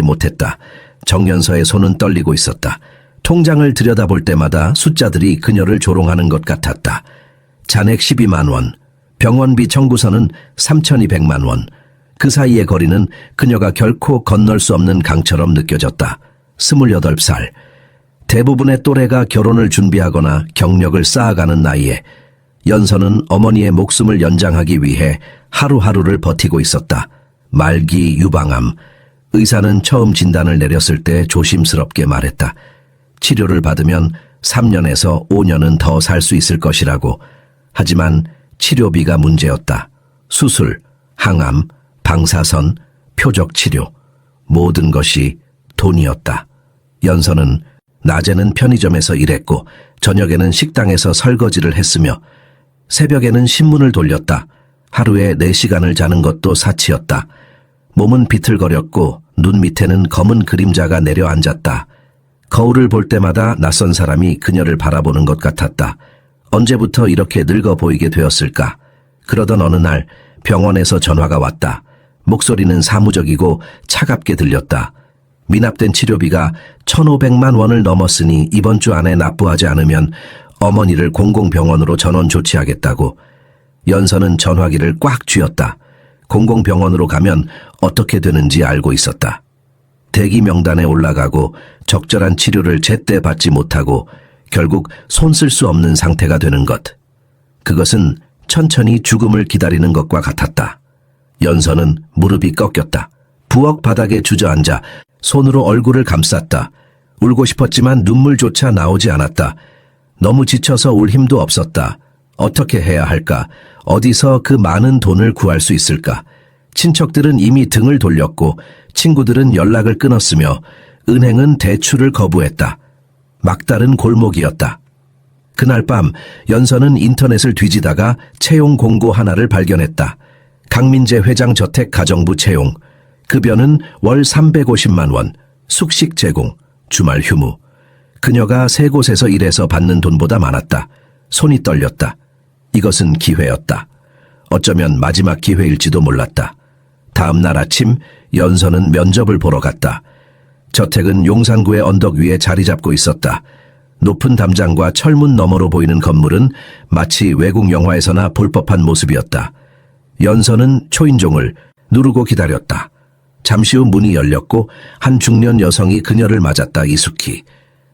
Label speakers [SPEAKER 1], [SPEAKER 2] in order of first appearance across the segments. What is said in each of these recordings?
[SPEAKER 1] 못했다. 정연서의 손은 떨리고 있었다. 통장을 들여다볼 때마다 숫자들이 그녀를 조롱하는 것 같았다. 잔액 12만 원, 병원비 청구서는 3,200만 원. 그 사이의 거리는 그녀가 결코 건널 수 없는 강처럼 느껴졌다. 28살. 대부분의 또래가 결혼을 준비하거나 경력을 쌓아가는 나이에 연서는 어머니의 목숨을 연장하기 위해 하루하루를 버티고 있었다. 말기 유방암. 의사는 처음 진단을 내렸을 때 조심스럽게 말했다. 치료를 받으면 3년에서 5년은 더 살 수 있을 것이라고. 하지만 치료비가 문제였다. 수술, 항암, 방사선, 표적치료. 모든 것이 돈이었다. 연서는 낮에는 편의점에서 일했고 저녁에는 식당에서 설거지를 했으며 새벽에는 신문을 돌렸다. 하루에 4시간을 자는 것도 사치였다. 몸은 비틀거렸고 눈 밑에는 검은 그림자가 내려앉았다. 거울을 볼 때마다 낯선 사람이 그녀를 바라보는 것 같았다. 언제부터 이렇게 늙어 보이게 되었을까? 그러던 어느 날 병원에서 전화가 왔다. 목소리는 사무적이고 차갑게 들렸다. 미납된 치료비가 1,500만 원을 넘었으니 이번 주 안에 납부하지 않으면 어머니를 공공병원으로 전원 조치하겠다고. 연서는 전화기를 꽉 쥐었다. 공공병원으로 가면 어떻게 되는지 알고 있었다. 대기 명단에 올라가고 적절한 치료를 제때 받지 못하고 결국 손 쓸 수 없는 상태가 되는 것. 그것은 천천히 죽음을 기다리는 것과 같았다. 연서는 무릎이 꺾였다. 부엌 바닥에 주저앉아 손으로 얼굴을 감쌌다. 울고 싶었지만 눈물조차 나오지 않았다. 너무 지쳐서 울 힘도 없었다. 어떻게 해야 할까? 어디서 그 많은 돈을 구할 수 있을까? 친척들은 이미 등을 돌렸고 친구들은 연락을 끊었으며 은행은 대출을 거부했다. 막다른 골목이었다. 그날 밤 연서는 인터넷을 뒤지다가 채용 공고 하나를 발견했다. 강민재 회장 저택 가정부 채용. 급여는 월 350만 원, 숙식 제공, 주말 휴무. 그녀가 3곳에서 일해서 받는 돈보다 많았다. 손이 떨렸다. 이것은 기회였다. 어쩌면 마지막 기회일지도 몰랐다. 다음 날 아침 연서는 면접을 보러 갔다. 저택은 용산구의 언덕 위에 자리 잡고 있었다. 높은 담장과 철문 너머로 보이는 건물은 마치 외국 영화에서나 볼 법한 모습이었다. 연서는 초인종을 누르고 기다렸다. 잠시 후 문이 열렸고 한 중년 여성이 그녀를 맞았다. 이숙희.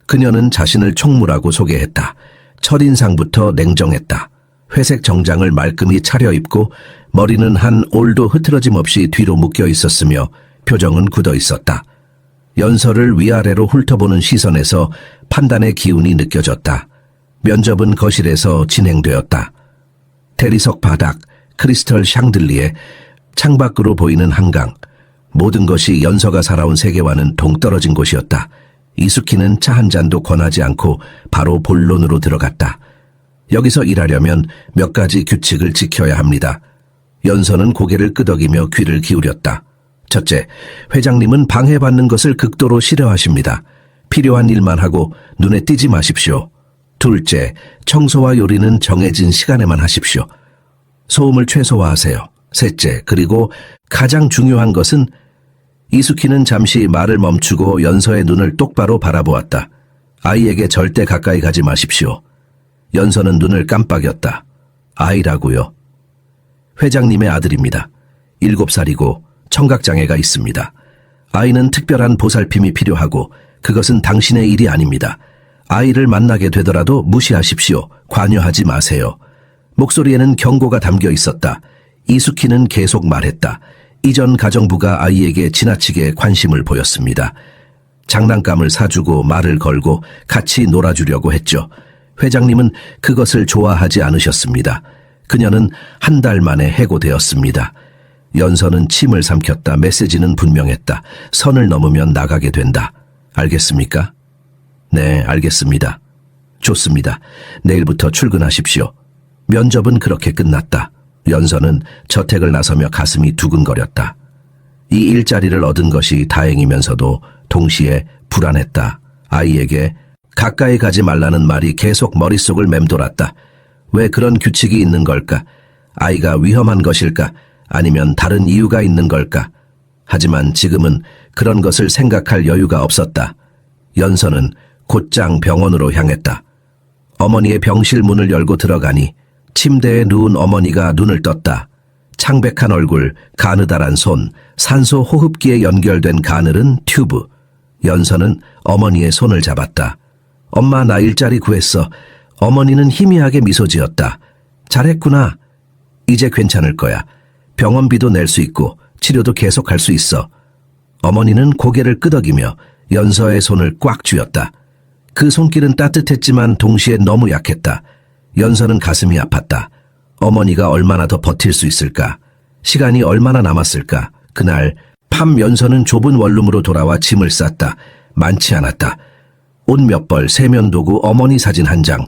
[SPEAKER 1] 그녀는 자신을 총무라고 소개했다. 첫인상부터 냉정했다. 회색 정장을 말끔히 차려입고 머리는 한 올도 흐트러짐 없이 뒤로 묶여 있었으며 표정은 굳어 있었다. 연서를 위아래로 훑어보는 시선에서 판단의 기운이 느껴졌다. 면접은 거실에서 진행되었다. 대리석 바닥, 크리스털 샹들리에, 창밖으로 보이는 한강. 모든 것이 연서가 살아온 세계와는 동떨어진 곳이었다. 이숙희는 차 한 잔도 권하지 않고 바로 본론으로 들어갔다. 여기서 일하려면 몇 가지 규칙을 지켜야 합니다. 연서는 고개를 끄덕이며 귀를 기울였다. 첫째, 회장님은 방해받는 것을 극도로 싫어하십니다. 필요한 일만 하고 눈에 띄지 마십시오. 둘째, 청소와 요리는 정해진 시간에만 하십시오. 소음을 최소화하세요. 셋째, 그리고 가장 중요한 것은 이숙희는 잠시 말을 멈추고 연서의 눈을 똑바로 바라보았다. 아이에게 절대 가까이 가지 마십시오. 연서는 눈을 깜빡였다. 아이라고요? 회장님의 아들입니다. 7살이고 청각장애가 있습니다. 아이는 특별한 보살핌이 필요하고 그것은 당신의 일이 아닙니다. 아이를 만나게 되더라도 무시하십시오. 관여하지 마세요. 목소리에는 경고가 담겨 있었다. 이숙희는 계속 말했다. 이전 가정부가 아이에게 지나치게 관심을 보였습니다. 장난감을 사주고 말을 걸고 같이 놀아주려고 했죠. 회장님은 그것을 좋아하지 않으셨습니다. 그녀는 한 달 만에 해고되었습니다. 연서는 침을 삼켰다. 메시지는 분명했다. 선을 넘으면 나가게 된다. 알겠습니까? 네, 알겠습니다. 좋습니다. 내일부터 출근하십시오. 면접은 그렇게 끝났다. 연서는 저택을 나서며 가슴이 두근거렸다. 이 일자리를 얻은 것이 다행이면서도 동시에 불안했다. 아이에게 가까이 가지 말라는 말이 계속 머릿속을 맴돌았다. 왜 그런 규칙이 있는 걸까? 아이가 위험한 것일까? 아니면 다른 이유가 있는 걸까? 하지만 지금은 그런 것을 생각할 여유가 없었다. 연서는 곧장 병원으로 향했다. 어머니의 병실 문을 열고 들어가니 침대에 누운 어머니가 눈을 떴다. 창백한 얼굴, 가느다란 손, 산소 호흡기에 연결된 가늘은 튜브. 연서는 어머니의 손을 잡았다. 엄마, 나 일자리 구했어. 어머니는 희미하게 미소 지었다. 잘했구나. 이제 괜찮을 거야. 병원비도 낼 수 있고 치료도 계속할 수 있어. 어머니는 고개를 끄덕이며 연서의 손을 꽉 쥐었다. 그 손길은 따뜻했지만 동시에 너무 약했다. 연서는 가슴이 아팠다. 어머니가 얼마나 더 버틸 수 있을까? 시간이 얼마나 남았을까? 그날 밤 연서는 좁은 원룸으로 돌아와 짐을 쌌다. 많지 않았다. 옷 몇 벌, 세면도구, 어머니 사진 한 장.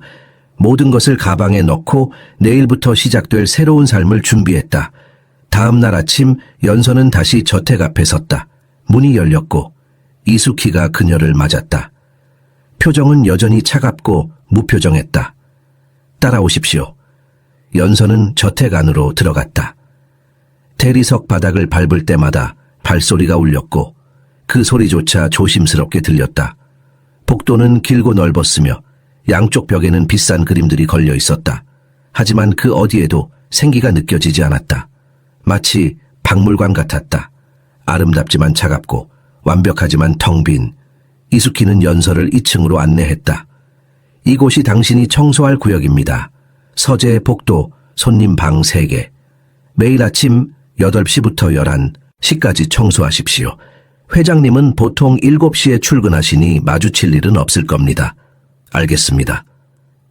[SPEAKER 1] 모든 것을 가방에 넣고 내일부터 시작될 새로운 삶을 준비했다. 다음 날 아침 연서는 다시 저택 앞에 섰다. 문이 열렸고 이숙희가 그녀를 맞았다. 표정은 여전히 차갑고 무표정했다. 따라오십시오. 연서는 저택 안으로 들어갔다. 대리석 바닥을 밟을 때마다 발소리가 울렸고 그 소리조차 조심스럽게 들렸다. 복도는 길고 넓었으며 양쪽 벽에는 비싼 그림들이 걸려 있었다. 하지만 그 어디에도 생기가 느껴지지 않았다. 마치 박물관 같았다. 아름답지만 차갑고 완벽하지만 텅 빈. 이숙희는 연서를 2층으로 안내했다. 이곳이 당신이 청소할 구역입니다. 서재, 복도, 손님 방 3개. 매일 아침 8시부터 11시까지 청소하십시오. 회장님은 보통 7시에 출근하시니 마주칠 일은 없을 겁니다. 알겠습니다.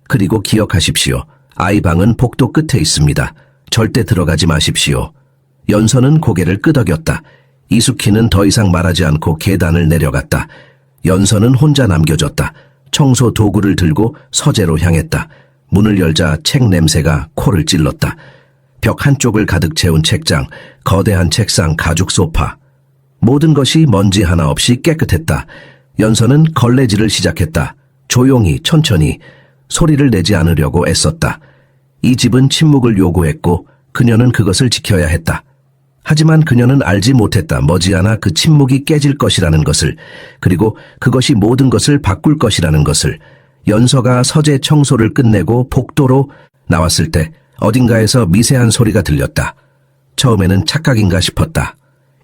[SPEAKER 1] 그리고 기억하십시오. 아이 방은 복도 끝에 있습니다. 절대 들어가지 마십시오. 연서는 고개를 끄덕였다. 이숙희는 더 이상 말하지 않고 계단을 내려갔다. 연서는 혼자 남겨졌다. 청소 도구를 들고 서재로 향했다. 문을 열자 책 냄새가 코를 찔렀다. 벽 한쪽을 가득 채운 책장, 거대한 책상, 가죽 소파. 모든 것이 먼지 하나 없이 깨끗했다. 연서는 걸레질을 시작했다. 조용히, 천천히, 소리를 내지 않으려고 애썼다. 이 집은 침묵을 요구했고 그녀는 그것을 지켜야 했다. 하지만 그녀는 알지 못했다. 머지않아 그 침묵이 깨질 것이라는 것을, 그리고 그것이 모든 것을 바꿀 것이라는 것을. 연서가 서재 청소를 끝내고 복도로 나왔을 때 어딘가에서 미세한 소리가 들렸다. 처음에는 착각인가 싶었다.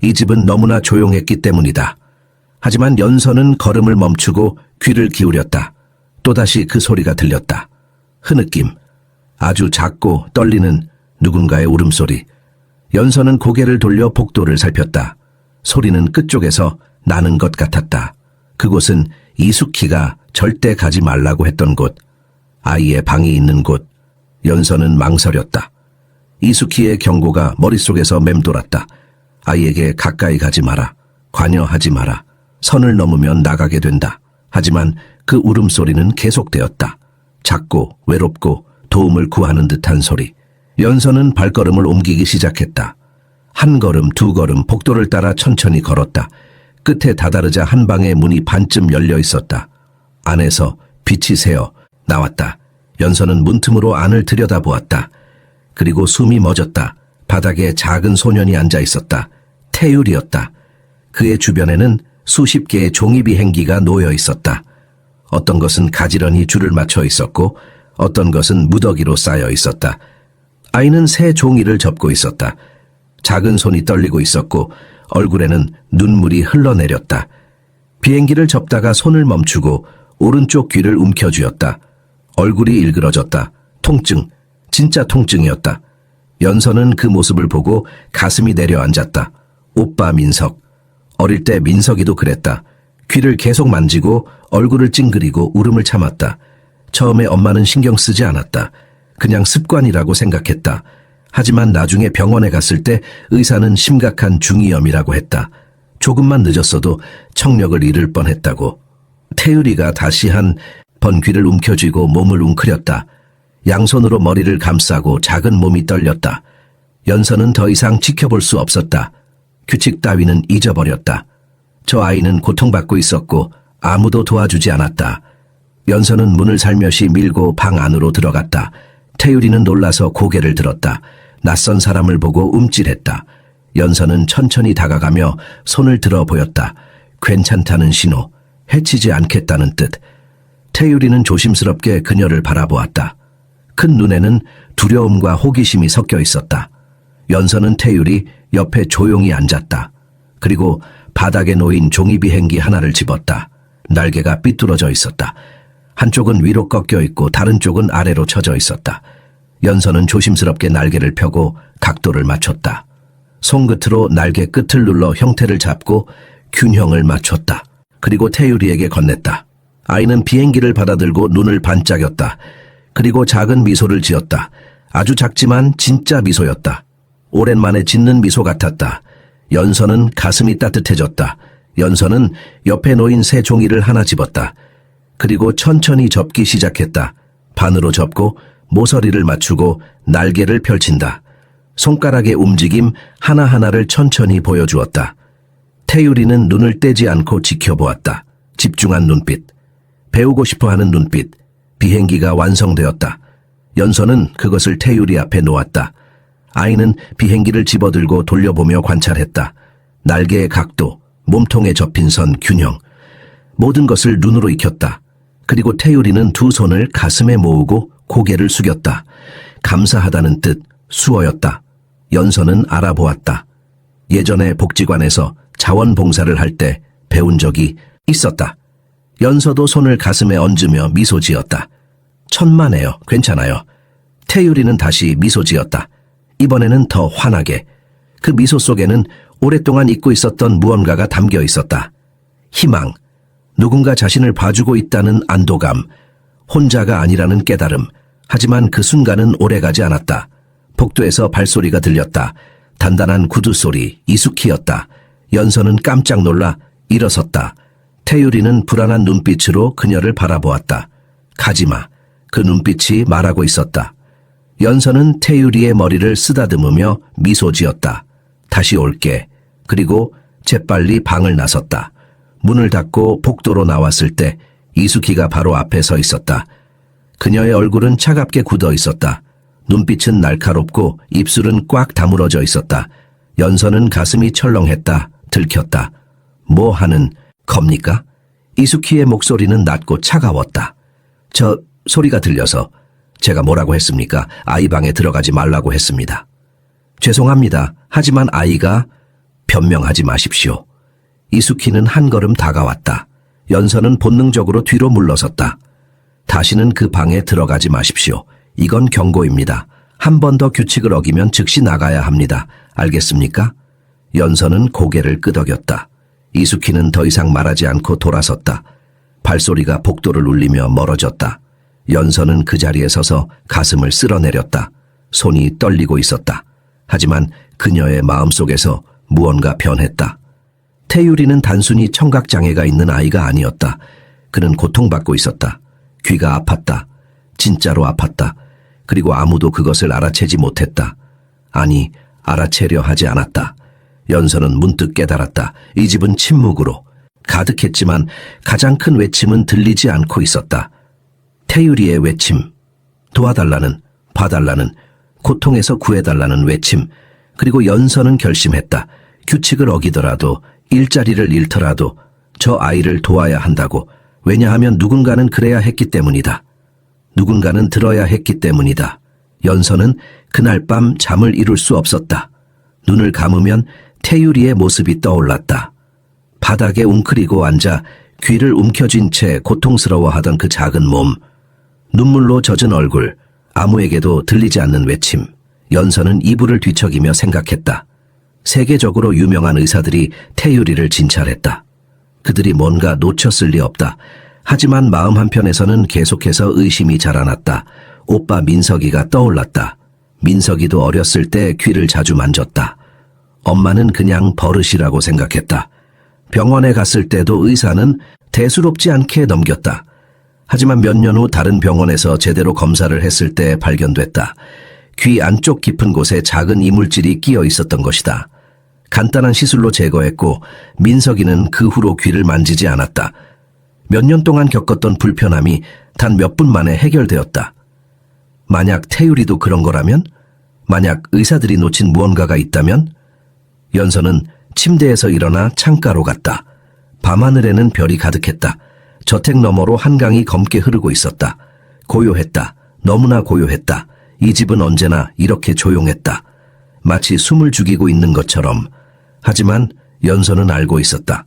[SPEAKER 1] 이 집은 너무나 조용했기 때문이다. 하지만 연서는 걸음을 멈추고 귀를 기울였다. 또다시 그 소리가 들렸다. 흐느낌, 아주 작고 떨리는 누군가의 울음소리. 연서는 고개를 돌려 복도를 살폈다. 소리는 끝쪽에서 나는 것 같았다. 그곳은 이숙희가 절대 가지 말라고 했던 곳, 아이의 방이 있는 곳. 연서는 망설였다. 이숙희의 경고가 머릿속에서 맴돌았다. 아이에게 가까이 가지 마라. 관여하지 마라. 선을 넘으면 나가게 된다. 하지만 그 울음소리는 계속되었다. 작고 외롭고 도움을 구하는 듯한 소리. 연서는 발걸음을 옮기기 시작했다. 한 걸음, 두 걸음 복도를 따라 천천히 걸었다. 끝에 다다르자 한 방의 문이 반쯤 열려 있었다. 안에서 빛이 새어 나왔다. 연서는 문틈으로 안을 들여다보았다. 그리고 숨이 멎었다. 바닥에 작은 소년이 앉아 있었다. 태율이었다. 그의 주변에는 수십 개의 종이 비행기가 놓여 있었다. 어떤 것은 가지런히 줄을 맞춰 있었고 어떤 것은 무더기로 쌓여 있었다. 아이는 새 종이를 접고 있었다. 작은 손이 떨리고 있었고 얼굴에는 눈물이 흘러내렸다. 비행기를 접다가 손을 멈추고 오른쪽 귀를 움켜쥐었다. 얼굴이 일그러졌다. 통증, 진짜 통증이었다. 연서는 그 모습을 보고 가슴이 내려앉았다. 오빠 민석. 어릴 때 민석이도 그랬다. 귀를 계속 만지고 얼굴을 찡그리고 울음을 참았다. 처음에 엄마는 신경 쓰지 않았다. 그냥 습관이라고 생각했다. 하지만 나중에 병원에 갔을 때 의사는 심각한 중이염이라고 했다. 조금만 늦었어도 청력을 잃을 뻔했다고. 태율이가 다시 한 번 귀를 움켜쥐고 몸을 웅크렸다. 양손으로 머리를 감싸고 작은 몸이 떨렸다. 연서는 더 이상 지켜볼 수 없었다. 규칙 따위는 잊어버렸다. 저 아이는 고통받고 있었고 아무도 도와주지 않았다. 연서는 문을 살며시 밀고 방 안으로 들어갔다. 태율이는 놀라서 고개를 들었다. 낯선 사람을 보고 움찔했다. 연서는 천천히 다가가며 손을 들어 보였다. 괜찮다는 신호, 해치지 않겠다는 뜻. 태유리는 조심스럽게 그녀를 바라보았다. 큰 눈에는 두려움과 호기심이 섞여 있었다. 연서는 태유리 옆에 조용히 앉았다. 그리고 바닥에 놓인 종이 비행기 하나를 집었다. 날개가 삐뚤어져 있었다. 한쪽은 위로 꺾여 있고 다른 쪽은 아래로 쳐져 있었다. 연서는 조심스럽게 날개를 펴고 각도를 맞췄다. 손끝으로 날개 끝을 눌러 형태를 잡고 균형을 맞췄다. 그리고 태유리에게 건넸다. 아이는 비행기를 받아들고 눈을 반짝였다. 그리고 작은 미소를 지었다. 아주 작지만 진짜 미소였다. 오랜만에 짓는 미소 같았다. 연서는 가슴이 따뜻해졌다. 연서는 옆에 놓인 새 종이를 하나 집었다. 그리고 천천히 접기 시작했다. 반으로 접고 모서리를 맞추고 날개를 펼친다. 손가락의 움직임 하나하나를 천천히 보여주었다. 태유리는 눈을 떼지 않고 지켜보았다. 집중한 눈빛, 배우고 싶어하는 눈빛. 비행기가 완성되었다. 연서는 그것을 태유리 앞에 놓았다. 아이는 비행기를 집어들고 돌려보며 관찰했다. 날개의 각도, 몸통에 접힌 선, 균형. 모든 것을 눈으로 익혔다. 그리고 태유리는 두 손을 가슴에 모으고 고개를 숙였다. 감사하다는 뜻, 수어였다. 연서는 알아보았다. 예전에 복지관에서 자원봉사를 할 때 배운 적이 있었다. 연서도 손을 가슴에 얹으며 미소 지었다. 천만에요. 괜찮아요. 태유리는 다시 미소 지었다. 이번에는 더 환하게. 그 미소 속에는 오랫동안 잊고 있었던 무언가가 담겨 있었다. 희망, 누군가 자신을 봐주고 있다는 안도감, 혼자가 아니라는 깨달음. 하지만 그 순간은 오래가지 않았다. 복도에서 발소리가 들렸다. 단단한 구두 소리, 이수키였다. 연서는 깜짝 놀라 일어섰다. 태유리는 불안한 눈빛으로 그녀를 바라보았다. 가지마. 그 눈빛이 말하고 있었다. 연서는 태유리의 머리를 쓰다듬으며 미소 지었다. 다시 올게. 그리고 재빨리 방을 나섰다. 문을 닫고 복도로 나왔을 때 이수키가 바로 앞에 서 있었다. 그녀의 얼굴은 차갑게 굳어 있었다. 눈빛은 날카롭고 입술은 꽉 다물어져 있었다. 연서는 가슴이 철렁했다. 들켰다. 뭐 하는 겁니까? 이수키의 목소리는 낮고 차가웠다. 소리가 들려서. 제가 뭐라고 했습니까? 아이 방에 들어가지 말라고 했습니다. 죄송합니다. 하지만 아이가 변명하지 마십시오. 이수키는 한 걸음 다가왔다. 연서는 본능적으로 뒤로 물러섰다. 다시는 그 방에 들어가지 마십시오. 이건 경고입니다. 한 번 더 규칙을 어기면 즉시 나가야 합니다. 알겠습니까? 연서는 고개를 끄덕였다. 이수키는 더 이상 말하지 않고 돌아섰다. 발소리가 복도를 울리며 멀어졌다. 연서는 그 자리에 서서 가슴을 쓸어내렸다. 손이 떨리고 있었다. 하지만 그녀의 마음속에서 무언가 변했다. 태유리는 단순히 청각장애가 있는 아이가 아니었다. 그는 고통받고 있었다. 귀가 아팠다. 진짜로 아팠다. 그리고 아무도 그것을 알아채지 못했다. 아니, 알아채려 하지 않았다. 연서는 문득 깨달았다. 이 집은 침묵으로 가득했지만 가장 큰 외침은 들리지 않고 있었다. 태유리의 외침, 도와달라는, 봐달라는, 고통에서 구해달라는 외침. 그리고 연서는 결심했다. 규칙을 어기더라도, 일자리를 잃더라도 저 아이를 도와야 한다고. 왜냐하면 누군가는 그래야 했기 때문이다. 누군가는 들어야 했기 때문이다. 연서는 그날 밤 잠을 이룰 수 없었다. 눈을 감으면 태유리의 모습이 떠올랐다. 바닥에 웅크리고 앉아 귀를 움켜쥔 채 고통스러워하던 그 작은 몸, 눈물로 젖은 얼굴, 아무에게도 들리지 않는 외침. 연서는 이불을 뒤척이며 생각했다. 세계적으로 유명한 의사들이 태유리를 진찰했다. 그들이 뭔가 놓쳤을 리 없다. 하지만 마음 한편에서는 계속해서 의심이 자라났다. 오빠 민석이가 떠올랐다. 민석이도 어렸을 때 귀를 자주 만졌다. 엄마는 그냥 버릇이라고 생각했다. 병원에 갔을 때도 의사는 대수롭지 않게 넘겼다. 하지만 몇 년 후 다른 병원에서 제대로 검사를 했을 때 발견됐다. 귀 안쪽 깊은 곳에 작은 이물질이 끼어 있었던 것이다. 간단한 시술로 제거했고 민석이는 그 후로 귀를 만지지 않았다. 몇 년 동안 겪었던 불편함이 단 몇 분 만에 해결되었다. 만약 태유리도 그런 거라면? 만약 의사들이 놓친 무언가가 있다면? 연서는 침대에서 일어나 창가로 갔다. 밤하늘에는 별이 가득했다. 저택 너머로 한강이 검게 흐르고 있었다. 고요했다. 너무나 고요했다. 이 집은 언제나 이렇게 조용했다. 마치 숨을 죽이고 있는 것처럼. 하지만 연서는 알고 있었다.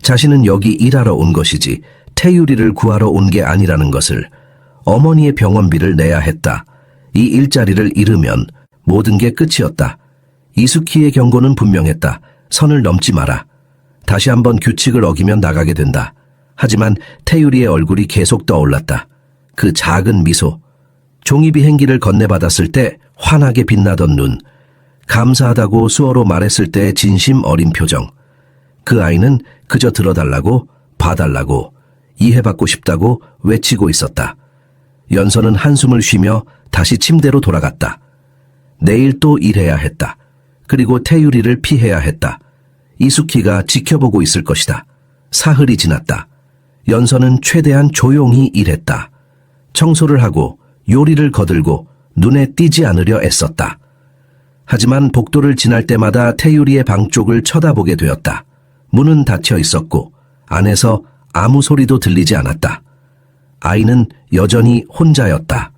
[SPEAKER 1] 자신은 여기 일하러 온 것이지 태유리를 구하러 온 게 아니라는 것을. 어머니의 병원비를 내야 했다. 이 일자리를 잃으면 모든 게 끝이었다. 이수키의 경고는 분명했다. 선을 넘지 마라. 다시 한번 규칙을 어기면 나가게 된다. 하지만 태유리의 얼굴이 계속 떠올랐다. 그 작은 미소. 종이 비행기를 건네받았을 때 환하게 빛나던 눈. 감사하다고 수어로 말했을 때의 진심 어린 표정. 그 아이는 그저 들어달라고, 봐달라고, 이해받고 싶다고 외치고 있었다. 연서는 한숨을 쉬며 다시 침대로 돌아갔다. 내일 또 일해야 했다. 그리고 태유리를 피해야 했다. 이수키가 지켜보고 있을 것이다. 사흘이 지났다. 연서는 최대한 조용히 일했다. 청소를 하고 요리를 거들고 눈에 띄지 않으려 애썼다. 하지만 복도를 지날 때마다 태유리의 방 쪽을 쳐다보게 되었다. 문은 닫혀 있었고 안에서 아무 소리도 들리지 않았다. 아이는 여전히 혼자였다.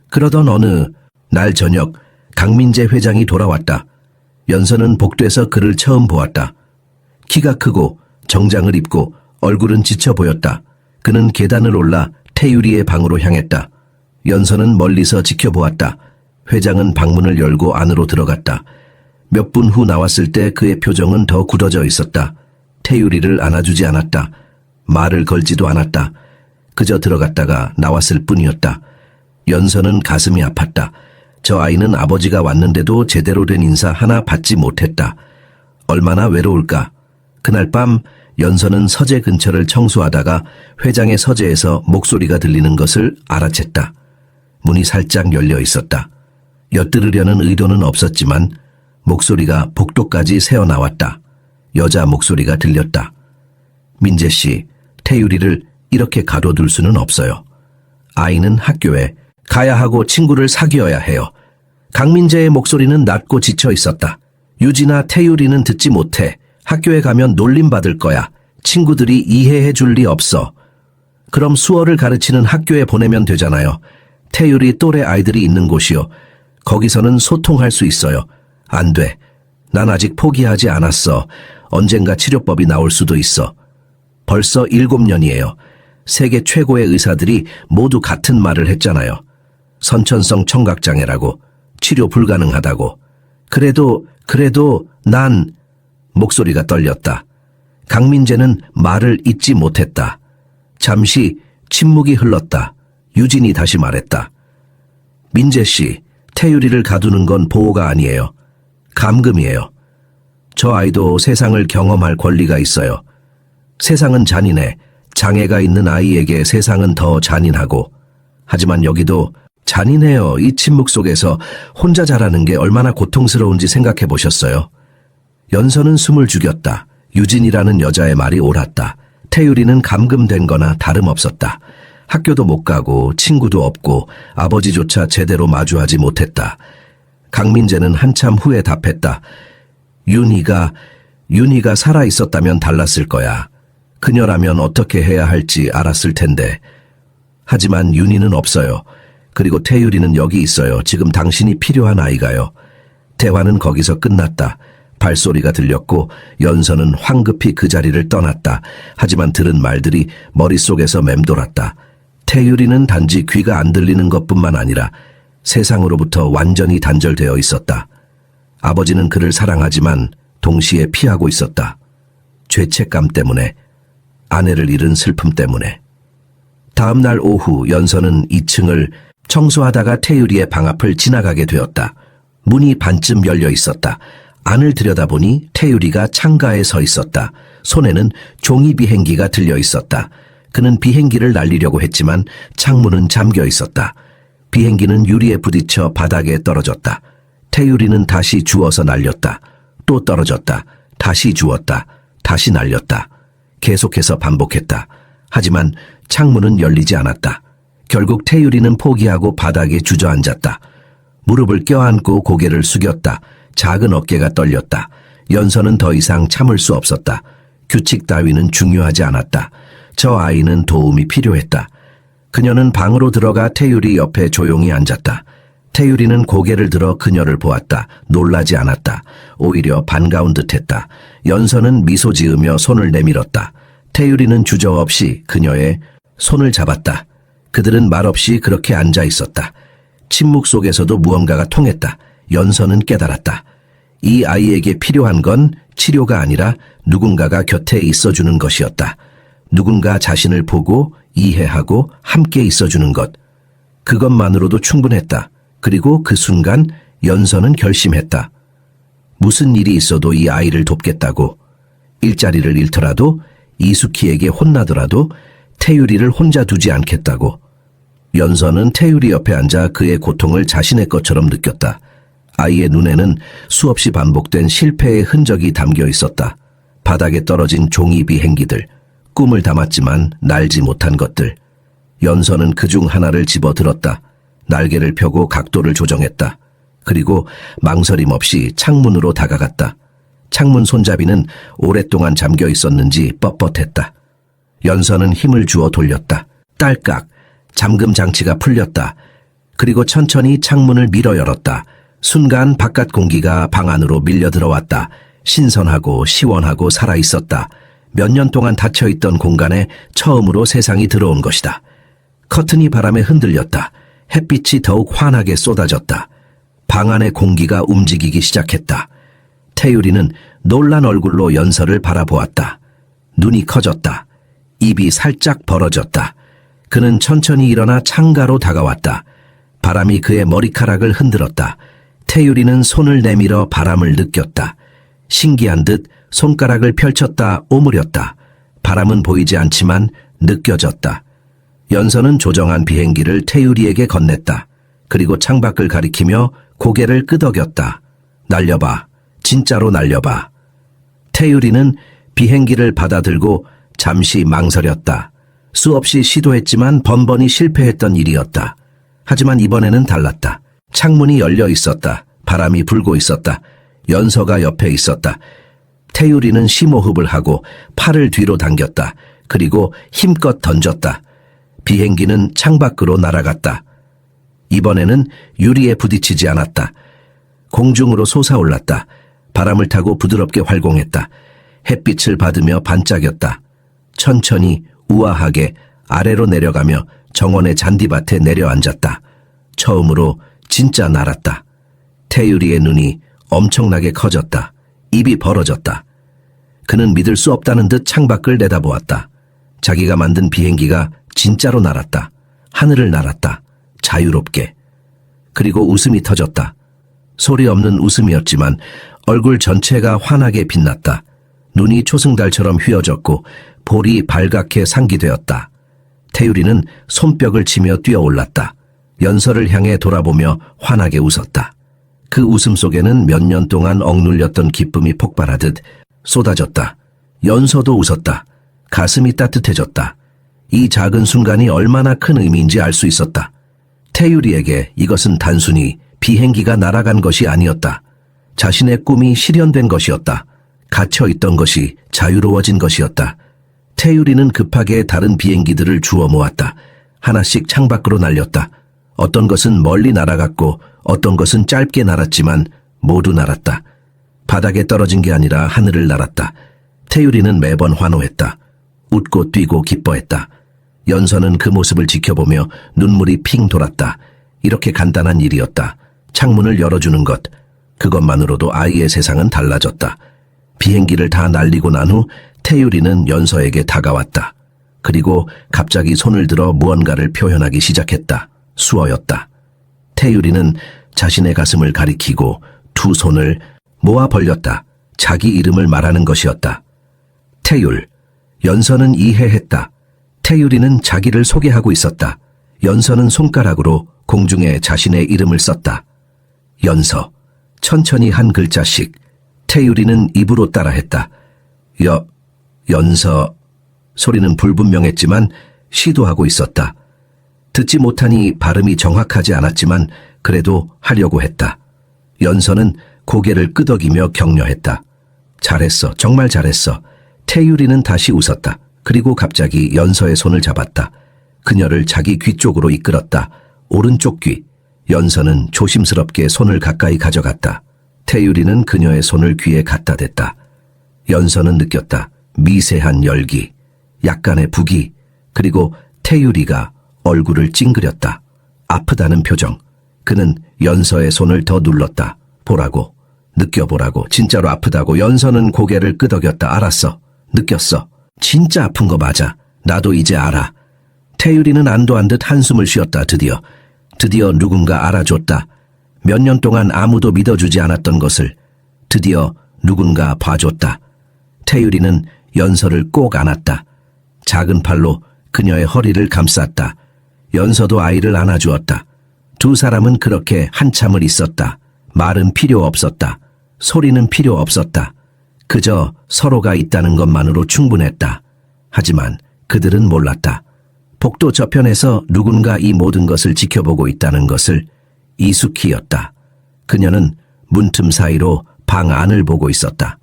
[SPEAKER 1] 그러던 어느 날 저녁 강민재 회장이 돌아왔다. 연서는 복도에서 그를 처음 보았다. 키가 크고 정장을 입고 얼굴은 지쳐 보였다. 그는 계단을 올라 태유리의 방으로 향했다. 연서는 멀리서 지켜보았다. 회장은 방문을 열고 안으로 들어갔다. 몇 분 후 나왔을 때 그의 표정은 더 굳어져 있었다. 태유리를 안아주지 않았다. 말을 걸지도 않았다. 그저 들어갔다가 나왔을 뿐이었다. 연서는 가슴이 아팠다. 저 아이는 아버지가 왔는데도 제대로 된 인사 하나 받지 못했다. 얼마나 외로울까. 그날 밤 연서는 서재 근처를 청소하다가 회장의 서재에서 목소리가 들리는 것을 알아챘다. 문이 살짝 열려 있었다. 엿들으려는 의도는 없었지만 목소리가 복도까지 새어나왔다. 여자 목소리가 들렸다. 민재 씨, 태유리를 이렇게 가둬둘 수는 없어요. 아이는 학교에 가야 하고 친구를 사귀어야 해요. 강민재의 목소리는 낮고 지쳐 있었다. 유지나 태유리는 듣지 못해. 학교에 가면 놀림받을 거야. 친구들이 이해해 줄 리 없어. 그럼 수어를 가르치는 학교에 보내면 되잖아요. 태유리 또래 아이들이 있는 곳이요. 거기서는 소통할 수 있어요. 안 돼. 난 아직 포기하지 않았어. 언젠가 치료법이 나올 수도 있어. 벌써 7년이에요. 세계 최고의 의사들이 모두 같은 말을 했잖아요. 선천성 청각장애라고, 치료 불가능하다고. 그래도 난... 목소리가 떨렸다. 강민재는 말을 잇지 못했다. 잠시 침묵이 흘렀다. 유진이 다시 말했다. 민재 씨, 태유리를 가두는 건 보호가 아니에요. 감금이에요. 저 아이도 세상을 경험할 권리가 있어요. 세상은 잔인해. 장애가 있는 아이에게 세상은 더 잔인하고. 하지만 여기도 잔인해요. 이 침묵 속에서 혼자 자라는 게 얼마나 고통스러운지 생각해 보셨어요? 연서는 숨을 죽였다. 유진이라는 여자의 말이 옳았다. 태유리는 감금된 거나 다름없었다. 학교도 못 가고 친구도 없고 아버지조차 제대로 마주하지 못했다. 강민재는 한참 후에 답했다. 윤희가 살아있었다면 달랐을 거야. 그녀라면 어떻게 해야 할지 알았을 텐데. 하지만 윤희는 없어요. 그리고 태유리는 여기 있어요. 지금 당신이 필요한 아이가요. 대화는 거기서 끝났다. 발소리가 들렸고 연서는 황급히 그 자리를 떠났다. 하지만 들은 말들이 머릿속에서 맴돌았다. 태유리는 단지 귀가 안 들리는 것뿐만 아니라 세상으로부터 완전히 단절되어 있었다. 아버지는 그를 사랑하지만 동시에 피하고 있었다. 죄책감 때문에, 아내를 잃은 슬픔 때문에. 다음 날 오후 연서는 2층을 청소하다가 태유리의 방 앞을 지나가게 되었다. 문이 반쯤 열려 있었다. 안을 들여다보니 태유리가 창가에 서 있었다. 손에는 종이 비행기가 들려 있었다. 그는 비행기를 날리려고 했지만 창문은 잠겨 있었다. 비행기는 유리에 부딪혀 바닥에 떨어졌다. 태유리는 다시 주워서 날렸다. 또 떨어졌다. 다시 주웠다. 다시 날렸다. 계속해서 반복했다. 하지만 창문은 열리지 않았다. 결국 태유리는 포기하고 바닥에 주저앉았다. 무릎을 껴안고 고개를 숙였다. 작은 어깨가 떨렸다. 연서는 더 이상 참을 수 없었다. 규칙 따위는 중요하지 않았다. 저 아이는 도움이 필요했다. 그녀는 방으로 들어가 태율이 옆에 조용히 앉았다. 태율이는 고개를 들어 그녀를 보았다. 놀라지 않았다. 오히려 반가운 듯했다. 연서는 미소 지으며 손을 내밀었다. 태율이는 주저없이 그녀의 손을 잡았다. 그들은 말없이 그렇게 앉아 있었다. 침묵 속에서도 무언가가 통했다. 연서는 깨달았다. 이 아이에게 필요한 건 치료가 아니라 누군가가 곁에 있어주는 것이었다. 누군가 자신을 보고 이해하고 함께 있어주는 것. 그것만으로도 충분했다. 그리고 그 순간 연서는 결심했다. 무슨 일이 있어도 이 아이를 돕겠다고. 일자리를 잃더라도 이수키에게 혼나더라도 태율이를 혼자 두지 않겠다고. 연서는 태율이 옆에 앉아 그의 고통을 자신의 것처럼 느꼈다. 아이의 눈에는 수없이 반복된 실패의 흔적이 담겨 있었다. 바닥에 떨어진 종이 비행기들, 꿈을 담았지만 날지 못한 것들. 연서는 그중 하나를 집어들었다. 날개를 펴고 각도를 조정했다. 그리고 망설임 없이 창문으로 다가갔다. 창문 손잡이는 오랫동안 잠겨 있었는지 뻣뻣했다. 연서는 힘을 주어 돌렸다. 딸깍, 잠금 장치가 풀렸다. 그리고 천천히 창문을 밀어 열었다. 순간 바깥 공기가 방 안으로 밀려 들어왔다. 신선하고 시원하고 살아있었다. 몇 년 동안 닫혀있던 공간에 처음으로 세상이 들어온 것이다. 커튼이 바람에 흔들렸다. 햇빛이 더욱 환하게 쏟아졌다. 방 안의 공기가 움직이기 시작했다. 태율이는 놀란 얼굴로 연서를 바라보았다. 눈이 커졌다. 입이 살짝 벌어졌다. 그는 천천히 일어나 창가로 다가왔다. 바람이 그의 머리카락을 흔들었다. 태율이는 손을 내밀어 바람을 느꼈다. 신기한 듯 손가락을 펼쳤다 오므렸다. 바람은 보이지 않지만 느껴졌다. 연서는 조정한 비행기를 태율이에게 건넸다. 그리고 창밖을 가리키며 고개를 끄덕였다. 날려봐. 진짜로 날려봐. 태율이는 비행기를 받아들고 잠시 망설였다. 수없이 시도했지만 번번이 실패했던 일이었다. 하지만 이번에는 달랐다. 창문이 열려 있었다. 바람이 불고 있었다. 연서가 옆에 있었다. 태율이는 심호흡을 하고 팔을 뒤로 당겼다. 그리고 힘껏 던졌다. 비행기는 창밖으로 날아갔다. 이번에는 유리에 부딪히지 않았다. 공중으로 솟아올랐다. 바람을 타고 부드럽게 활공했다. 햇빛을 받으며 반짝였다. 천천히 우아하게 아래로 내려가며 정원의 잔디밭에 내려앉았다. 처음으로 진짜 날았다. 태율이의 눈이 엄청나게 커졌다. 입이 벌어졌다. 그는 믿을 수 없다는 듯 창밖을 내다보았다. 자기가 만든 비행기가 진짜로 날았다. 하늘을 날았다. 자유롭게. 그리고 웃음이 터졌다. 소리 없는 웃음이었지만 얼굴 전체가 환하게 빛났다. 눈이 초승달처럼 휘어졌고 볼이 발갛게 상기되었다. 태율이는 손뼉을 치며 뛰어올랐다. 연서를 향해 돌아보며 환하게 웃었다. 그 웃음 속에는 몇 년 동안 억눌렸던 기쁨이 폭발하듯 쏟아졌다. 연서도 웃었다. 가슴이 따뜻해졌다. 이 작은 순간이 얼마나 큰 의미인지 알 수 있었다. 태율이에게 이것은 단순히 비행기가 날아간 것이 아니었다. 자신의 꿈이 실현된 것이었다. 갇혀있던 것이 자유로워진 것이었다. 태율이는 급하게 다른 비행기들을 주워 모았다. 하나씩 창밖으로 날렸다. 어떤 것은 멀리 날아갔고 어떤 것은 짧게 날았지만 모두 날았다. 바닥에 떨어진 게 아니라 하늘을 날았다. 태율이는 매번 환호했다. 웃고 뛰고 기뻐했다. 연서는 그 모습을 지켜보며 눈물이 핑 돌았다. 이렇게 간단한 일이었다. 창문을 열어주는 것. 그것만으로도 아이의 세상은 달라졌다. 비행기를 다 날리고 난 후 태율이는 연서에게 다가왔다. 그리고 갑자기 손을 들어 무언가를 표현하기 시작했다. 수어였다. 태율이는 자신의 가슴을 가리키고 두 손을 모아 벌렸다. 자기 이름을 말하는 것이었다. 태율. 연서는 이해했다. 태율이는 자기를 소개하고 있었다. 연서는 손가락으로 공중에 자신의 이름을 썼다. 연서. 천천히 한 글자씩. 태율이는 입으로 따라했다. 연서. 소리는 불분명했지만 시도하고 있었다. 듣지 못하니 발음이 정확하지 않았지만 그래도 하려고 했다. 연서는 고개를 끄덕이며 격려했다. 잘했어. 정말 잘했어. 태유리는 다시 웃었다. 그리고 갑자기 연서의 손을 잡았다. 그녀를 자기 귀 쪽으로 이끌었다. 오른쪽 귀. 연서는 조심스럽게 손을 가까이 가져갔다. 태유리는 그녀의 손을 귀에 갖다 댔다. 연서는 느꼈다. 미세한 열기, 약간의 부기, 그리고 태유리가 얼굴을 찡그렸다. 아프다는 표정. 그는 연서의 손을 더 눌렀다. 보라고. 느껴보라고. 진짜로 아프다고. 연서는 고개를 끄덕였다. 알았어. 느꼈어. 진짜 아픈 거 맞아. 나도 이제 알아. 태유리는 안도한 듯 한숨을 쉬었다. 드디어 누군가 알아줬다. 몇 년 동안 아무도 믿어주지 않았던 것을 드디어 누군가 봐줬다. 태유리는 연서를 꼭 안았다. 작은 팔로 그녀의 허리를 감쌌다. 연서도 아이를 안아주었다. 두 사람은 그렇게 한참을 있었다. 말은 필요 없었다. 소리는 필요 없었다. 그저 서로가 있다는 것만으로 충분했다. 하지만 그들은 몰랐다. 복도 저편에서 누군가 이 모든 것을 지켜보고 있다는 것을. 이숙희였다. 그녀는 문틈 사이로 방 안을 보고 있었다.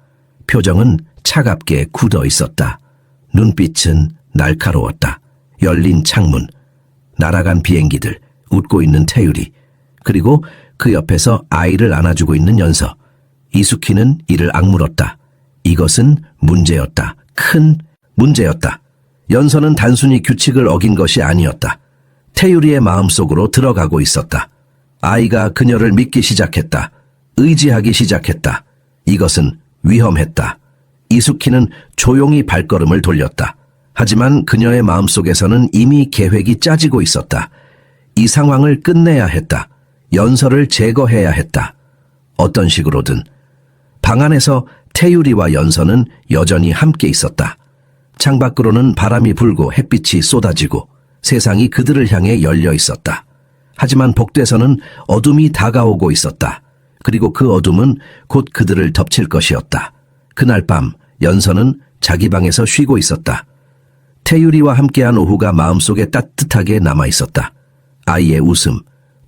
[SPEAKER 1] 표정은 차갑게 굳어 있었다. 눈빛은 날카로웠다. 열린 창문, 날아간 비행기들, 웃고 있는 태유리, 그리고 그 옆에서 아이를 안아주고 있는 연서. 이숙희는 이를 악물었다. 이것은 문제였다. 큰 문제였다. 연서는 단순히 규칙을 어긴 것이 아니었다. 태유리의 마음속으로 들어가고 있었다. 아이가 그녀를 믿기 시작했다. 의지하기 시작했다. 이것은 위험했다. 이숙희는 조용히 발걸음을 돌렸다. 하지만 그녀의 마음속에서는 이미 계획이 짜지고 있었다. 이 상황을 끝내야 했다. 연서를 제거해야 했다. 어떤 식으로든. 방 안에서 태유리와 연서는 여전히 함께 있었다. 창밖으로는 바람이 불고 햇빛이 쏟아지고 세상이 그들을 향해 열려 있었다. 하지만 복도에서는 어둠이 다가오고 있었다. 그리고 그 어둠은 곧 그들을 덮칠 것이었다. 그날 밤 연서는 자기 방에서 쉬고 있었다. 태유리와 함께한 오후가 마음속에 따뜻하게 남아있었다. 아이의 웃음,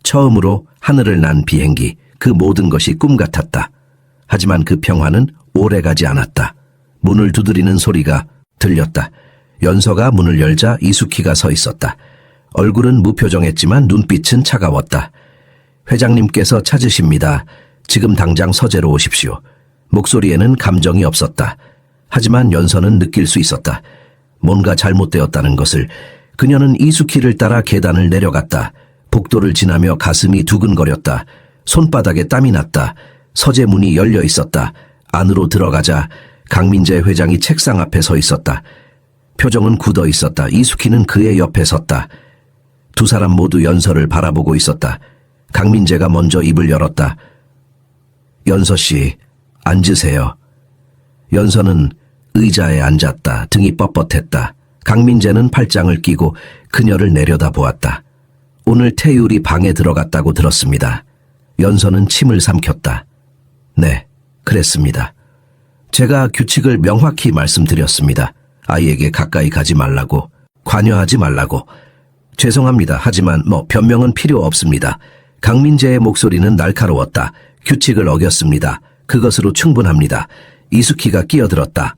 [SPEAKER 1] 처음으로 하늘을 난 비행기, 그 모든 것이 꿈 같았다. 하지만 그 평화는 오래가지 않았다. 문을 두드리는 소리가 들렸다. 연서가 문을 열자 이숙희가 서 있었다. 얼굴은 무표정했지만 눈빛은 차가웠다. 회장님께서 찾으십니다. 지금 당장 서재로 오십시오. 목소리에는 감정이 없었다. 하지만 연서는 느낄 수 있었다. 뭔가 잘못되었다는 것을. 그녀는 이숙희를 따라 계단을 내려갔다. 복도를 지나며 가슴이 두근거렸다. 손바닥에 땀이 났다. 서재 문이 열려 있었다. 안으로 들어가자 강민재 회장이 책상 앞에 서 있었다. 표정은 굳어 있었다. 이숙희는 그의 옆에 섰다. 두 사람 모두 연서를 바라보고 있었다. 강민재가 먼저 입을 열었다. 연서 씨, 앉으세요. 연서는 의자에 앉았다. 등이 뻣뻣했다. 강민재는 팔짱을 끼고 그녀를 내려다보았다. 오늘 태율이 방에 들어갔다고 들었습니다. 연서는 침을 삼켰다. 네, 그랬습니다. 제가 규칙을 명확히 말씀드렸습니다. 아이에게 가까이 가지 말라고, 관여하지 말라고. 죄송합니다. 하지만 변명은 필요 없습니다. 강민재의 목소리는 날카로웠다. 규칙을 어겼습니다. 그것으로 충분합니다. 이숙희가 끼어들었다.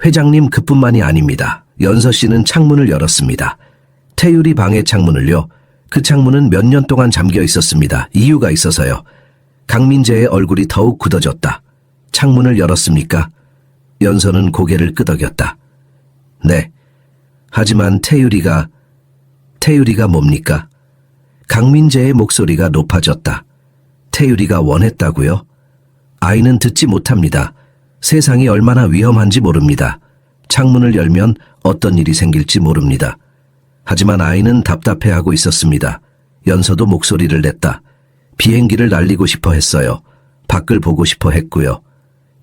[SPEAKER 1] 회장님 그뿐만이 아닙니다. 연서 씨는 창문을 열었습니다. 태율이 방의 창문을요. 그 창문은 몇 년 동안 잠겨 있었습니다. 이유가 있어서요. 강민재의 얼굴이 더욱 굳어졌다. 창문을 열었습니까? 연서는 고개를 끄덕였다. 네. 하지만 태율이가 뭡니까? 강민재의 목소리가 높아졌다. 태율이가 원했다고요? 아이는 듣지 못합니다. 세상이 얼마나 위험한지 모릅니다. 창문을 열면 어떤 일이 생길지 모릅니다. 하지만 아이는 답답해하고 있었습니다. 연서도 목소리를 냈다. 비행기를 날리고 싶어 했어요. 밖을 보고 싶어 했고요.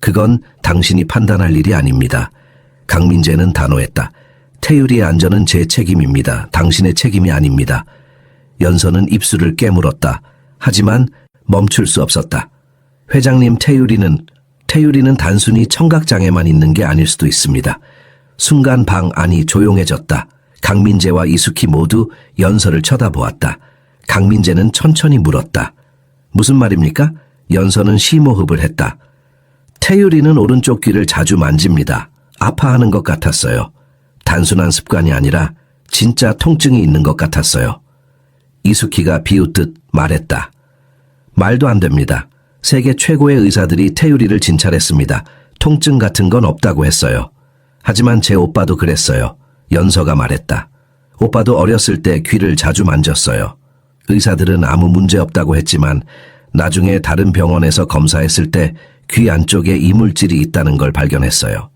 [SPEAKER 1] 그건 당신이 판단할 일이 아닙니다. 강민재는 단호했다. 태율이의 안전은 제 책임입니다. 당신의 책임이 아닙니다. 연서는 입술을 깨물었다. 하지만 멈출 수 없었다. 회장님, 태율이는 단순히 청각장애만 있는 게 아닐 수도 있습니다. 순간 방 안이 조용해졌다. 강민재와 이숙희 모두 연서를 쳐다보았다. 강민재는 천천히 물었다. 무슨 말입니까? 연서는 심호흡을 했다. 태유리는 오른쪽 귀를 자주 만집니다. 아파하는 것 같았어요. 단순한 습관이 아니라 진짜 통증이 있는 것 같았어요. 이수키가 비웃듯 말했다. 말도 안 됩니다. 세계 최고의 의사들이 태유리를 진찰했습니다. 통증 같은 건 없다고 했어요. 하지만 제 오빠도 그랬어요. 연서가 말했다. 오빠도 어렸을 때 귀를 자주 만졌어요. 의사들은 아무 문제 없다고 했지만 나중에 다른 병원에서 검사했을 때 귀 안쪽에 이물질이 있다는 걸 발견했어요.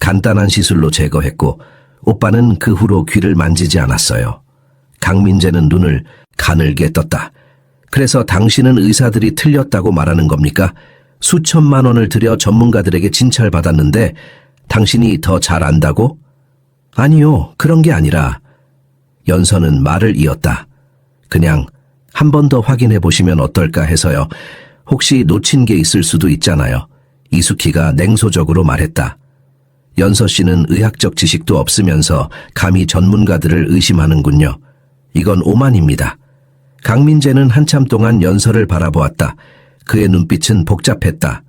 [SPEAKER 1] 간단한 시술로 제거했고 오빠는 그 후로 귀를 만지지 않았어요. 강민재는 눈을 가늘게 떴다. 그래서 당신은 의사들이 틀렸다고 말하는 겁니까? 수천만 원을 들여 전문가들에게 진찰받았는데 당신이 더 잘 안다고? 아니요, 그런 게 아니라. 연서는 말을 이었다. 그냥 한 번 더 확인해 보시면 어떨까 해서요. 혹시 놓친 게 있을 수도 있잖아요. 이수키가 냉소적으로 말했다. 연서 씨는 의학적 지식도 없으면서 감히 전문가들을 의심하는군요. 이건 오만입니다. 강민재는 한참 동안 연서를 바라보았다. 그의 눈빛은 복잡했다.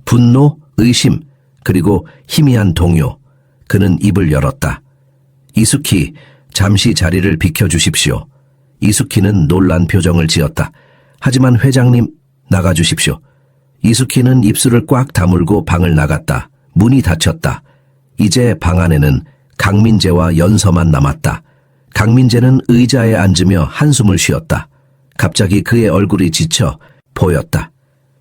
[SPEAKER 1] 분노, 의심, 그리고 희미한 동요. 그는 입을 열었다. 이수키, 잠시 자리를 비켜주십시오. 이수키는 놀란 표정을 지었다. 하지만 회장님, 나가주십시오. 이수키는 입술을 꽉 다물고 방을 나갔다. 문이 닫혔다. 이제 방 안에는 강민재와 연서만 남았다. 강민재는 의자에 앉으며 한숨을 쉬었다. 갑자기 그의 얼굴이 지쳐 보였다.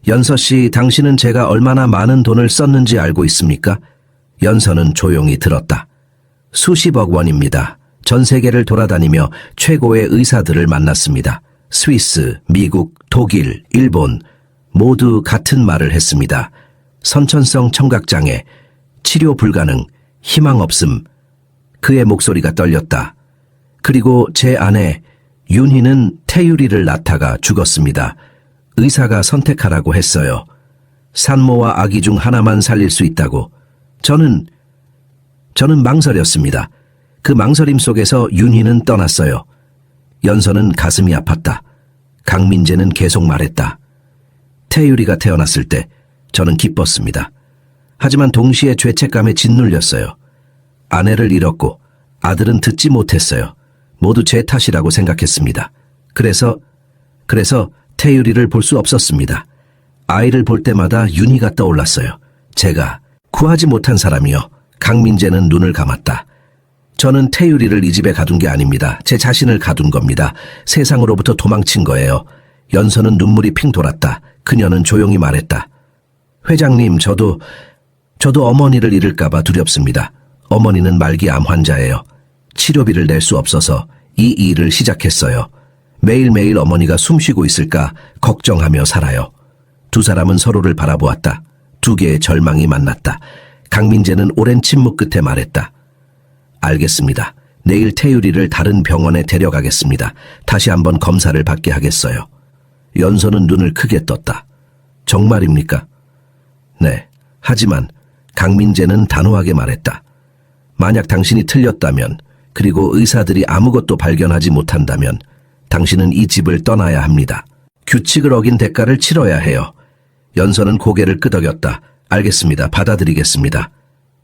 [SPEAKER 1] 연서 씨, 당신은 제가 얼마나 많은 돈을 썼는지 알고 있습니까? 연서는 조용히 들었다. 수십억 원입니다. 전 세계를 돌아다니며 최고의 의사들을 만났습니다. 스위스, 미국, 독일, 일본 모두 같은 말을 했습니다. 선천성 청각장애, 치료 불가능, 희망 없음. 그의 목소리가 떨렸다. 그리고 제 아내 윤희는 태유리를 낳다가 죽었습니다. 의사가 선택하라고 했어요. 산모와 아기 중 하나만 살릴 수 있다고. 저는 망설였습니다. 그 망설임 속에서 윤희는 떠났어요. 연서는 가슴이 아팠다. 강민재는 계속 말했다. 태유리가 태어났을 때 저는 기뻤습니다. 하지만 동시에 죄책감에 짓눌렸어요. 아내를 잃었고 아들은 듣지 못했어요. 모두 제 탓이라고 생각했습니다. 그래서 태유리를 볼 수 없었습니다. 아이를 볼 때마다 윤희가 떠올랐어요. 제가 구하지 못한 사람이요. 강민재는 눈을 감았다. 저는 태유리를 이 집에 가둔 게 아닙니다. 제 자신을 가둔 겁니다. 세상으로부터 도망친 거예요. 연서는 눈물이 핑 돌았다. 그녀는 조용히 말했다. 회장님, 저도 어머니를 잃을까봐 두렵습니다. 어머니는 말기암 환자예요. 치료비를 낼 수 없어서 이 일을 시작했어요. 매일매일 어머니가 숨쉬고 있을까 걱정하며 살아요. 두 사람은 서로를 바라보았다. 두 개의 절망이 만났다. 강민재는 오랜 침묵 끝에 말했다. 알겠습니다. 내일 태유리를 다른 병원에 데려가겠습니다. 다시 한번 검사를 받게 하겠어요. 연서는 눈을 크게 떴다. 정말입니까? 네. 하지만 강민재는 단호하게 말했다. 만약 당신이 틀렸다면, 그리고 의사들이 아무것도 발견하지 못한다면 당신은 이 집을 떠나야 합니다. 규칙을 어긴 대가를 치러야 해요. 연서는 고개를 끄덕였다. 알겠습니다. 받아들이겠습니다.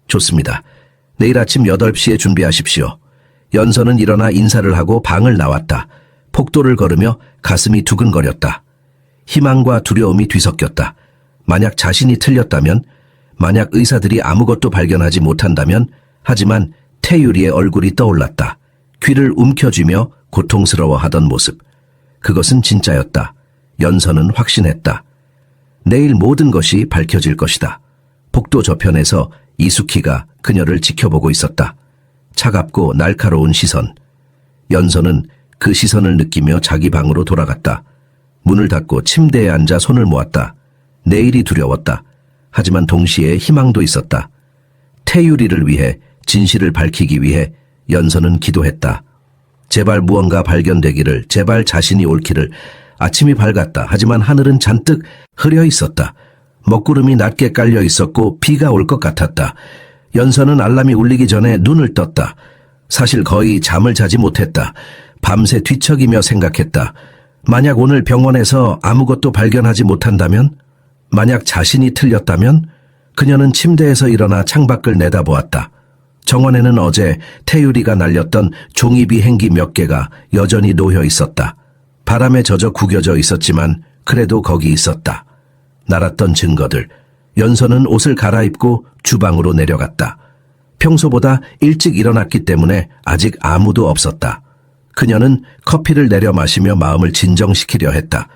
[SPEAKER 1] 좋습니다. 내일 아침 8시에 준비하십시오. 연서는 일어나 인사를 하고 방을 나왔다. 폭도를 걸으며 가슴이 두근거렸다. 희망과 두려움이 뒤섞였다. 만약 자신이 틀렸다면, 만약 의사들이 아무것도 발견하지 못한다면, 하지만 태유리의 얼굴이 떠올랐다. 귀를 움켜쥐며 고통스러워하던 모습. 그것은 진짜였다. 연서는 확신했다. 내일 모든 것이 밝혀질 것이다. 복도 저편에서 이수키가 그녀를 지켜보고 있었다. 차갑고 날카로운 시선. 연서는 그 시선을 느끼며 자기 방으로 돌아갔다. 문을 닫고 침대에 앉아 손을 모았다. 내일이 두려웠다. 하지만 동시에 희망도 있었다. 태유리를 위해, 진실을 밝히기 위해 연서는 기도했다. 제발 무언가 발견되기를, 제발 자신이 옳기를. 아침이 밝았다. 하지만 하늘은 잔뜩 흐려 있었다. 먹구름이 낮게 깔려 있었고 비가 올 것 같았다. 연서는 알람이 울리기 전에 눈을 떴다. 사실 거의 잠을 자지 못했다. 밤새 뒤척이며 생각했다. 만약 오늘 병원에서 아무것도 발견하지 못한다면? 만약 자신이 틀렸다면? 그녀는 침대에서 일어나 창밖을 내다보았다. 정원에는 어제 태유리가 날렸던 종이비 행기 몇 개가 여전히 놓여 있었다. 바람에 젖어 구겨져 있었지만 그래도 거기 있었다. 날았던 증거들. 연서는 옷을 갈아입고 주방으로 내려갔다. 평소보다 일찍 일어났기 때문에 아직 아무도 없었다. 그녀는 커피를 내려 마시며 마음을 진정시키려 했다.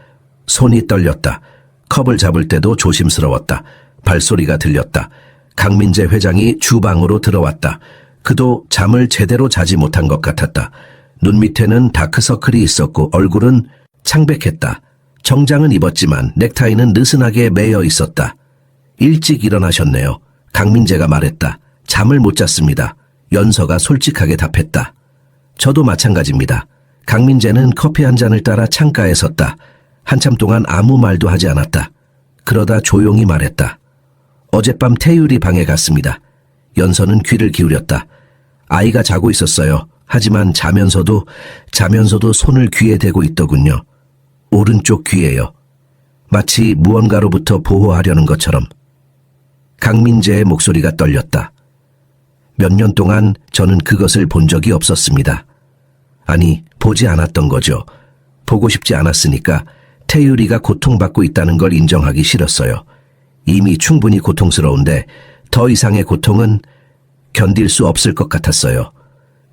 [SPEAKER 1] 손이 떨렸다. 컵을 잡을 때도 조심스러웠다. 발소리가 들렸다. 강민재 회장이 주방으로 들어왔다. 그도 잠을 제대로 자지 못한 것 같았다. 눈 밑에는 다크서클이 있었고 얼굴은 창백했다. 정장은 입었지만 넥타이는 느슨하게 매여 있었다. 일찍 일어나셨네요. 강민재가 말했다. 잠을 못 잤습니다. 연서가 솔직하게 답했다. 저도 마찬가지입니다. 강민재는 커피 한 잔을 따라 창가에 섰다. 한참 동안 아무 말도 하지 않았다. 그러다 조용히 말했다. 어젯밤 태율이 방에 갔습니다. 연서는 귀를 기울였다. 아이가 자고 있었어요. 하지만 자면서도 손을 귀에 대고 있더군요. 오른쪽 귀에요. 마치 무언가로부터 보호하려는 것처럼. 강민재의 목소리가 떨렸다. 몇 년 동안 저는 그것을 본 적이 없었습니다. 아니, 보지 않았던 거죠. 보고 싶지 않았으니까 태율이가 고통받고 있다는 걸 인정하기 싫었어요. 이미 충분히 고통스러운데 더 이상의 고통은 견딜 수 없을 것 같았어요.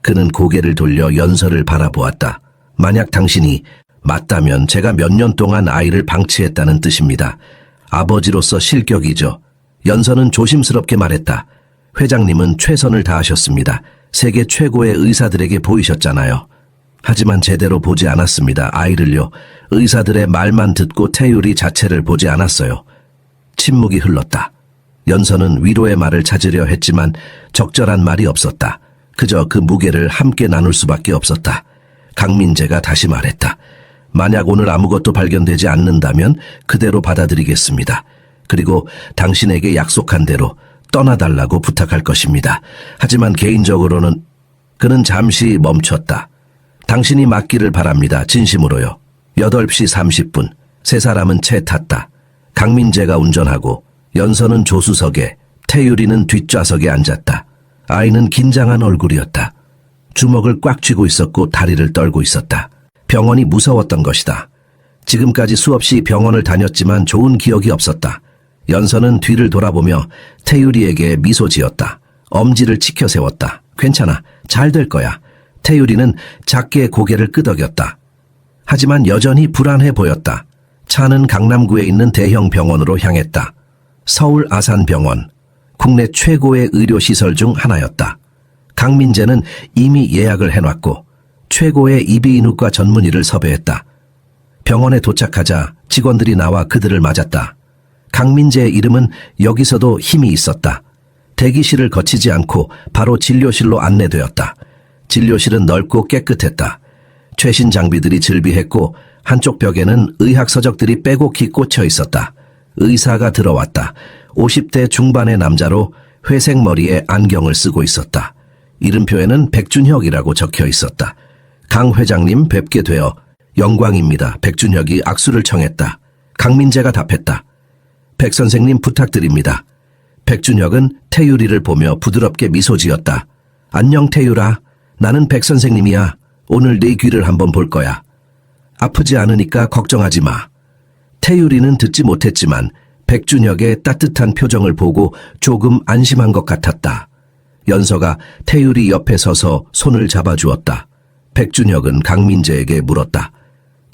[SPEAKER 1] 그는 고개를 돌려 연서를 바라보았다. 만약 당신이 맞다면 제가 몇 년 동안 아이를 방치했다는 뜻입니다. 아버지로서 실격이죠. 연서는 조심스럽게 말했다. 회장님은 최선을 다하셨습니다. 세계 최고의 의사들에게 보이셨잖아요. 하지만 제대로 보지 않았습니다. 아이를요. 의사들의 말만 듣고 태율이 자체를 보지 않았어요. 침묵이 흘렀다. 연서는 위로의 말을 찾으려 했지만 적절한 말이 없었다. 그저 그 무게를 함께 나눌 수밖에 없었다. 강민재가 다시 말했다. 만약 오늘 아무것도 발견되지 않는다면 그대로 받아들이겠습니다. 그리고 당신에게 약속한 대로 떠나달라고 부탁할 것입니다. 하지만 개인적으로는 그는 잠시 멈췄다. 당신이 맞기를 바랍니다. 진심으로요. 8시 30분. 세 사람은 채 탔다. 강민재가 운전하고 연서는 조수석에, 태율이는 뒷좌석에 앉았다. 아이는 긴장한 얼굴이었다. 주먹을 꽉 쥐고 있었고 다리를 떨고 있었다. 병원이 무서웠던 것이다. 지금까지 수없이 병원을 다녔지만 좋은 기억이 없었다. 연서는 뒤를 돌아보며 태율이에게 미소 지었다. 엄지를 치켜 세웠다. 괜찮아. 잘 될 거야. 태율이는 작게 고개를 끄덕였다. 하지만 여전히 불안해 보였다. 차는 강남구에 있는 대형 병원으로 향했다. 서울 아산병원. 국내 최고의 의료시설 중 하나였다. 강민재는 이미 예약을 해놨고 최고의 이비인후과 전문의를 섭외했다. 병원에 도착하자 직원들이 나와 그들을 맞았다. 강민재의 이름은 여기서도 힘이 있었다. 대기실을 거치지 않고 바로 진료실로 안내되었다. 진료실은 넓고 깨끗했다. 최신 장비들이 즐비했고 한쪽 벽에는 의학 서적들이 빼곡히 꽂혀 있었다. 의사가 들어왔다. 50대 중반의 남자로 회색 머리에 안경을 쓰고 있었다. 이름표에는 백준혁이라고 적혀 있었다. 강 회장님 뵙게 되어 영광입니다. 백준혁이 악수를 청했다. 강민재가 답했다. 백 선생님 부탁드립니다. 백준혁은 태율이를 보며 부드럽게 미소 지었다. 안녕 태율아. 나는 백 선생님이야. 오늘 네 귀를 한번 볼 거야. 아프지 않으니까 걱정하지 마. 태율이는 듣지 못했지만 백준혁의 따뜻한 표정을 보고 조금 안심한 것 같았다. 연서가 태율이 옆에 서서 손을 잡아주었다. 백준혁은 강민재에게 물었다.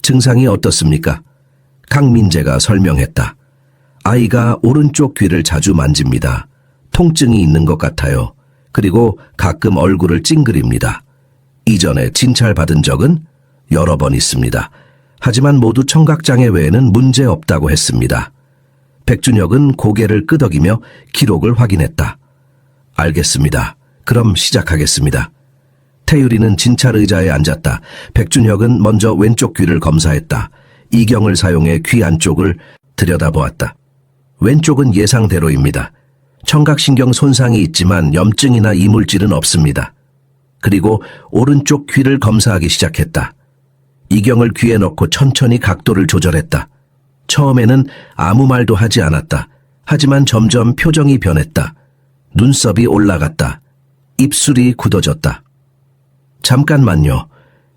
[SPEAKER 1] 증상이 어떻습니까? 강민재가 설명했다. 아이가 오른쪽 귀를 자주 만집니다. 통증이 있는 것 같아요. 그리고 가끔 얼굴을 찡그립니다. 이전에 진찰받은 적은 여러 번 있습니다. 하지만 모두 청각장애 외에는 문제 없다고 했습니다. 백준혁은 고개를 끄덕이며 기록을 확인했다. 알겠습니다. 그럼 시작하겠습니다. 태율이는 진찰 의자에 앉았다. 백준혁은 먼저 왼쪽 귀를 검사했다. 이경을 사용해 귀 안쪽을 들여다보았다. 왼쪽은 예상대로입니다. 청각신경 손상이 있지만 염증이나 이물질은 없습니다. 그리고 오른쪽 귀를 검사하기 시작했다. 이경을 귀에 넣고 천천히 각도를 조절했다. 처음에는 아무 말도 하지 않았다. 하지만 점점 표정이 변했다. 눈썹이 올라갔다. 입술이 굳어졌다. 잠깐만요.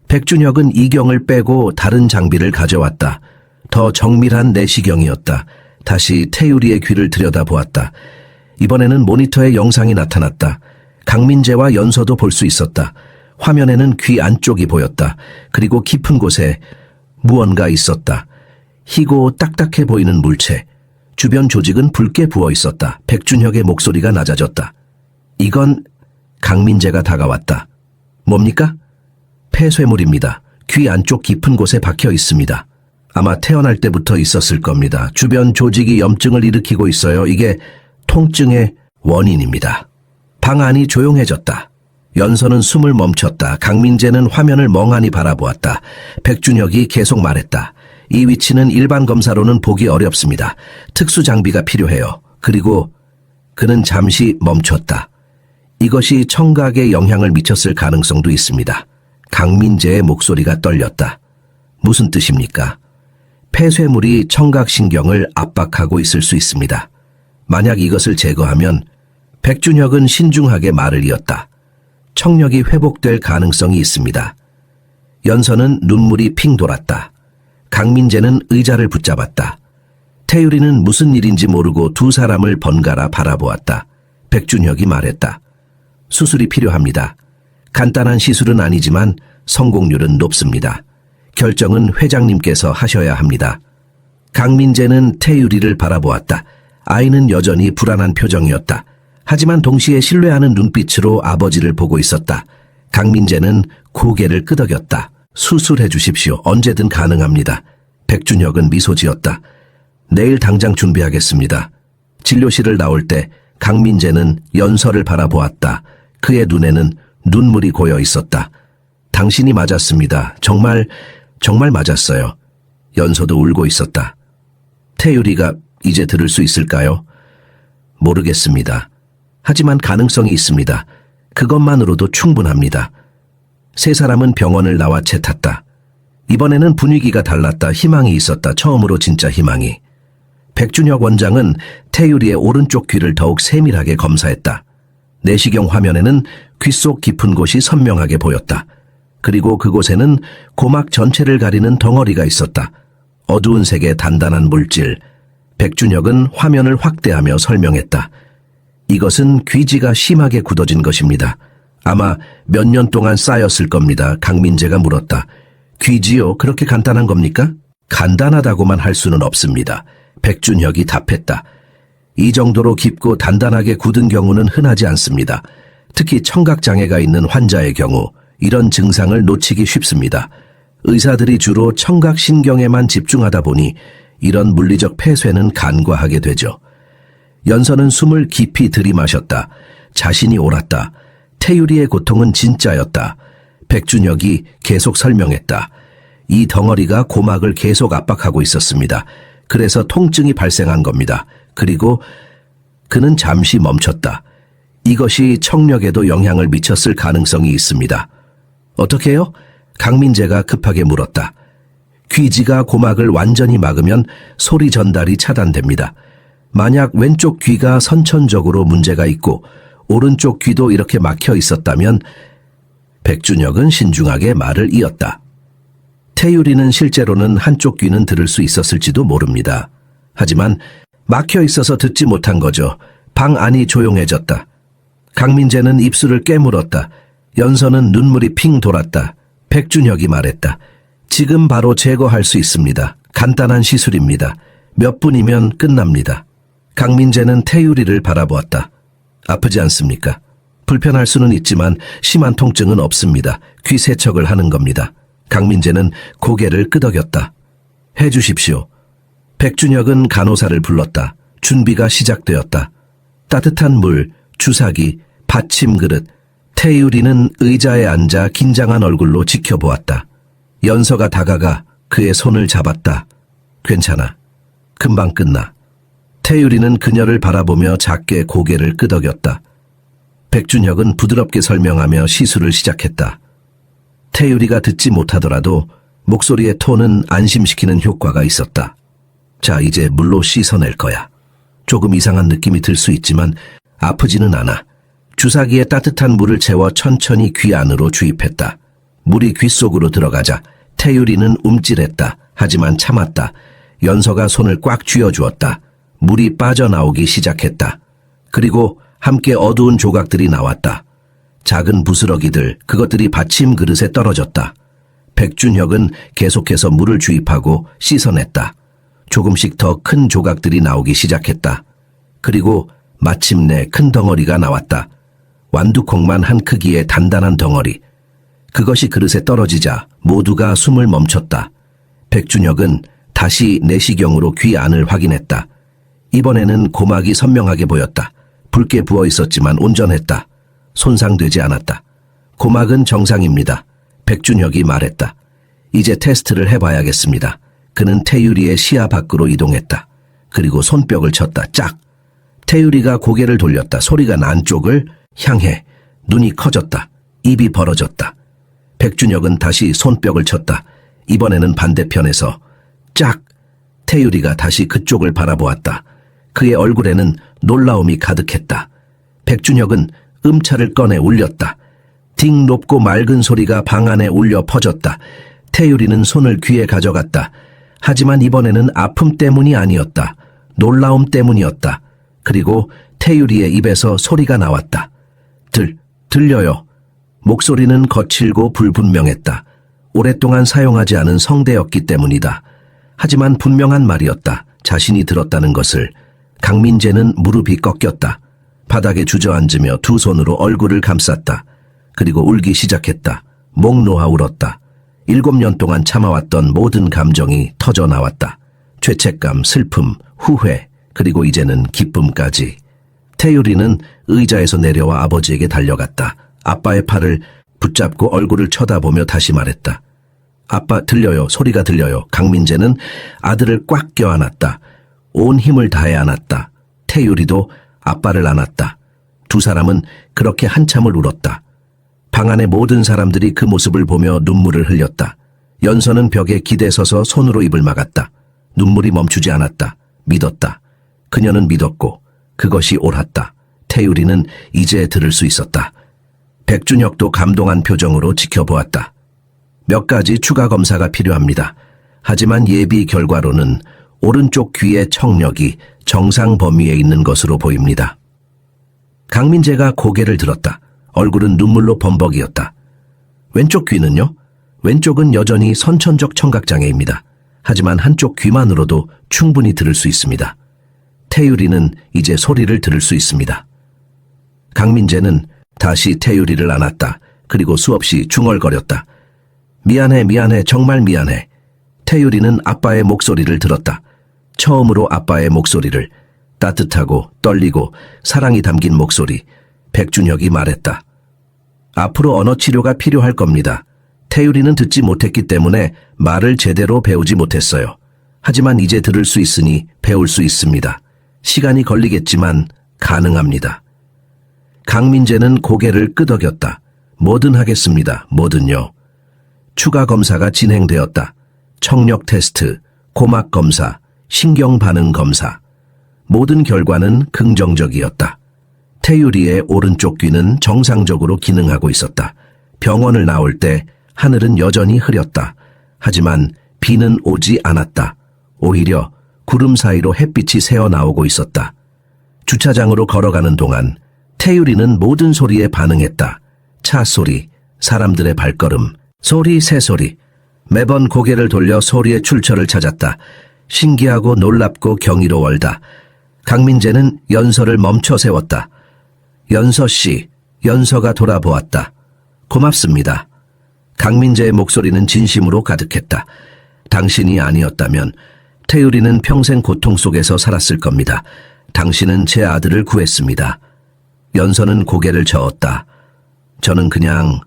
[SPEAKER 1] 백준혁은 이경을 빼고 다른 장비를 가져왔다. 더 정밀한 내시경이었다. 다시 태유리의 귀를 들여다보았다. 이번에는 모니터에 영상이 나타났다. 강민재와 연서도 볼 수 있었다. 화면에는 귀 안쪽이 보였다. 그리고 깊은 곳에 무언가 있었다. 희고 딱딱해 보이는 물체. 주변 조직은 붉게 부어 있었다. 백준혁의 목소리가 낮아졌다. 이건 강민재가 다가왔다. 뭡니까? 폐쇄물입니다. 귀 안쪽 깊은 곳에 박혀 있습니다. 아마 태어날 때부터 있었을 겁니다. 주변 조직이 염증을 일으키고 있어요. 이게 통증의 원인입니다. 방 안이 조용해졌다. 연서는 숨을 멈췄다. 강민재는 화면을 멍하니 바라보았다. 백준혁이 계속 말했다. 이 위치는 일반 검사로는 보기 어렵습니다. 특수 장비가 필요해요. 그리고 그는 잠시 멈췄다. 이것이 청각에 영향을 미쳤을 가능성도 있습니다. 강민재의 목소리가 떨렸다. 무슨 뜻입니까? 폐쇄물이 청각신경을 압박하고 있을 수 있습니다. 만약 이것을 제거하면 백준혁은 신중하게 말을 이었다. 청력이 회복될 가능성이 있습니다. 연서는 눈물이 핑 돌았다. 강민재는 의자를 붙잡았다. 태유리는 무슨 일인지 모르고 두 사람을 번갈아 바라보았다. 백준혁이 말했다. 수술이 필요합니다. 간단한 시술은 아니지만 성공률은 높습니다. 결정은 회장님께서 하셔야 합니다. 강민재는 태유리를 바라보았다. 아이는 여전히 불안한 표정이었다. 하지만 동시에 신뢰하는 눈빛으로 아버지를 보고 있었다. 강민재는 고개를 끄덕였다. 수술해 주십시오. 언제든 가능합니다. 백준혁은 미소 지었다. 내일 당장 준비하겠습니다. 진료실을 나올 때 강민재는 연서를 바라보았다. 그의 눈에는 눈물이 고여 있었다. 당신이 맞았습니다. 정말 맞았어요. 연서도 울고 있었다. 태유리가 이제 들을 수 있을까요? 모르겠습니다. 하지만 가능성이 있습니다. 그것만으로도 충분합니다. 세 사람은 병원을 나와 채 탔다. 이번에는 분위기가 달랐다. 희망이 있었다. 처음으로 진짜 희망이. 백준혁 원장은 태유리의 오른쪽 귀를 더욱 세밀하게 검사했다. 내시경 화면에는 귀 속 깊은 곳이 선명하게 보였다. 그리고 그곳에는 고막 전체를 가리는 덩어리가 있었다. 어두운 색의 단단한 물질. 백준혁은 화면을 확대하며 설명했다. 이것은 귀지가 심하게 굳어진 것입니다. 아마 몇 년 동안 쌓였을 겁니다. 강민재가 물었다. 귀지요? 그렇게 간단한 겁니까? 간단하다고만 할 수는 없습니다. 백준혁이 답했다. 이 정도로 깊고 단단하게 굳은 경우는 흔하지 않습니다. 특히 청각장애가 있는 환자의 경우 이런 증상을 놓치기 쉽습니다. 의사들이 주로 청각신경에만 집중하다 보니 이런 물리적 폐쇄는 간과하게 되죠. 연서는 숨을 깊이 들이마셨다. 자신이 옳았다. 태유리의 고통은 진짜였다. 백준혁이 계속 설명했다. 이 덩어리가 고막을 계속 압박하고 있었습니다. 그래서 통증이 발생한 겁니다. 그리고 그는 잠시 멈췄다. 이것이 청력에도 영향을 미쳤을 가능성이 있습니다. 어떻게요? 강민재가 급하게 물었다. 귀지가 고막을 완전히 막으면 소리 전달이 차단됩니다. 만약 왼쪽 귀가 선천적으로 문제가 있고 오른쪽 귀도 이렇게 막혀 있었다면 백준혁은 신중하게 말을 이었다. 태유리는 실제로는 한쪽 귀는 들을 수 있었을지도 모릅니다. 하지만 막혀 있어서 듣지 못한 거죠. 방 안이 조용해졌다. 강민재는 입술을 깨물었다. 연서는 눈물이 핑 돌았다. 백준혁이 말했다. 지금 바로 제거할 수 있습니다. 간단한 시술입니다. 몇 분이면 끝납니다. 강민재는 태유리를 바라보았다. 아프지 않습니까? 불편할 수는 있지만 심한 통증은 없습니다. 귀 세척을 하는 겁니다. 강민재는 고개를 끄덕였다. 해주십시오. 백준혁은 간호사를 불렀다. 준비가 시작되었다. 따뜻한 물, 주사기, 받침 그릇. 태유리는 의자에 앉아 긴장한 얼굴로 지켜보았다. 연서가 다가가 그의 손을 잡았다. 괜찮아. 금방 끝나. 태유리는 그녀를 바라보며 작게 고개를 끄덕였다. 백준혁은 부드럽게 설명하며 시술을 시작했다. 태유리가 듣지 못하더라도 목소리의 톤은 안심시키는 효과가 있었다. 자, 이제 물로 씻어낼 거야. 조금 이상한 느낌이 들 수 있지만 아프지는 않아. 주사기에 따뜻한 물을 채워 천천히 귀 안으로 주입했다. 물이 귀 속으로 들어가자 태유리는 움찔했다. 하지만 참았다. 연서가 손을 꽉 쥐어주었다. 물이 빠져나오기 시작했다. 그리고 함께 어두운 조각들이 나왔다. 작은 부스러기들, 그것들이 받침 그릇에 떨어졌다. 백준혁은 계속해서 물을 주입하고 씻어냈다. 조금씩 더 큰 조각들이 나오기 시작했다. 그리고 마침내 큰 덩어리가 나왔다. 완두콩만 한 크기의 단단한 덩어리. 그것이 그릇에 떨어지자 모두가 숨을 멈췄다. 백준혁은 다시 내시경으로 귀 안을 확인했다. 이번에는 고막이 선명하게 보였다. 붉게 부어 있었지만 온전했다. 손상되지 않았다. 고막은 정상입니다. 백준혁이 말했다. 이제 테스트를 해봐야겠습니다. 그는 태유리의 시야 밖으로 이동했다. 그리고 손뼉을 쳤다. 짝! 태유리가 고개를 돌렸다. 소리가 난 쪽을 향해. 눈이 커졌다. 입이 벌어졌다. 백준혁은 다시 손뼉을 쳤다. 이번에는 반대편에서 짝! 태유리가 다시 그쪽을 바라보았다. 그의 얼굴에는 놀라움이 가득했다. 백준혁은 음차를 꺼내 울렸다. 딩 높고 맑은 소리가 방 안에 울려 퍼졌다. 태유리는 손을 귀에 가져갔다. 하지만 이번에는 아픔 때문이 아니었다. 놀라움 때문이었다. 그리고 태유리의 입에서 소리가 나왔다. 들려요. 목소리는 거칠고 불분명했다. 오랫동안 사용하지 않은 성대였기 때문이다. 하지만 분명한 말이었다. 자신이 들었다는 것을. 강민재는 무릎이 꺾였다. 바닥에 주저앉으며 두 손으로 얼굴을 감쌌다. 그리고 울기 시작했다. 목 놓아 울었다. 7년 동안 참아왔던 모든 감정이 터져 나왔다. 죄책감, 슬픔, 후회, 그리고 이제는 기쁨까지. 태유리는 의자에서 내려와 아버지에게 달려갔다. 아빠의 팔을 붙잡고 얼굴을 쳐다보며 다시 말했다. 아빠, 들려요. 소리가 들려요. 강민재는 아들을 꽉 껴안았다. 온 힘을 다해 안았다. 태유리도 아빠를 안았다. 두 사람은 그렇게 한참을 울었다. 방 안의 모든 사람들이 그 모습을 보며 눈물을 흘렸다. 연서는 벽에 기대서서 손으로 입을 막았다. 눈물이 멈추지 않았다. 믿었다. 그녀는 믿었고 그것이 옳았다. 태유리는 이제 들을 수 있었다. 백준혁도 감동한 표정으로 지켜보았다. 몇 가지 추가 검사가 필요합니다. 하지만 예비 결과로는 오른쪽 귀의 청력이 정상 범위에 있는 것으로 보입니다. 강민재가 고개를 들었다. 얼굴은 눈물로 범벅이었다. 왼쪽 귀는요? 왼쪽은 여전히 선천적 청각장애입니다. 하지만 한쪽 귀만으로도 충분히 들을 수 있습니다. 태유리는 이제 소리를 들을 수 있습니다. 강민재는 다시 태유리를 안았다. 그리고 수없이 중얼거렸다. 미안해, 정말 미안해. 태유리는 아빠의 목소리를 들었다. 처음으로 아빠의 목소리를, 따뜻하고 떨리고 사랑이 담긴 목소리. 백준혁이 말했다. 앞으로 언어 치료가 필요할 겁니다. 태유리는 듣지 못했기 때문에 말을 제대로 배우지 못했어요. 하지만 이제 들을 수 있으니 배울 수 있습니다. 시간이 걸리겠지만 가능합니다. 강민재는 고개를 끄덕였다. 뭐든 하겠습니다. 뭐든요. 추가 검사가 진행되었다. 청력 테스트, 고막 검사, 신경 반응 검사. 모든 결과는 긍정적이었다. 태유리의 오른쪽 귀는 정상적으로 기능하고 있었다. 병원을 나올 때 하늘은 여전히 흐렸다. 하지만 비는 오지 않았다. 오히려 구름 사이로 햇빛이 새어나오고 있었다. 주차장으로 걸어가는 동안 태유리는 모든 소리에 반응했다. 차 소리, 사람들의 발걸음, 소리, 새소리. 매번 고개를 돌려 소리의 출처를 찾았다. 신기하고 놀랍고 경이로웠다. 강민재는 연서를 멈춰 세웠다. 연서 씨, 연서가 돌아보았다. 고맙습니다. 강민재의 목소리는 진심으로 가득했다. 당신이 아니었다면 태유리는 평생 고통 속에서 살았을 겁니다. 당신은 제 아들을 구했습니다. 연서는 고개를 저었다. 저는 그냥,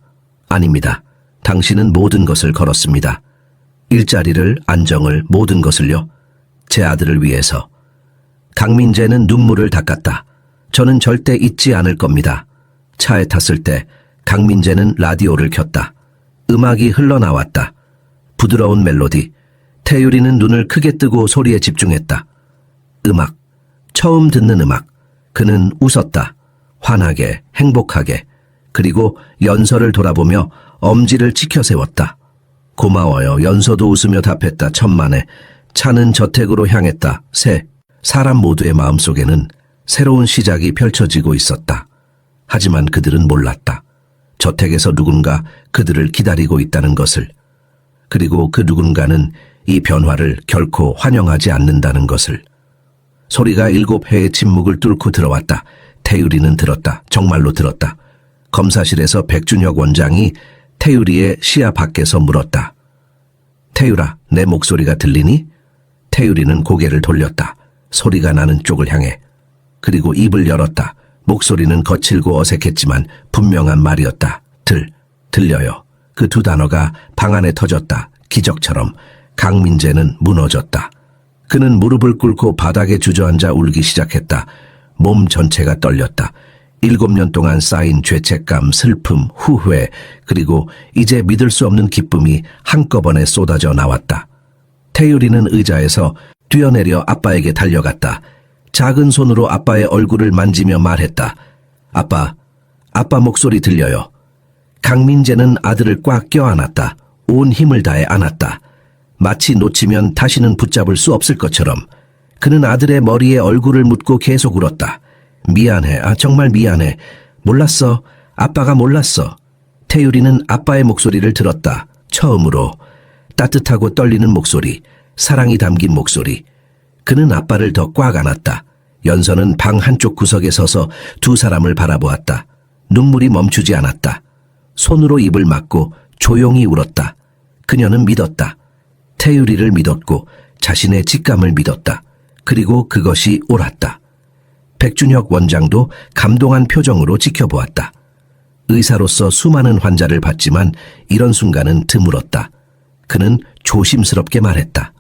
[SPEAKER 1] 아닙니다. 당신은 모든 것을 걸었습니다. 일자리를, 안정을, 모든 것을요. 제 아들을 위해서. 강민재는 눈물을 닦았다. 저는 절대 잊지 않을 겁니다. 차에 탔을 때 강민재는 라디오를 켰다. 음악이 흘러나왔다. 부드러운 멜로디. 태유리는 눈을 크게 뜨고 소리에 집중했다. 음악. 처음 듣는 음악. 그는 웃었다. 환하게, 행복하게. 그리고 연서를 돌아보며 엄지를 치켜 세웠다. 고마워요. 연서도 웃으며 답했다. 천만에. 차는 저택으로 향했다. 사람 모두의 마음속에는 새로운 시작이 펼쳐지고 있었다. 하지만 그들은 몰랐다. 저택에서 누군가 그들을 기다리고 있다는 것을. 그리고 그 누군가는 이 변화를 결코 환영하지 않는다는 것을. 소리가 7회의 침묵을 뚫고 들어왔다. 태유리는 들었다. 정말로 들었다. 검사실에서 백준혁 원장이 태유리의 시야 밖에서 물었다. 태유라, 내 목소리가 들리니? 태유리는 고개를 돌렸다. 소리가 나는 쪽을 향해. 그리고 입을 열었다. 목소리는 거칠고 어색했지만 분명한 말이었다. 들려요. 그 두 단어가 방 안에 터졌다. 기적처럼. 강민재는 무너졌다. 그는 무릎을 꿇고 바닥에 주저앉아 울기 시작했다. 몸 전체가 떨렸다. 7년 동안 쌓인 죄책감, 슬픔, 후회, 그리고 이제 믿을 수 없는 기쁨이 한꺼번에 쏟아져 나왔다. 태유리는 의자에서 뛰어내려 아빠에게 달려갔다. 작은 손으로 아빠의 얼굴을 만지며 말했다. 아빠 목소리 들려요. 강민재는 아들을 꽉 껴안았다. 온 힘을 다해 안았다. 마치 놓치면 다시는 붙잡을 수 없을 것처럼. 그는 아들의 머리에 얼굴을 묻고 계속 울었다. 미안해. 정말 미안해. 몰랐어. 아빠가 몰랐어. 태유리는 아빠의 목소리를 들었다. 처음으로. 따뜻하고 떨리는 목소리. 사랑이 담긴 목소리. 그는 아빠를 더 꽉 안았다. 연서는 방 한쪽 구석에 서서 두 사람을 바라보았다. 눈물이 멈추지 않았다. 손으로 입을 막고 조용히 울었다. 그녀는 믿었다. 태유리를 믿었고 자신의 직감을 믿었다. 그리고 그것이 옳았다. 백준혁 원장도 감동한 표정으로 지켜보았다. 의사로서 수많은 환자를 봤지만 이런 순간은 드물었다. 그는 조심스럽게 말했다.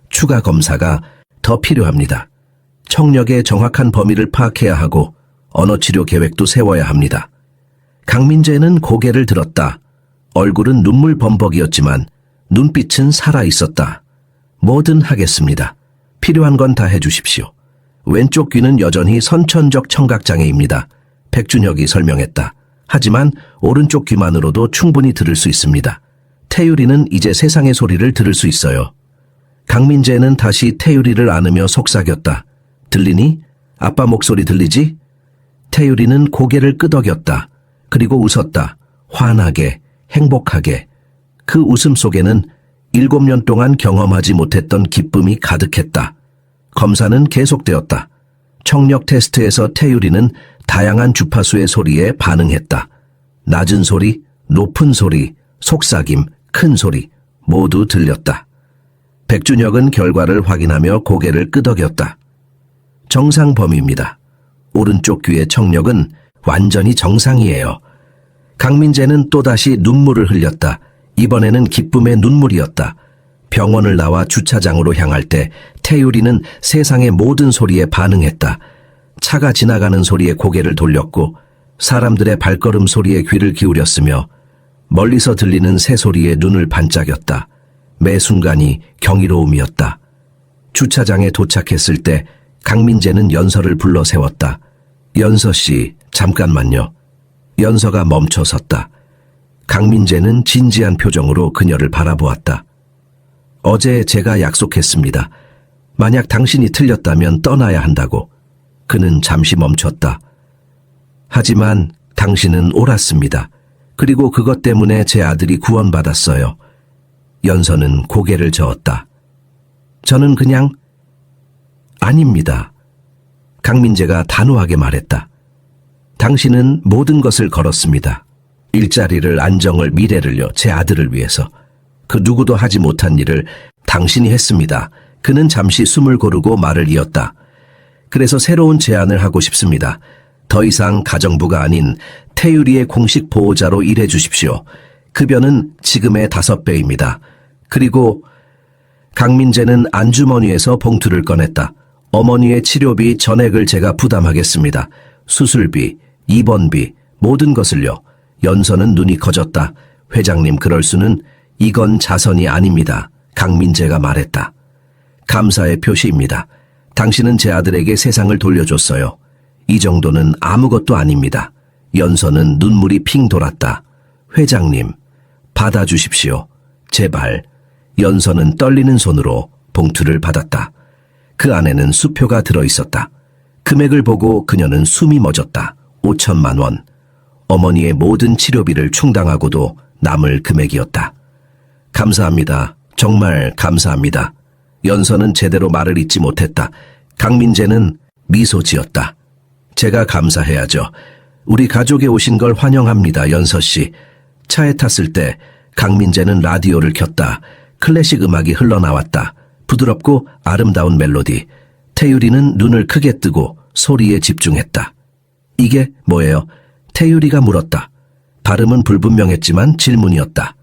[SPEAKER 1] 추가 검사가 더 필요합니다. 청력의 정확한 범위를 파악해야 하고 언어치료 계획도 세워야 합니다. 강민재는 고개를 들었다. 얼굴은 눈물 범벅이었지만 눈빛은 살아있었다. 뭐든 하겠습니다. 필요한 건 다 해주십시오. 왼쪽 귀는 여전히 선천적 청각장애입니다. 백준혁이 설명했다. 하지만 오른쪽 귀만으로도 충분히 들을 수 있습니다. 태유리는 이제 세상의 소리를 들을 수 있어요. 강민재는 다시 태유리를 안으며 속삭였다. 들리니? 아빠 목소리 들리지? 태유리는 고개를 끄덕였다. 그리고 웃었다. 환하게, 행복하게. 그 웃음 속에는 7년 동안 경험하지 못했던 기쁨이 가득했다. 검사는 계속되었다. 청력 테스트에서 태유리는 다양한 주파수의 소리에 반응했다. 낮은 소리, 높은 소리, 속삭임, 큰 소리 모두 들렸다. 백준혁은 결과를 확인하며 고개를 끄덕였다. 정상 범위입니다. 오른쪽 귀의 청력은 완전히 정상이에요. 강민재는 또다시 눈물을 흘렸다. 이번에는 기쁨의 눈물이었다. 병원을 나와 주차장으로 향할 때 태유리는 세상의 모든 소리에 반응했다. 차가 지나가는 소리에 고개를 돌렸고 사람들의 발걸음 소리에 귀를 기울였으며 멀리서 들리는 새소리에 눈을 반짝였다. 매 순간이 경이로움이었다. 주차장에 도착했을 때 강민재는 연서를 불러 세웠다. 연서 씨, 잠깐만요. 연서가 멈춰 섰다. 강민재는 진지한 표정으로 그녀를 바라보았다. 어제 제가 약속했습니다. 만약 당신이 틀렸다면 떠나야 한다고. 그는 잠시 멈췄다. 하지만 당신은 옳았습니다. 그리고 그것 때문에 제 아들이 구원받았어요. 연서는 고개를 저었다. 저는 그냥 아닙니다. 강민재가 단호하게 말했다. 당신은 모든 것을 걸었습니다. 일자리를, 안정을, 미래를요. 제 아들을 위해서. 그 누구도 하지 못한 일을 당신이 했습니다. 그는 잠시 숨을 고르고 말을 이었다. 그래서 새로운 제안을 하고 싶습니다. 더 이상 가정부가 아닌 태유리의 공식 보호자로 일해 주십시오. 급여는 지금의 5배입니다. 그리고 강민재는 안주머니에서 봉투를 꺼냈다. 어머니의 치료비 전액을 제가 부담하겠습니다. 수술비, 입원비, 모든 것을요. 연서는 눈이 커졌다. 회장님, 그럴 수는. 이건 자선이 아닙니다. 강민재가 말했다. 감사의 표시입니다. 당신은 제 아들에게 세상을 돌려줬어요. 이 정도는 아무것도 아닙니다. 연서는 눈물이 핑 돌았다. 회장님, 받아주십시오. 제발. 연서는 떨리는 손으로 봉투를 받았다. 그 안에는 수표가 들어있었다. 금액을 보고 그녀는 숨이 멎었다. 5천만 원. 어머니의 모든 치료비를 충당하고도 남을 금액이었다. 감사합니다. 정말 감사합니다. 연서는 제대로 말을 잇지 못했다. 강민재는 미소 지었다. 제가 감사해야죠. 우리 가족에 오신 걸 환영합니다, 연서 씨. 차에 탔을 때 강민재는 라디오를 켰다. 클래식 음악이 흘러나왔다. 부드럽고 아름다운 멜로디. 태유리는 눈을 크게 뜨고 소리에 집중했다. 이게 뭐예요? 태유리가 물었다. 발음은 불분명했지만 질문이었다.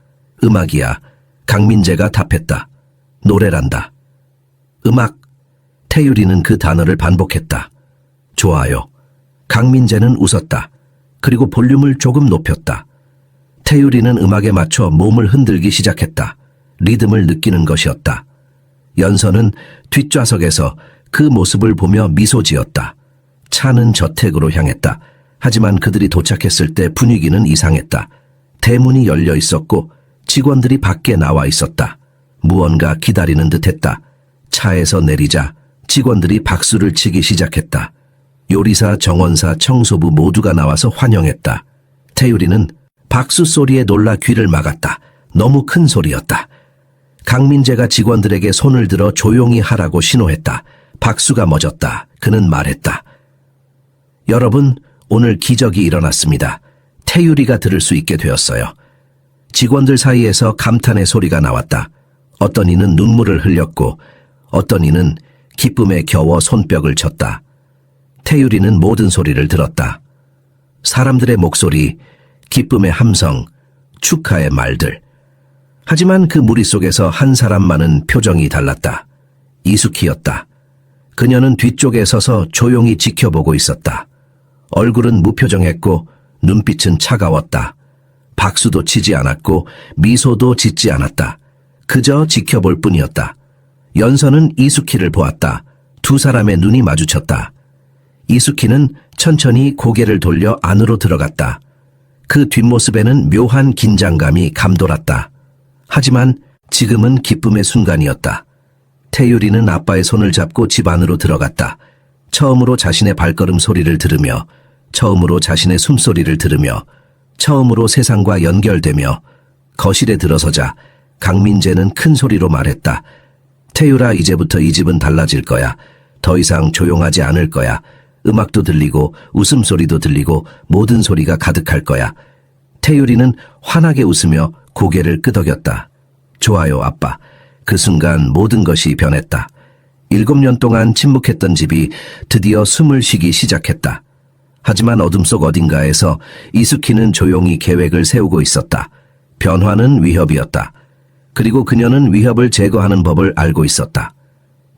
[SPEAKER 1] 음악이야. 강민재가 답했다. 노래란다. 음악. 태유리는 그 단어를 반복했다. 좋아요. 강민재는 웃었다. 그리고 볼륨을 조금 높였다. 태유리는 음악에 맞춰 몸을 흔들기 시작했다. 리듬을 느끼는 것이었다. 연서는 뒷좌석에서 그 모습을 보며 미소 지었다. 차는 저택으로 향했다. 하지만 그들이 도착했을 때 분위기는 이상했다. 대문이 열려 있었고 직원들이 밖에 나와 있었다. 무언가 기다리는 듯했다. 차에서 내리자 직원들이 박수를 치기 시작했다. 요리사, 정원사, 청소부 모두가 나와서 환영했다. 태유리는 박수 소리에 놀라 귀를 막았다. 너무 큰 소리였다. 강민재가 직원들에게 손을 들어 조용히 하라고 신호했다. 박수가 멎었다. 그는 말했다. 여러분, 오늘 기적이 일어났습니다. 태유리가 들을 수 있게 되었어요. 직원들 사이에서 감탄의 소리가 나왔다. 어떤 이는 눈물을 흘렸고 어떤 이는 기쁨에 겨워 손뼉을 쳤다. 태유리는 모든 소리를 들었다. 사람들의 목소리, 기쁨의 함성, 축하의 말들. 하지만 그 무리 속에서 한 사람만은 표정이 달랐다. 이숙희였다. 그녀는 뒤쪽에 서서 조용히 지켜보고 있었다. 얼굴은 무표정했고 눈빛은 차가웠다. 박수도 치지 않았고 미소도 짓지 않았다. 그저 지켜볼 뿐이었다. 연서는 이숙희를 보았다. 두 사람의 눈이 마주쳤다. 이숙희는 천천히 고개를 돌려 안으로 들어갔다. 그 뒷모습에는 묘한 긴장감이 감돌았다. 하지만 지금은 기쁨의 순간이었다. 태유리는 아빠의 손을 잡고 집 안으로 들어갔다. 처음으로 자신의 발걸음 소리를 들으며, 처음으로 자신의 숨소리를 들으며, 처음으로 세상과 연결되며, 거실에 들어서자 강민재는 큰 소리로 말했다. 태유라, 이제부터 이 집은 달라질 거야. 더 이상 조용하지 않을 거야. 음악도 들리고 웃음소리도 들리고 모든 소리가 가득할 거야. 태유리는 환하게 웃으며 고개를 끄덕였다. 좋아요, 아빠. 그 순간 모든 것이 변했다. 7년 동안 침묵했던 집이 드디어 숨을 쉬기 시작했다. 하지만 어둠 속 어딘가에서 이숙희는 조용히 계획을 세우고 있었다. 변화는 위협이었다. 그리고 그녀는 위협을 제거하는 법을 알고 있었다.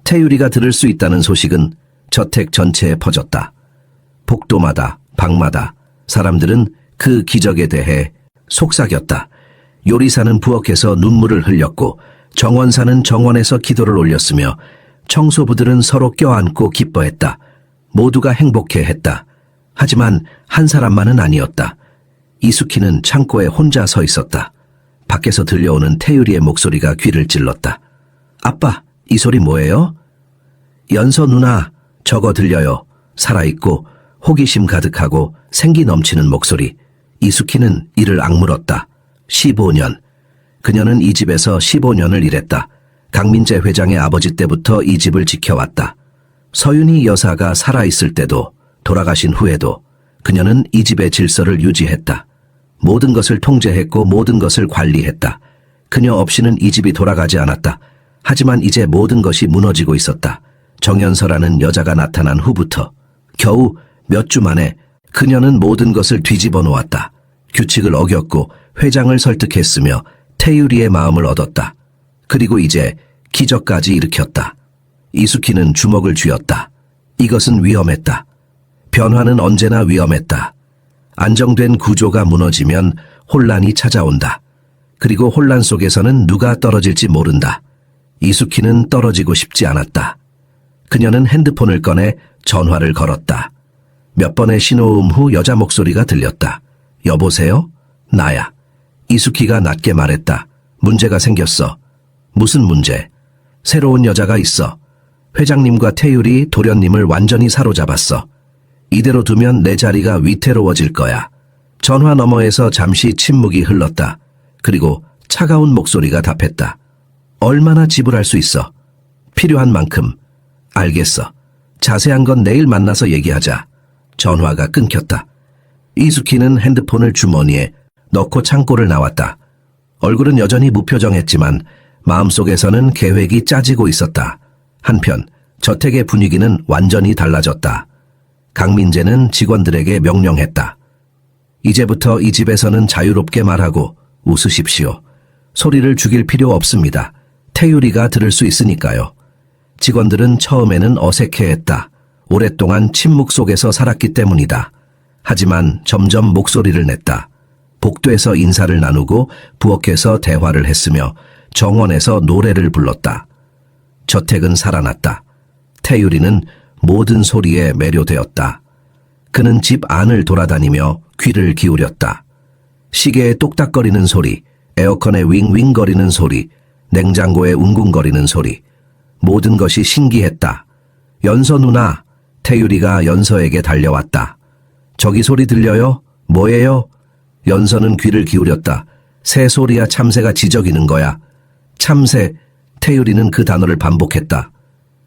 [SPEAKER 1] 태유리가 들을 수 있다는 소식은 저택 전체에 퍼졌다. 복도마다, 방마다 사람들은 그 기적에 대해 속삭였다. 요리사는 부엌에서 눈물을 흘렸고 정원사는 정원에서 기도를 올렸으며 청소부들은 서로 껴안고 기뻐했다. 모두가 행복해했다. 하지만 한 사람만은 아니었다. 이숙희는 창고에 혼자 서 있었다. 밖에서 들려오는 태유리의 목소리가 귀를 찔렀다. 아빠, 이 소리 뭐예요? 연서 누나, 저거 들려요. 살아있고 호기심 가득하고 생기 넘치는 목소리. 이숙희는 이를 악물었다. 15년. 그녀는 이 집에서 15년을 일했다. 강민재 회장의 아버지 때부터 이 집을 지켜왔다. 서윤희 여사가 살아있을 때도 돌아가신 후에도 그녀는 이 집의 질서를 유지했다. 모든 것을 통제했고 모든 것을 관리했다. 그녀 없이는 이 집이 돌아가지 않았다. 하지만 이제 모든 것이 무너지고 있었다. 정연서라는 여자가 나타난 후부터 겨우 몇 주 만에 그녀는 모든 것을 뒤집어 놓았다. 규칙을 어겼고 회장을 설득했으며 태유리의 마음을 얻었다. 그리고 이제 기적까지 일으켰다. 이숙희는 주먹을 쥐었다. 이것은 위험했다. 변화는 언제나 위험했다. 안정된 구조가 무너지면 혼란이 찾아온다. 그리고 혼란 속에서는 누가 떨어질지 모른다. 이숙희는 떨어지고 싶지 않았다. 그녀는 핸드폰을 꺼내 전화를 걸었다. 몇 번의 신호음 후 여자 목소리가 들렸다. 여보세요? 나야. 이수키가 낮게 말했다. 문제가 생겼어. 무슨 문제? 새로운 여자가 있어. 회장님과 태율이 도련님을 완전히 사로잡았어. 이대로 두면 내 자리가 위태로워질 거야. 전화 너머에서 잠시 침묵이 흘렀다. 그리고 차가운 목소리가 답했다. 얼마나 지불할 수 있어? 필요한 만큼. 알겠어. 자세한 건 내일 만나서 얘기하자. 전화가 끊겼다. 이수키는 핸드폰을 주머니에 넣고 창고를 나왔다. 얼굴은 여전히 무표정했지만 마음속에서는 계획이 짜지고 있었다. 한편 저택의 분위기는 완전히 달라졌다. 강민재는 직원들에게 명령했다. 이제부터 이 집에서는 자유롭게 말하고 웃으십시오. 소리를 죽일 필요 없습니다. 태율이가 들을 수 있으니까요. 직원들은 처음에는 어색해했다. 오랫동안 침묵 속에서 살았기 때문이다. 하지만 점점 목소리를 냈다. 복도에서 인사를 나누고 부엌에서 대화를 했으며 정원에서 노래를 불렀다. 저택은 살아났다. 태율이는 모든 소리에 매료되었다. 그는 집 안을 돌아다니며 귀를 기울였다. 시계의 똑딱거리는 소리, 에어컨의 윙윙거리는 소리, 냉장고의 웅궁거리는 소리, 모든 것이 신기했다. 연서 누나, 태율이가 연서에게 달려왔다. 저기 소리 들려요? 뭐예요? 연서는 귀를 기울였다. 새소리야. 참새가 지저귀는 거야. 참새. 태율이는 그 단어를 반복했다.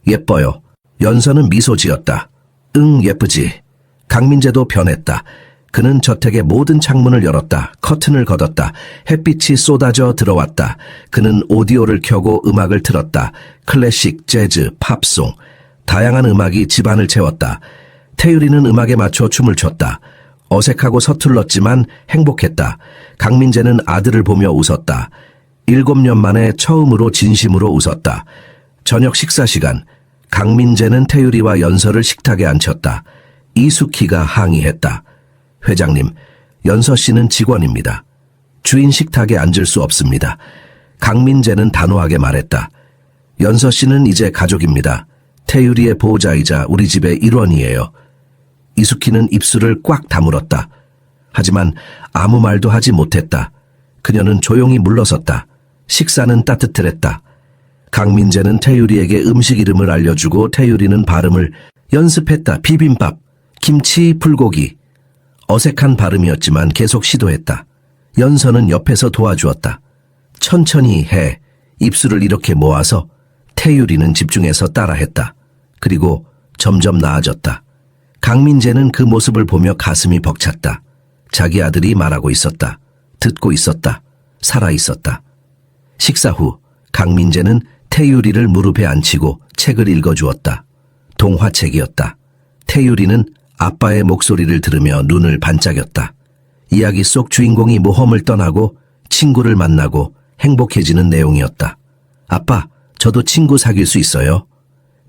[SPEAKER 1] 예뻐요. 연서는 미소 지었다. 응, 예쁘지. 강민재도 변했다. 그는 저택의 모든 창문을 열었다. 커튼을 걷었다. 햇빛이 쏟아져 들어왔다. 그는 오디오를 켜고 음악을 틀었다. 클래식, 재즈, 팝송. 다양한 음악이 집안을 채웠다. 태율이는 음악에 맞춰 춤을 췄다. 어색하고 서툴렀지만 행복했다. 강민재는 아들을 보며 웃었다. 7년 만에 처음으로 진심으로 웃었다. 저녁 식사 시간. 강민재는 태율이와 연서를 식탁에 앉혔다. 이수키가 항의했다. 회장님, 연서 씨는 직원입니다. 주인 식탁에 앉을 수 없습니다. 강민재는 단호하게 말했다. 연서 씨는 이제 가족입니다. 태율이의 보호자이자 우리 집의 일원이에요. 이수키는 입술을 꽉 다물었다. 하지만 아무 말도 하지 못했다. 그녀는 조용히 물러섰다. 식사는 따뜻했다. 강민재는 태율이에게 음식 이름을 알려주고 태율이는 발음을 연습했다. 비빔밥, 김치, 불고기. 어색한 발음이었지만 계속 시도했다. 연서는 옆에서 도와주었다. 천천히 해. 입술을 이렇게 모아서. 태율이는 집중해서 따라했다. 그리고 점점 나아졌다. 강민재는 그 모습을 보며 가슴이 벅찼다. 자기 아들이 말하고 있었다. 듣고 있었다. 살아 있었다. 식사 후 강민재는 태율이를 무릎에 앉히고 책을 읽어주었다. 동화책이었다. 태율이는 아빠의 목소리를 들으며 눈을 반짝였다. 이야기 속 주인공이 모험을 떠나고 친구를 만나고 행복해지는 내용이었다. 아빠, 저도 친구 사귈 수 있어요?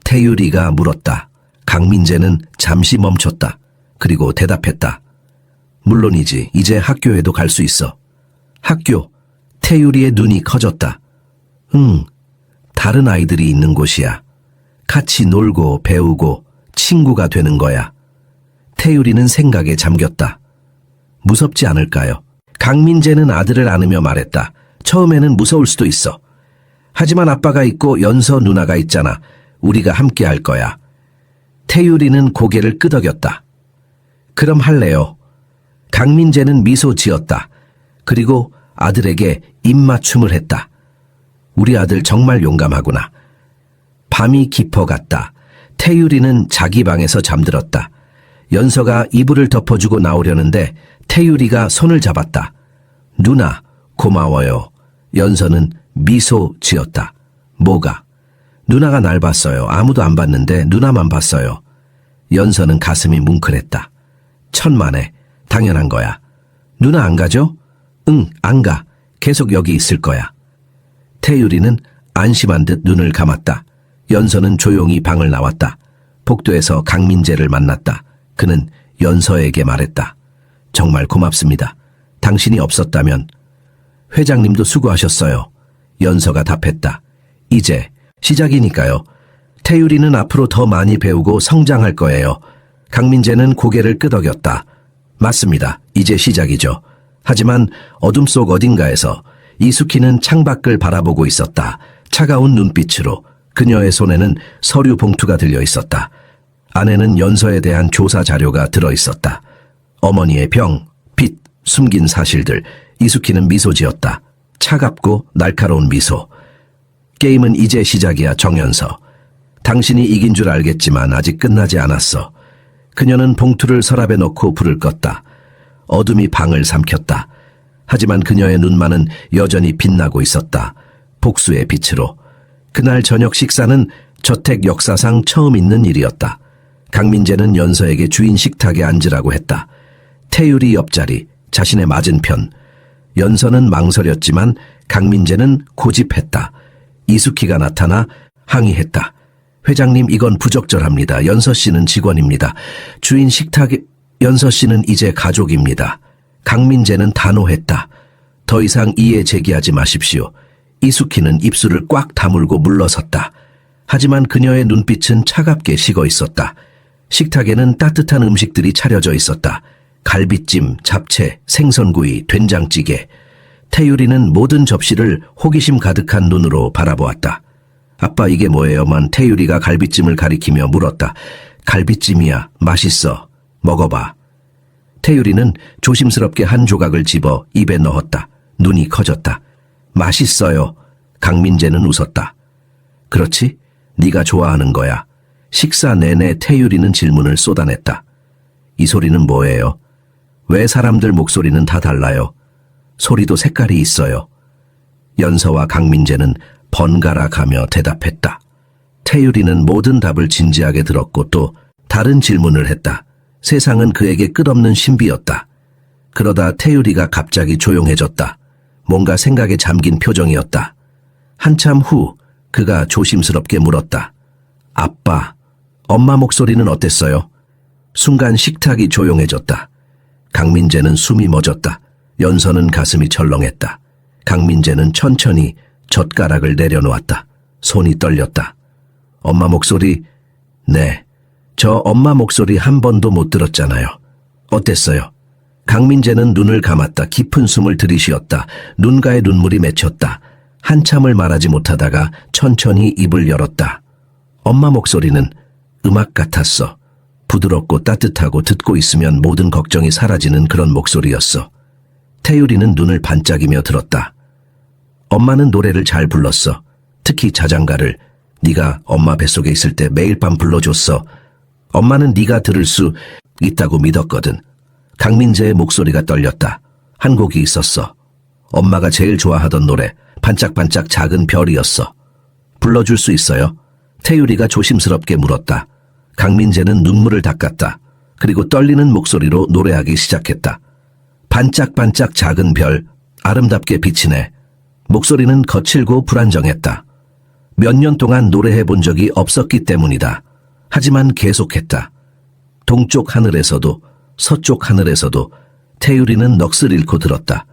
[SPEAKER 1] 태율이가 물었다. 강민재는 잠시 멈췄다. 그리고 대답했다. 물론이지. 이제 학교에도 갈 수 있어. 학교. 태율이의 눈이 커졌다. 응, 다른 아이들이 있는 곳이야. 같이 놀고 배우고 친구가 되는 거야. 태율이는 생각에 잠겼다. 무섭지 않을까요? 강민재는 아들을 안으며 말했다. 처음에는 무서울 수도 있어. 하지만 아빠가 있고 연서 누나가 있잖아. 우리가 함께 할 거야. 태율이는 고개를 끄덕였다. 그럼 할래요. 강민재는 미소 지었다. 그리고 아들에게 입맞춤을 했다. 우리 아들 정말 용감하구나. 밤이 깊어갔다. 태율이는 자기 방에서 잠들었다. 연서가 이불을 덮어주고 나오려는데 태율이가 손을 잡았다. 누나, 고마워요. 연서는 미소 지었다. 뭐가? 누나가 날 봤어요. 아무도 안 봤는데 누나만 봤어요. 연서는 가슴이 뭉클했다. 천만에, 당연한 거야. 누나 안 가죠? 응, 안 가. 계속 여기 있을 거야. 태율이는 안심한 듯 눈을 감았다. 연서는 조용히 방을 나왔다. 복도에서 강민재를 만났다. 그는 연서에게 말했다. 정말 고맙습니다. 당신이 없었다면. 회장님도 수고하셨어요. 연서가 답했다. 이제 시작이니까요. 태유리는 앞으로 더 많이 배우고 성장할 거예요. 강민재는 고개를 끄덕였다. 맞습니다. 이제 시작이죠. 하지만 어둠 속 어딘가에서 이수키는 창밖을 바라보고 있었다. 차가운 눈빛으로. 그녀의 손에는 서류 봉투가 들려 있었다. 안에는 연서에 대한 조사 자료가 들어 있었다. 어머니의 병, 빚, 숨긴 사실들. 이수키는 미소 지었다. 차갑고 날카로운 미소. 게임은 이제 시작이야, 정연서. 당신이 이긴 줄 알겠지만 아직 끝나지 않았어. 그녀는 봉투를 서랍에 넣고 불을 껐다. 어둠이 방을 삼켰다. 하지만 그녀의 눈만은 여전히 빛나고 있었다. 복수의 빛으로. 그날 저녁 식사는 저택 역사상 처음 있는 일이었다. 강민재는 연서에게 주인 식탁에 앉으라고 했다. 태율이 옆자리, 자신의 맞은편. 연서는 망설였지만 강민재는 고집했다. 이수키가 나타나 항의했다. 회장님, 이건 부적절합니다. 연서 씨는 직원입니다. 주인 식탁에... 연서 씨는 이제 가족입니다. 강민재는 단호했다. 더 이상 이해 제기하지 마십시오. 이수키는 입술을 꽉 다물고 물러섰다. 하지만 그녀의 눈빛은 차갑게 식어 있었다. 식탁에는 따뜻한 음식들이 차려져 있었다. 갈비찜, 잡채, 생선구이, 된장찌개. 태유리는 모든 접시를 호기심 가득한 눈으로 바라보았다. 아빠, 이게 뭐예요?만 태유리가 갈비찜을 가리키며 물었다. 갈비찜이야. 맛있어. 먹어봐. 태유리는 조심스럽게 한 조각을 집어 입에 넣었다. 눈이 커졌다. 맛있어요. 강민재는 웃었다. 그렇지? 네가 좋아하는 거야. 식사 내내 태유리는 질문을 쏟아냈다. 이 소리는 뭐예요? 왜 사람들 목소리는 다 달라요? 소리도 색깔이 있어요. 연서와 강민재는 번갈아 가며 대답했다. 태유리는 모든 답을 진지하게 들었고 또 다른 질문을 했다. 세상은 그에게 끝없는 신비였다. 그러다 태유리가 갑자기 조용해졌다. 뭔가 생각에 잠긴 표정이었다. 한참 후 그가 조심스럽게 물었다. 아빠, 엄마 목소리는 어땠어요? 순간 식탁이 조용해졌다. 강민재는 숨이 멎었다. 연서는 가슴이 철렁했다. 강민재는 천천히 젓가락을 내려놓았다. 손이 떨렸다. 엄마 목소리? 네. 저 엄마 목소리 한 번도 못 들었잖아요. 어땠어요? 강민재는 눈을 감았다. 깊은 숨을 들이쉬었다. 눈가에 눈물이 맺혔다. 한참을 말하지 못하다가 천천히 입을 열었다. 엄마 목소리는 음악 같았어. 부드럽고 따뜻하고 듣고 있으면 모든 걱정이 사라지는 그런 목소리였어. 태유리는 눈을 반짝이며 들었다. 엄마는 노래를 잘 불렀어. 특히 자장가를. 네가 엄마 뱃속에 있을 때 매일 밤 불러줬어. 엄마는 네가 들을 수 있다고 믿었거든. 강민재의 목소리가 떨렸다. 한 곡이 있었어. 엄마가 제일 좋아하던 노래, 반짝반짝 작은 별이었어. 불러줄 수 있어요? 태유리가 조심스럽게 물었다. 강민재는 눈물을 닦았다. 그리고 떨리는 목소리로 노래하기 시작했다. 반짝반짝 작은 별, 아름답게 비치네. 목소리는 거칠고 불안정했다. 몇 년 동안 노래해 본 적이 없었기 때문이다. 하지만 계속했다. 동쪽 하늘에서도 서쪽 하늘에서도 태유리는 넋을 잃고 들었다.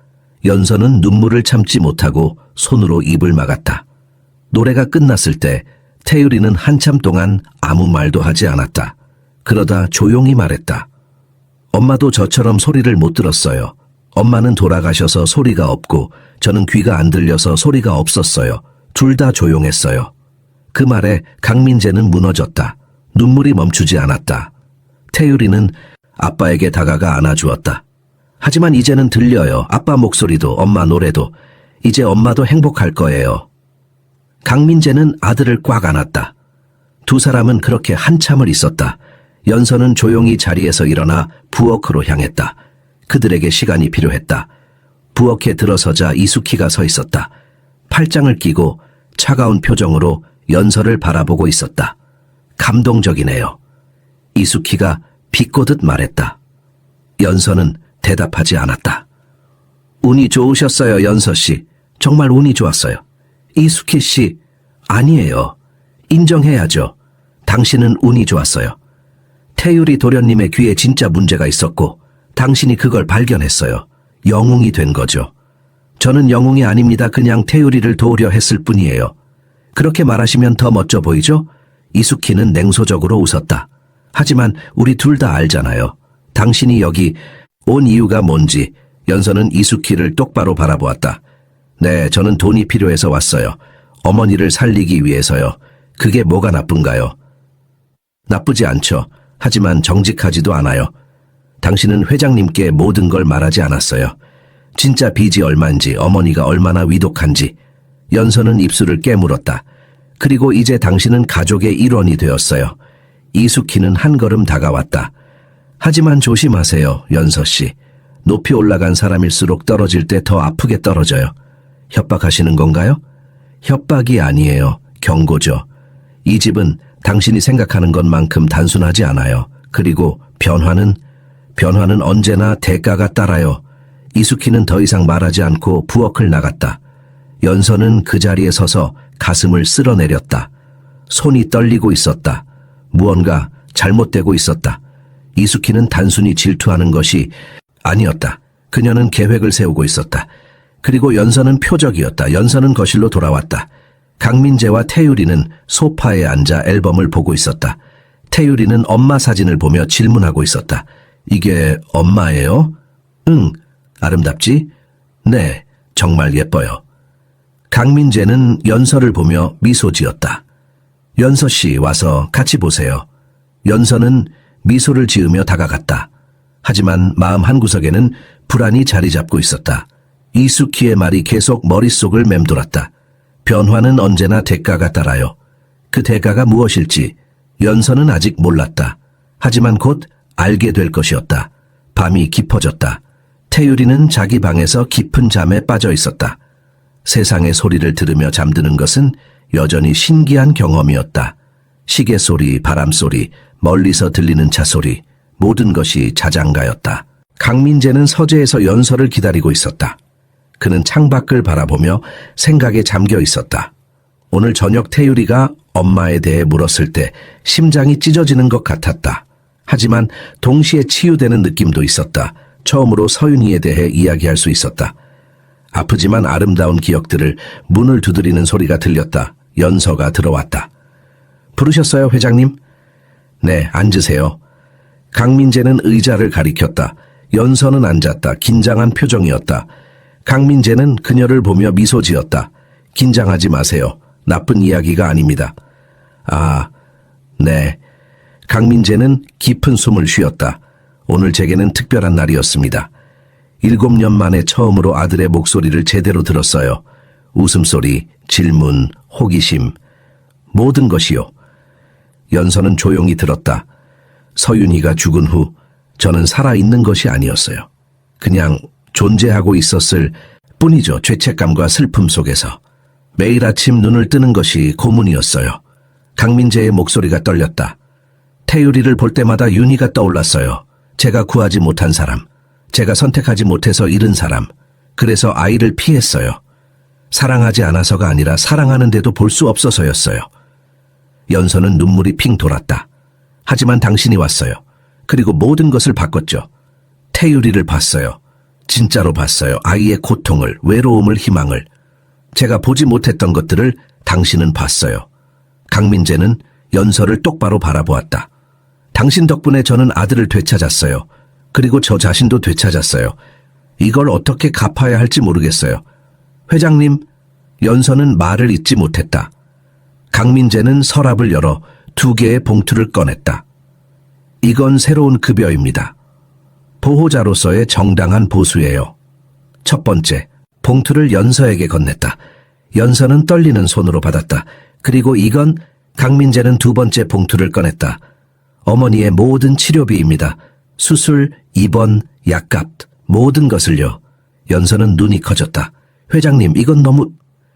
[SPEAKER 1] 연서는 눈물을 참지 못하고 손으로 입을 막았다. 노래가 끝났을 때 태유리는 한참 동안 아무 말도 하지 않았다. 그러다 조용히 말했다. 엄마도 저처럼 소리를 못 들었어요. 엄마는 돌아가셔서 소리가 없고 저는 귀가 안 들려서 소리가 없었어요. 둘 다 조용했어요. 그 말에 강민재는 무너졌다. 눈물이 멈추지 않았다. 태유리는 아빠에게 다가가 안아주었다. 하지만 이제는 들려요. 아빠 목소리도 엄마 노래도. 이제 엄마도 행복할 거예요. 강민재는 아들을 꽉 안았다. 두 사람은 그렇게 한참을 있었다. 연서는 조용히 자리에서 일어나 부엌으로 향했다. 그들에게 시간이 필요했다. 부엌에 들어서자 이수키가 서 있었다. 팔짱을 끼고 차가운 표정으로 연서를 바라보고 있었다. 감동적이네요. 이수키가 비꼬듯 말했다. 연서는 대답하지 않았다. 운이 좋으셨어요, 연서 씨. 정말 운이 좋았어요. 이수키 씨, 아니에요. 인정해야죠. 당신은 운이 좋았어요. 태유리 도련님의 귀에 진짜 문제가 있었고 당신이 그걸 발견했어요. 영웅이 된 거죠. 저는 영웅이 아닙니다. 그냥 태유리를 도우려 했을 뿐이에요. 그렇게 말하시면 더 멋져 보이죠? 이숙희는 냉소적으로 웃었다. 하지만 우리 둘 다 알잖아요. 당신이 여기 온 이유가 뭔지. 연서는 이숙희를 똑바로 바라보았다. 네, 저는 돈이 필요해서 왔어요. 어머니를 살리기 위해서요. 그게 뭐가 나쁜가요? 나쁘지 않죠. 하지만 정직하지도 않아요. 당신은 회장님께 모든 걸 말하지 않았어요. 진짜 빚이 얼마인지, 어머니가 얼마나 위독한지. 연서는 입술을 깨물었다. 그리고 이제 당신은 가족의 일원이 되었어요. 이숙희는 한 걸음 다가왔다. 하지만 조심하세요, 연서 씨. 높이 올라간 사람일수록 떨어질 때 더 아프게 떨어져요. 협박하시는 건가요? 협박이 아니에요. 경고죠. 이 집은 당신이 생각하는 것만큼 단순하지 않아요. 그리고 변화는 언제나 대가가 따라요. 이숙희는 더 이상 말하지 않고 부엌을 나갔다. 연서는 그 자리에 서서 가슴을 쓸어내렸다. 손이 떨리고 있었다. 무언가 잘못되고 있었다. 이숙희는 단순히 질투하는 것이 아니었다. 그녀는 계획을 세우고 있었다. 그리고 연서는 표적이었다. 연서는 거실로 돌아왔다. 강민재와 태유리는 소파에 앉아 앨범을 보고 있었다. 태유리는 엄마 사진을 보며 질문하고 있었다. 이게 엄마예요? 응. 아름답지? 네. 정말 예뻐요. 강민재는 연서를 보며 미소 지었다. 연서 씨, 와서 같이 보세요. 연서는 미소를 지으며 다가갔다. 하지만 마음 한구석에는 불안이 자리 잡고 있었다. 이숙희의 말이 계속 머릿속을 맴돌았다. 변화는 언제나 대가가 따라요. 그 대가가 무엇일지 연서는 아직 몰랐다. 하지만 곧 알게 될 것이었다. 밤이 깊어졌다. 태유리는 자기 방에서 깊은 잠에 빠져 있었다. 세상의 소리를 들으며 잠드는 것은 여전히 신기한 경험이었다. 시계 소리, 바람 소리, 멀리서 들리는 차 소리, 모든 것이 자장가였다. 강민재는 서재에서 연서를 기다리고 있었다. 그는 창밖을 바라보며 생각에 잠겨 있었다. 오늘 저녁 태유리가 엄마에 대해 물었을 때 심장이 찢어지는 것 같았다. 하지만 동시에 치유되는 느낌도 있었다. 처음으로 서윤이에 대해 이야기할 수 있었다. 아프지만 아름다운 기억들을 문을 두드리는 소리가 들렸다. 연서가 들어왔다. 부르셨어요, 회장님? 네, 앉으세요. 강민재는 의자를 가리켰다. 연서는 앉았다. 긴장한 표정이었다. 강민재는 그녀를 보며 미소 지었다. 긴장하지 마세요. 나쁜 이야기가 아닙니다. 아, 네. 강민재는 깊은 숨을 쉬었다. 오늘 제게는 특별한 날이었습니다. 7년 만에 처음으로 아들의 목소리를 제대로 들었어요. 웃음소리, 질문, 호기심, 모든 것이요. 연서는 조용히 들었다. 서윤이가 죽은 후 저는 살아있는 것이 아니었어요. 그냥 존재하고 있었을 뿐이죠. 죄책감과 슬픔 속에서. 매일 아침 눈을 뜨는 것이 고문이었어요. 강민재의 목소리가 떨렸다. 태유리를 볼 때마다 윤희가 떠올랐어요. 제가 구하지 못한 사람, 제가 선택하지 못해서 잃은 사람, 그래서 아이를 피했어요. 사랑하지 않아서가 아니라 사랑하는데도 볼 수 없어서였어요. 연서는 눈물이 핑 돌았다. 하지만 당신이 왔어요. 그리고 모든 것을 바꿨죠. 태유리를 봤어요. 진짜로 봤어요. 아이의 고통을, 외로움을, 희망을. 제가 보지 못했던 것들을 당신은 봤어요. 강민재는 연서를 똑바로 바라보았다. 당신 덕분에 저는 아들을 되찾았어요. 그리고 저 자신도 되찾았어요. 이걸 어떻게 갚아야 할지 모르겠어요. 회장님, 연서는 말을 잇지 못했다. 강민재는 서랍을 열어 2개의 봉투를 꺼냈다. 이건 새로운 급여입니다. 보호자로서의 정당한 보수예요. 첫 번째, 봉투를 연서에게 건넸다. 연서는 떨리는 손으로 받았다. 그리고 이건 강민재는 2번째 봉투를 꺼냈다. 어머니의 모든 치료비입니다. 수술, 입원, 약값, 모든 것을요. 연서는 눈이 커졌다. 회장님, 이건 너무...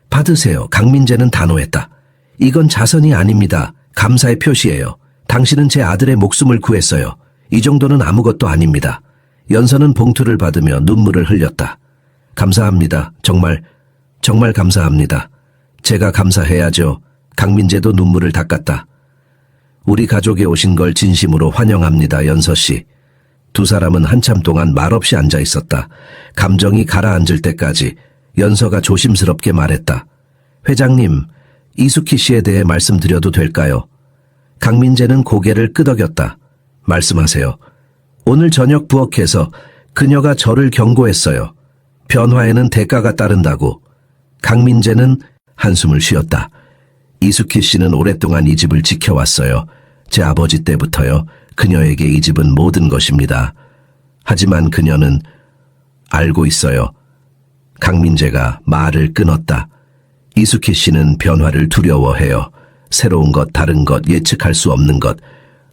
[SPEAKER 1] 받으세요. 강민재는 단호했다. 이건 자선이 아닙니다. 감사의 표시예요. 당신은 제 아들의 목숨을 구했어요. 이 정도는 아무것도 아닙니다. 연서는 봉투를 받으며 눈물을 흘렸다. 감사합니다. 정말 감사합니다. 제가 감사해야죠. 강민재도 눈물을 닦았다. 우리 가족에 오신 걸 진심으로 환영합니다, 연서 씨. 2 사람은 한참 동안 말없이 앉아 있었다. 감정이 가라앉을 때까지 연서가 조심스럽게 말했다. 회장님, 이숙희 씨에 대해 말씀드려도 될까요? 강민재는 고개를 끄덕였다. 말씀하세요. 오늘 저녁 부엌에서 그녀가 저를 경고했어요. 변화에는 대가가 따른다고. 강민재는 한숨을 쉬었다. 이숙희 씨는 오랫동안 이 집을 지켜왔어요. 제 아버지 때부터요. 그녀에게 이 집은 모든 것입니다. 하지만 그녀는 알고 있어요. 강민재가 말을 끊었다. 이숙희 씨는 변화를 두려워해요. 새로운 것, 다른 것, 예측할 수 없는 것.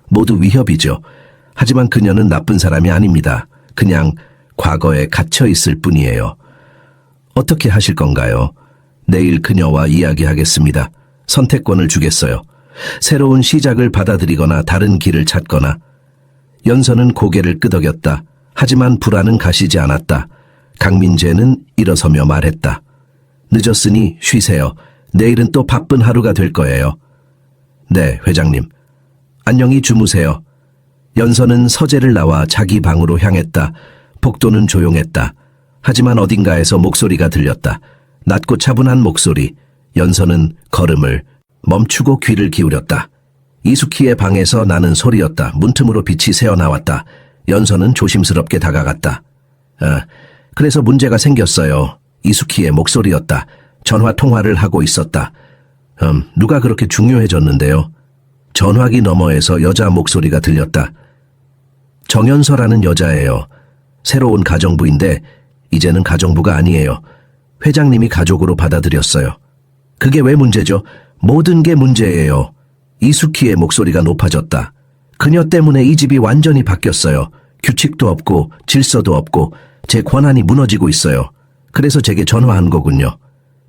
[SPEAKER 1] 모두 위협이죠. 하지만 그녀는 나쁜 사람이 아닙니다. 그냥 과거에 갇혀 있을 뿐이에요. 어떻게 하실 건가요? 내일 그녀와 이야기하겠습니다. 선택권을 주겠어요. 새로운 시작을 받아들이거나 다른 길을 찾거나. 연서는 고개를 끄덕였다. 하지만 불안은 가시지 않았다. 강민재는 일어서며 말했다. 늦었으니 쉬세요. 내일은 또 바쁜 하루가 될 거예요. 네, 회장님. 안녕히 주무세요. 연서는 서재를 나와 자기 방으로 향했다. 복도는 조용했다. 하지만 어딘가에서 목소리가 들렸다. 낮고 차분한 목소리. 연서는 걸음을 멈추고 귀를 기울였다. 이숙희의 방에서 나는 소리였다. 문틈으로 빛이 새어나왔다. 연서는 조심스럽게 다가갔다. 그래서 문제가 생겼어요. 이숙희의 목소리였다. 전화 통화를 하고 있었다. 누가 그렇게 중요해졌는데요? 전화기 너머에서 여자 목소리가 들렸다. 정연서라는 여자예요. 새로운 가정부인데 이제는 가정부가 아니에요. 회장님이 가족으로 받아들였어요. 그게 왜 문제죠? 모든 게 문제예요. 이숙희의 목소리가 높아졌다. 그녀 때문에 이 집이 완전히 바뀌었어요. 규칙도 없고 질서도 없고 제 권한이 무너지고 있어요. 그래서 제게 전화한 거군요.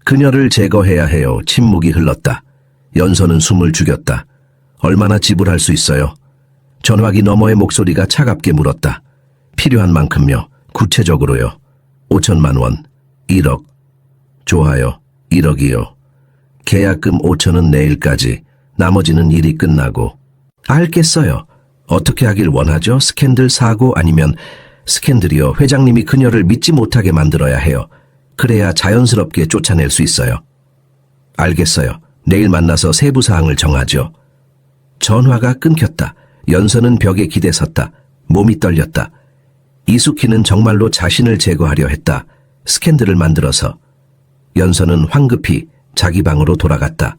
[SPEAKER 1] 그녀를 제거해야 해요. 침묵이 흘렀다. 연서는 숨을 죽였다. 얼마나 지불할 수 있어요? 전화기 너머의 목소리가 차갑게 물었다. 필요한 만큼요. 구체적으로요. 5천만 원. 1억. 좋아요. 1억이요. 계약금 5천은 내일까지. 나머지는 일이 끝나고. 알겠어요. 어떻게 하길 원하죠? 스캔들 사고 아니면 스캔들이요. 회장님이 그녀를 믿지 못하게 만들어야 해요. 그래야 자연스럽게 쫓아낼 수 있어요. 알겠어요. 내일 만나서 세부 사항을 정하죠. 전화가 끊겼다. 연서는 벽에 기대섰다. 몸이 떨렸다. 이숙희는 정말로 자신을 제거하려 했다. 스캔들을 만들어서. 연서는 황급히 자기 방으로 돌아갔다.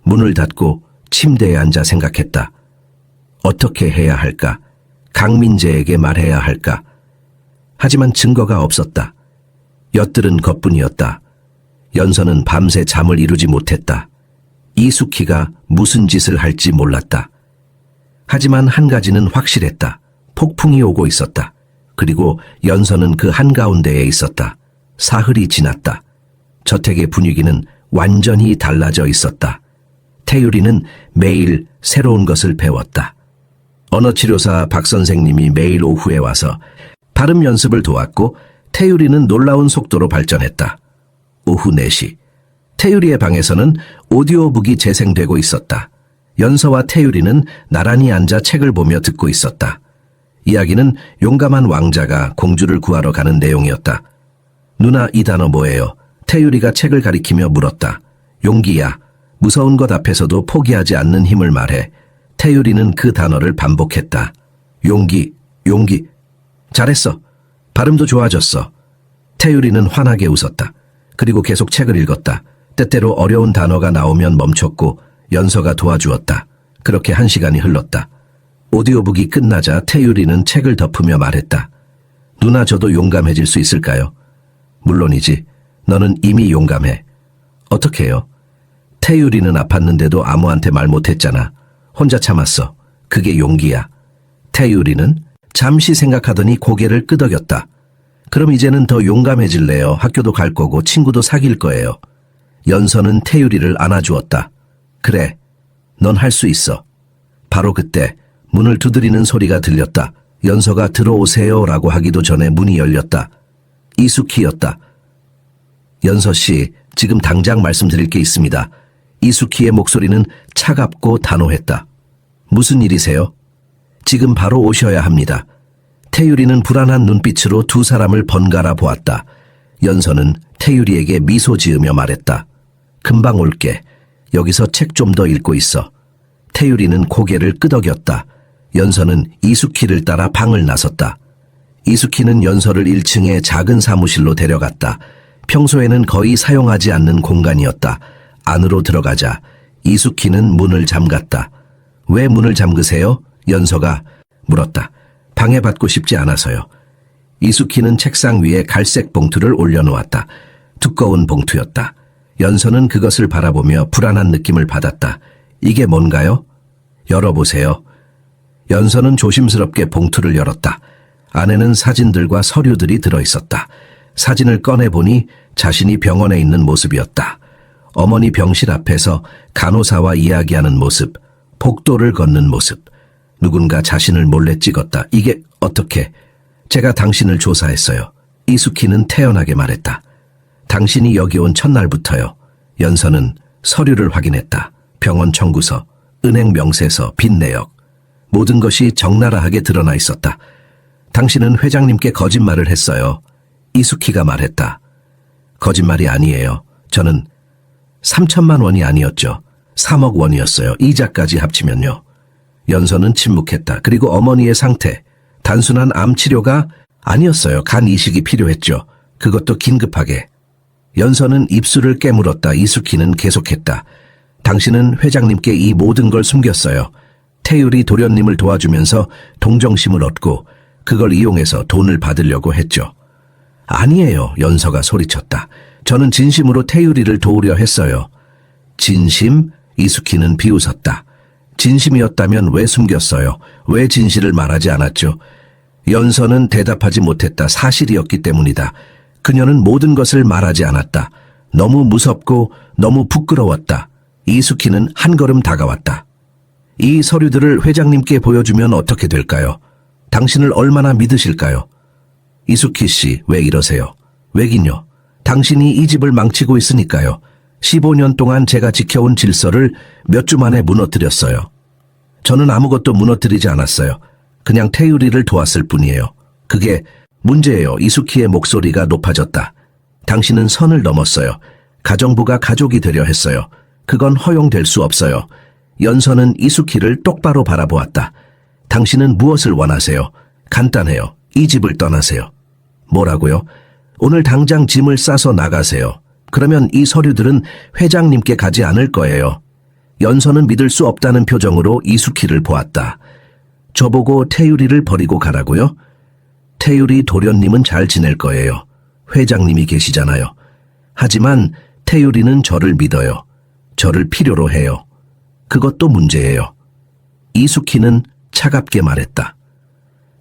[SPEAKER 1] 문을 닫고 침대에 앉아 생각했다. 어떻게 해야 할까? 강민재에게 말해야 할까? 하지만 증거가 없었다. 엿들은 것뿐이었다. 연서는 밤새 잠을 이루지 못했다. 이숙희가 무슨 짓을 할지 몰랐다. 하지만 한 가지는 확실했다. 폭풍이 오고 있었다. 그리고 연서는 그 한가운데에 있었다. 사흘이 지났다. 저택의 분위기는 완전히 달라져 있었다. 태유리는 매일 새로운 것을 배웠다. 언어치료사 박 선생님이 매일 오후에 와서 발음 연습을 도왔고 태유리는 놀라운 속도로 발전했다. 오후 4시. 태유리의 방에서는 오디오북이 재생되고 있었다. 연서와 태유리는 나란히 앉아 책을 보며 듣고 있었다. 이야기는 용감한 왕자가 공주를 구하러 가는 내용이었다. 누나, 이 단어 뭐예요? 태유리가 책을 가리키며 물었다. 용기야. 무서운 것 앞에서도 포기하지 않는 힘을 말해. 태유리는 그 단어를 반복했다. 용기, 용기. 잘했어. 발음도 좋아졌어. 태유리는 환하게 웃었다. 그리고 계속 책을 읽었다. 때때로 어려운 단어가 나오면 멈췄고 연서가 도와주었다. 그렇게 1시간이 흘렀다. 오디오북이 끝나자 태유리는 책을 덮으며 말했다. 누나, 저도 용감해질 수 있을까요? 물론이지. 너는 이미 용감해. 어떻게 해요? 태유리는 아팠는데도 아무한테 말 못했잖아. 혼자 참았어. 그게 용기야. 태유리는 잠시 생각하더니 고개를 끄덕였다. 그럼 이제는 더 용감해질래요. 학교도 갈 거고 친구도 사귈 거예요. 연서는 태유리를 안아주었다. 그래, 넌 할 수 있어. 바로 그때 문을 두드리는 소리가 들렸다. 연서가 들어오세요라고 하기도 전에 문이 열렸다. 이숙희였다. 연서 씨, 지금 당장 말씀드릴 게 있습니다. 이숙희의 목소리는 차갑고 단호했다. 무슨 일이세요? 지금 바로 오셔야 합니다. 태유리는 불안한 눈빛으로 두 사람을 번갈아 보았다. 연서는 태유리에게 미소 지으며 말했다. 금방 올게. 여기서 책 좀 더 읽고 있어. 태율이는 고개를 끄덕였다. 연서는 이숙희를 따라 방을 나섰다. 이숙희는 연서를 1층의 작은 사무실로 데려갔다. 평소에는 거의 사용하지 않는 공간이었다. 안으로 들어가자 이숙희는 문을 잠갔다. 왜 문을 잠그세요? 연서가 물었다. 방해받고 싶지 않아서요. 이숙희는 책상 위에 갈색 봉투를 올려놓았다. 두꺼운 봉투였다. 연서는 그것을 바라보며 불안한 느낌을 받았다. 이게 뭔가요? 열어보세요. 연서는 조심스럽게 봉투를 열었다. 안에는 사진들과 서류들이 들어있었다. 사진을 꺼내보니 자신이 병원에 있는 모습이었다. 어머니 병실 앞에서 간호사와 이야기하는 모습, 복도를 걷는 모습. 누군가 자신을 몰래 찍었다. 이게 어떻게? 제가 당신을 조사했어요. 이숙희는 태연하게 말했다. 당신이 여기 온 첫날부터요. 연서는 서류를 확인했다. 병원 청구서, 은행 명세서, 빚 내역. 모든 것이 적나라하게 드러나 있었다. 당신은 회장님께 거짓말을 했어요. 이숙희가 말했다. 거짓말이 아니에요. 저는 3천만 원이 아니었죠. 3억 원이었어요. 이자까지 합치면요. 연서는 침묵했다. 그리고 어머니의 상태, 단순한 암 치료가 아니었어요. 간 이식이 필요했죠. 그것도 긴급하게. 연서는 입술을 깨물었다. 이숙희는 계속했다. 당신은 회장님께 이 모든 걸 숨겼어요. 태율이 도련님을 도와주면서 동정심을 얻고 그걸 이용해서 돈을 받으려고 했죠. 아니에요. 연서가 소리쳤다. 저는 진심으로 태율이를 도우려 했어요. 진심? 이숙희는 비웃었다. 진심이었다면 왜 숨겼어요? 왜 진실을 말하지 않았죠? 연서는 대답하지 못했다. 사실이었기 때문이다. 그녀는 모든 것을 말하지 않았다. 너무 무섭고 너무 부끄러웠다. 이숙희는 한 걸음 다가왔다. 이 서류들을 회장님께 보여주면 어떻게 될까요? 당신을 얼마나 믿으실까요? 이숙희 씨, 왜 이러세요? 왜긴요? 당신이 이 집을 망치고 있으니까요. 15년 동안 제가 지켜온 질서를 몇 주 만에 무너뜨렸어요. 저는 아무것도 무너뜨리지 않았어요. 그냥 태율이를 도왔을 뿐이에요. 그게 문제예요. 이숙희의 목소리가 높아졌다. 당신은 선을 넘었어요. 가정부가 가족이 되려 했어요. 그건 허용될 수 없어요. 연서는 이숙희를 똑바로 바라보았다. 당신은 무엇을 원하세요? 간단해요. 이 집을 떠나세요. 뭐라고요? 오늘 당장 짐을 싸서 나가세요. 그러면 이 서류들은 회장님께 가지 않을 거예요. 연서는 믿을 수 없다는 표정으로 이숙희를 보았다. 저보고 태율이를 버리고 가라고요? 태율이 도련님은 잘 지낼 거예요. 회장님이 계시잖아요. 하지만 태율이는 저를 믿어요. 저를 필요로 해요. 그것도 문제예요. 이숙희는 차갑게 말했다.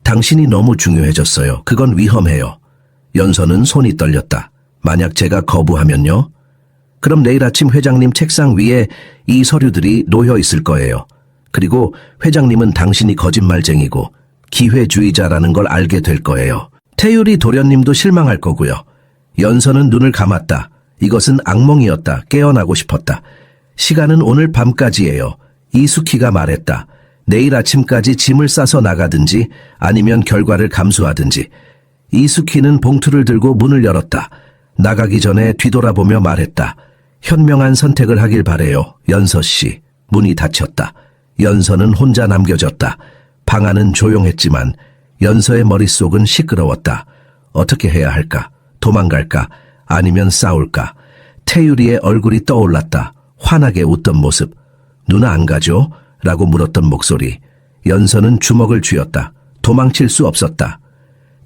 [SPEAKER 1] 당신이 너무 중요해졌어요. 그건 위험해요. 연서는 손이 떨렸다. 만약 제가 거부하면요? 그럼 내일 아침 회장님 책상 위에 이 서류들이 놓여 있을 거예요. 그리고 회장님은 당신이 거짓말쟁이고 기회주의자라는 걸 알게 될 거예요. 태율이 도련님도 실망할 거고요. 연서는 눈을 감았다. 이것은 악몽이었다. 깨어나고 싶었다. 시간은 오늘 밤까지예요. 이숙희가 말했다. 내일 아침까지 짐을 싸서 나가든지 아니면 결과를 감수하든지. 이숙희는 봉투를 들고 문을 열었다. 나가기 전에 뒤돌아보며 말했다. 현명한 선택을 하길 바래요. 연서 씨. 문이 닫혔다. 연서는 혼자 남겨졌다. 방 안은 조용했지만 연서의 머릿속은 시끄러웠다. 어떻게 해야 할까? 도망갈까? 아니면 싸울까? 태율이의 얼굴이 떠올랐다. 환하게 웃던 모습. 누나 안 가죠? 라고 물었던 목소리. 연서는 주먹을 쥐었다. 도망칠 수 없었다.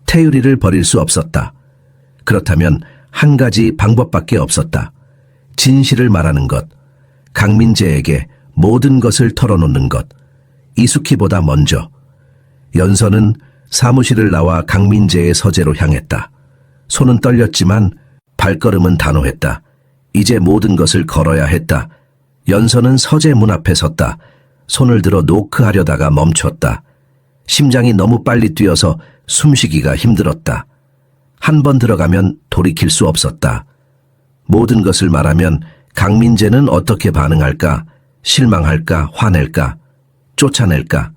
[SPEAKER 1] 태율이를 버릴 수 없었다. 그렇다면 한 가지 방법밖에 없었다. 진실을 말하는 것. 강민재에게 모든 것을 털어놓는 것. 이숙희보다 먼저. 연서는 사무실을 나와 강민재의 서재로 향했다. 손은 떨렸지만 발걸음은 단호했다. 이제 모든 것을 걸어야 했다. 연서는 서재 문 앞에 섰다. 손을 들어 노크하려다가 멈췄다. 심장이 너무 빨리 뛰어서 숨쉬기가 힘들었다. 한 번 들어가면 돌이킬 수 없었다. 모든 것을 말하면 강민재는 어떻게 반응할까? 실망할까? 화낼까? 쫓아낼까?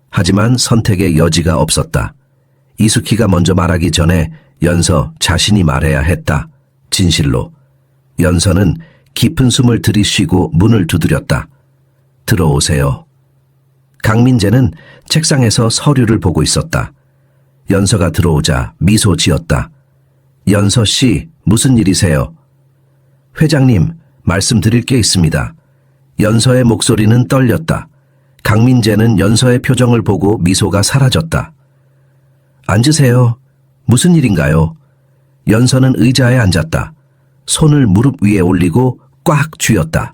[SPEAKER 1] 하지만 선택의 여지가 없었다. 이숙희가 먼저 말하기 전에 연서 자신이 말해야 했다. 진실로. 연서는 깊은 숨을 들이쉬고 문을 두드렸다. 들어오세요. 강민재는 책상에서 서류를 보고 있었다. 연서가 들어오자 미소 지었다. 연서 씨, 무슨 일이세요? 회장님, 말씀드릴 게 있습니다. 연서의 목소리는 떨렸다. 강민재는 연서의 표정을 보고 미소가 사라졌다. 앉으세요. 무슨 일인가요? 연서는 의자에 앉았다. 손을 무릎 위에 올리고 꽉 쥐었다.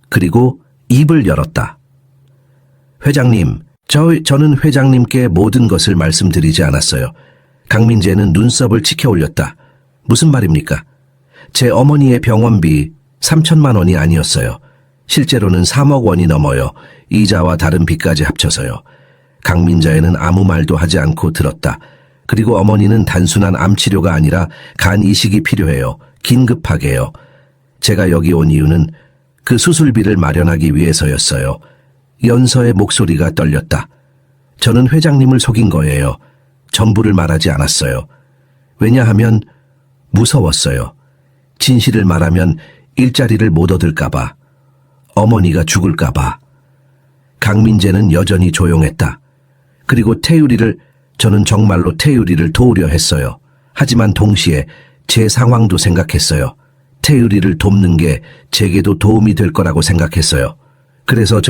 [SPEAKER 1] 그리고 입을 열었다. 회장님, 저는 회장님께 모든 것을 말씀드리지 않았어요. 강민재는 눈썹을 치켜 올렸다. 무슨 말입니까? 제 어머니의 병원비 3천만 원이 아니었어요. 실제로는 3억 원이 넘어요. 이자와 다른 빚까지 합쳐서요. 강민재는 아무 말도 하지 않고 들었다. 그리고 어머니는 단순한 암 치료가 아니라 간 이식이 필요해요. 긴급하게요. 제가 여기 온 이유는 그 수술비를 마련하기 위해서였어요. 연서의 목소리가 떨렸다. 저는 회장님을 속인 거예요. 전부를 말하지 않았어요. 왜냐하면 무서웠어요. 진실을 말하면 일자리를 못 얻을까봐. 어머니가 죽을까봐. 강민재는 여전히 조용했다. 그리고 저는 정말로 태유리를 도우려 했어요. 하지만 동시에 제 상황도 생각했어요. 태유리를 돕는 게 제게도 도움이 될 거라고 생각했어요. 그래서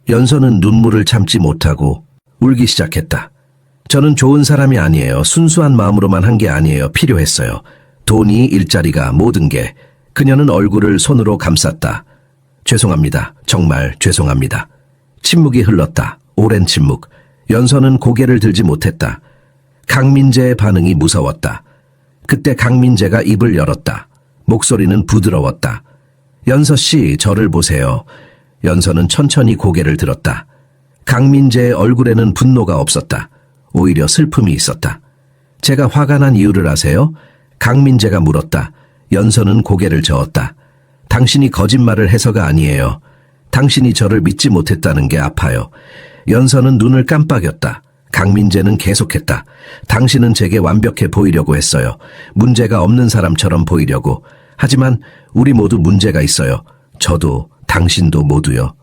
[SPEAKER 1] 연서는 눈물을 참지 못하고 울기 시작했다. 저는 좋은 사람이 아니에요. 순수한 마음으로만 한 게 아니에요. 필요했어요. 돈이, 일자리가, 모든 게. 그녀는 얼굴을 손으로 감쌌다. 죄송합니다. 정말 죄송합니다. 침묵이 흘렀다. 오랜 침묵. 연서는 고개를 들지 못했다. 강민재의 반응이 무서웠다. 그때 강민재가 입을 열었다. 목소리는 부드러웠다. 연서 씨, 저를 보세요. 연서는 천천히 고개를 들었다. 강민재의 얼굴에는 분노가 없었다. 오히려 슬픔이 있었다. 제가 화가 난 이유를 아세요? 강민재가 물었다. 연서는 고개를 저었다. 당신이 거짓말을 해서가 아니에요. 당신이 저를 믿지 못했다는 게 아파요. 연서는 눈을 깜빡였다. 강민재는 계속했다. 당신은 제게 완벽해 보이려고 했어요. 문제가 없는 사람처럼 보이려고. 하지만 우리 모두 문제가 있어요. 저도, 당신도 모두요.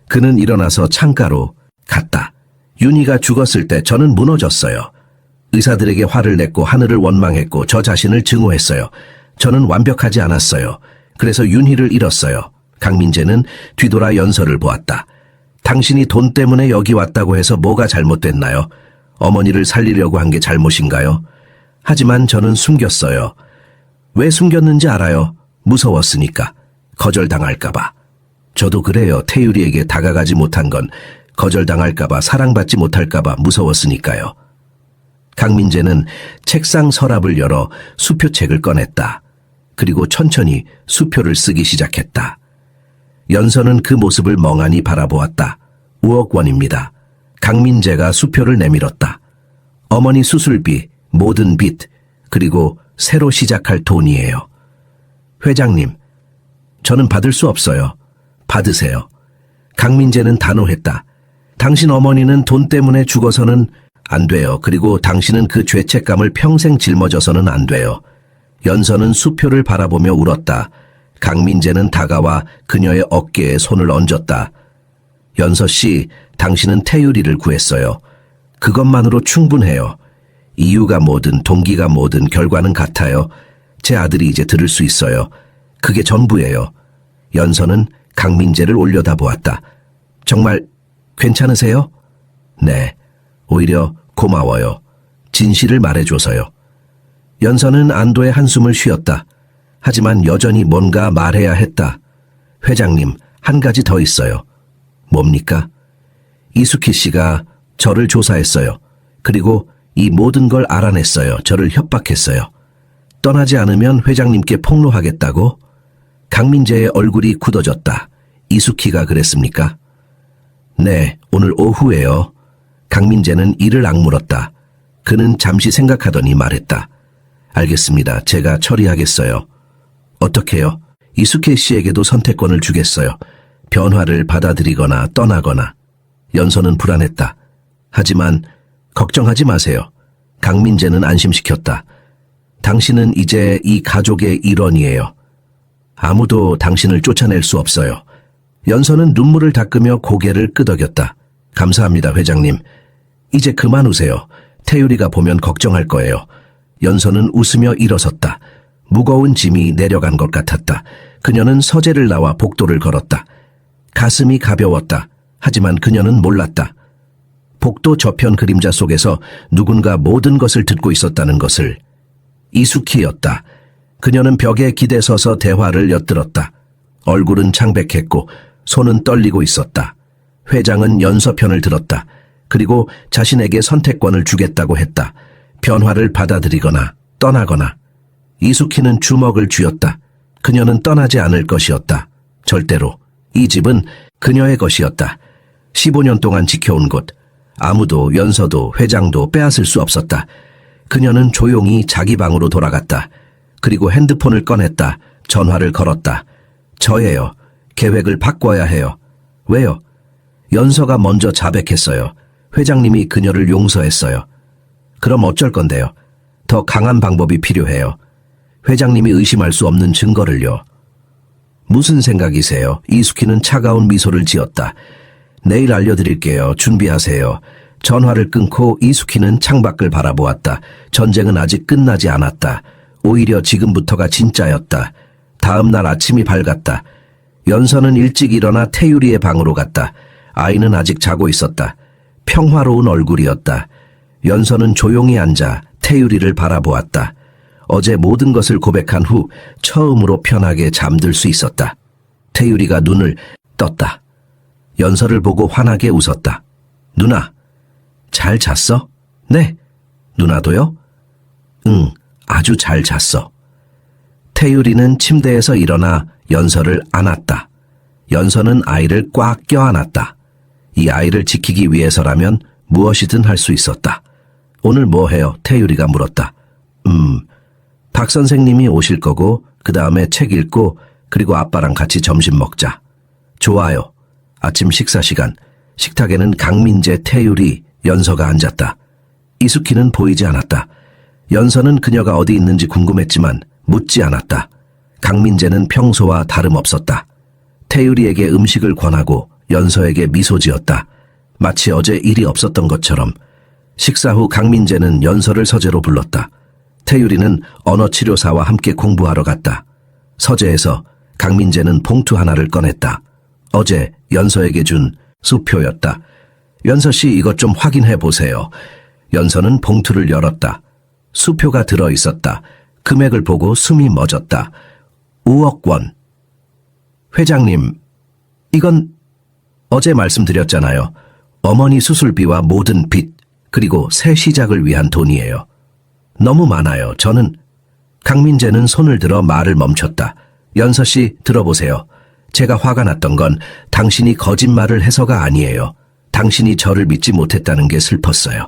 [SPEAKER 1] 그는 일어나서 창가로 갔다. 윤희가 죽었을 때 저는 무너졌어요. 의사들에게 화를 냈고 하늘을 원망했고 저 자신을 증오했어요. 저는 완벽하지 않았어요. 그래서 윤희를 잃었어요. 강민재는 뒤돌아 연서를 보았다. 당신이 돈 때문에 여기 왔다고 해서 뭐가 잘못됐나요? 어머니를 살리려고 한 게 잘못인가요? 하지만 저는 숨겼어요. 왜 숨겼는지 알아요? 무서웠으니까. 거절당할까봐. 저도 그래요. 태유리에게 다가가지 못한 건 거절당할까봐, 사랑받지 못할까봐 무서웠으니까요. 강민재는 책상 서랍을 열어 수표책을 꺼냈다. 그리고 천천히 수표를 쓰기 시작했다. 연서는 그 모습을 멍하니 바라보았다. 5억 원입니다. 강민재가 수표를 내밀었다. 어머니 수술비, 모든 빚, 그리고 새로 시작할 돈이에요. 회장님, 저는 받을 수 없어요. 받으세요. 강민재는 단호했다. 당신 어머니는 돈 때문에 죽어서는 안 돼요. 그리고 당신은 그 죄책감을 평생 짊어져서는 안 돼요. 연서는 수표를 바라보며 울었다. 강민재는 다가와 그녀의 어깨에 손을 얹었다. 연서 씨, 당신은 태유리를 구했어요. 그것만으로 충분해요. 이유가 뭐든 동기가 뭐든 결과는 같아요. 제 아들이 이제 들을 수 있어요. 그게 전부예요. 연서는 강민재를 올려다보았다. 정말 괜찮으세요? 네. 오히려 고마워요. 진실을 말해줘서요. 연서는 안도의 한숨을 쉬었다. 하지만 여전히 뭔가 말해야 했다. 회장님, 한 가지 더 있어요. 뭡니까? 이수키 씨가 저를 조사했어요. 그리고 이 모든 걸 알아냈어요. 저를 협박했어요. 떠나지 않으면 회장님께 폭로하겠다고? 강민재의 얼굴이 굳어졌다. 이수키가 그랬습니까? 네, 오늘 오후에요. 강민재는 이를 악물었다. 그는 잠시 생각하더니 말했다. 알겠습니다. 제가 처리하겠어요. 어떻게요? 이수케 씨에게도 선택권을 주겠어요. 변화를 받아들이거나 떠나거나. 연서는 불안했다. 하지만 걱정하지 마세요. 강민재는 안심시켰다. 당신은 이제 이 가족의 일원이에요. 아무도 당신을 쫓아낼 수 없어요. 연서는 눈물을 닦으며 고개를 끄덕였다. 감사합니다, 회장님. 이제 그만 우세요. 태율이가 보면 걱정할 거예요. 연서는 웃으며 일어섰다. 무거운 짐이 내려간 것 같았다. 그녀는 서재를 나와 복도를 걸었다. 가슴이 가벼웠다. 하지만 그녀는 몰랐다. 복도 저편 그림자 속에서 누군가 모든 것을 듣고 있었다는 것을. 이숙희였다. 그녀는 벽에 기대서서 대화를 엿들었다. 얼굴은 창백했고 손은 떨리고 있었다. 회장은 연서 편을 들었다. 그리고 자신에게 선택권을 주겠다고 했다. 변화를 받아들이거나 떠나거나. 이숙희는 주먹을 쥐었다. 그녀는 떠나지 않을 것이었다. 절대로. 이 집은 그녀의 것이었다. 15년 동안 지켜온 곳. 아무도 연서도 회장도 빼앗을 수 없었다. 그녀는 조용히 자기 방으로 돌아갔다. 그리고 핸드폰을 꺼냈다. 전화를 걸었다. 저예요. 계획을 바꿔야 해요. 왜요? 연서가 먼저 자백했어요. 회장님이 그녀를 용서했어요. 그럼 어쩔 건데요? 더 강한 방법이 필요해요. 회장님이 의심할 수 없는 증거를요. 무슨 생각이세요? 이숙희는 차가운 미소를 지었다. 내일 알려드릴게요. 준비하세요. 전화를 끊고 이숙희는 창밖을 바라보았다. 전쟁은 아직 끝나지 않았다. 오히려 지금부터가 진짜였다. 다음 날 아침이 밝았다. 연서는 일찍 일어나 태율이의 방으로 갔다. 아이는 아직 자고 있었다. 평화로운 얼굴이었다. 연서는 조용히 앉아 태율이를 바라보았다. 어제 모든 것을 고백한 후 처음으로 편하게 잠들 수 있었다. 태율이가 눈을 떴다. 연서를 보고 환하게 웃었다. 누나, 잘 잤어? 네. 누나도요? 응, 아주 잘 잤어. 태율이는 침대에서 일어나 연서를 안았다. 연서는 아이를 꽉 껴안았다. 이 아이를 지키기 위해서라면 무엇이든 할 수 있었다. 오늘 뭐 해요? 태율이가 물었다. 박 선생님이 오실 거고 그 다음에 책 읽고 그리고 아빠랑 같이 점심 먹자. 좋아요. 아침 식사 시간. 식탁에는 강민재, 태율이, 연서가 앉았다. 이숙희는 보이지 않았다. 연서는 그녀가 어디 있는지 궁금했지만 묻지 않았다. 강민재는 평소와 다름없었다. 태율이에게 음식을 권하고 연서에게 미소 지었다. 마치 어제 일이 없었던 것처럼. 식사 후 강민재는 연서를 서재로 불렀다. 태율이는 언어치료사와 함께 공부하러 갔다. 서재에서 강민재는 봉투 하나를 꺼냈다. 어제 연서에게 준 수표였다. 연서 씨, 이것 좀 확인해 보세요. 연서는 봉투를 열었다. 수표가 들어있었다. 금액을 보고 숨이 멎었다. 5억 원. 회장님, 이건 어제 말씀드렸잖아요. 어머니 수술비와 모든 빚, 그리고 새 시작을 위한 돈이에요. 너무 많아요. 저는... 강민재는 손을 들어 말을 멈췄다. 연서 씨, 들어보세요. 제가 화가 났던 건 당신이 거짓말을 해서가 아니에요. 당신이 저를 믿지 못했다는 게 슬펐어요.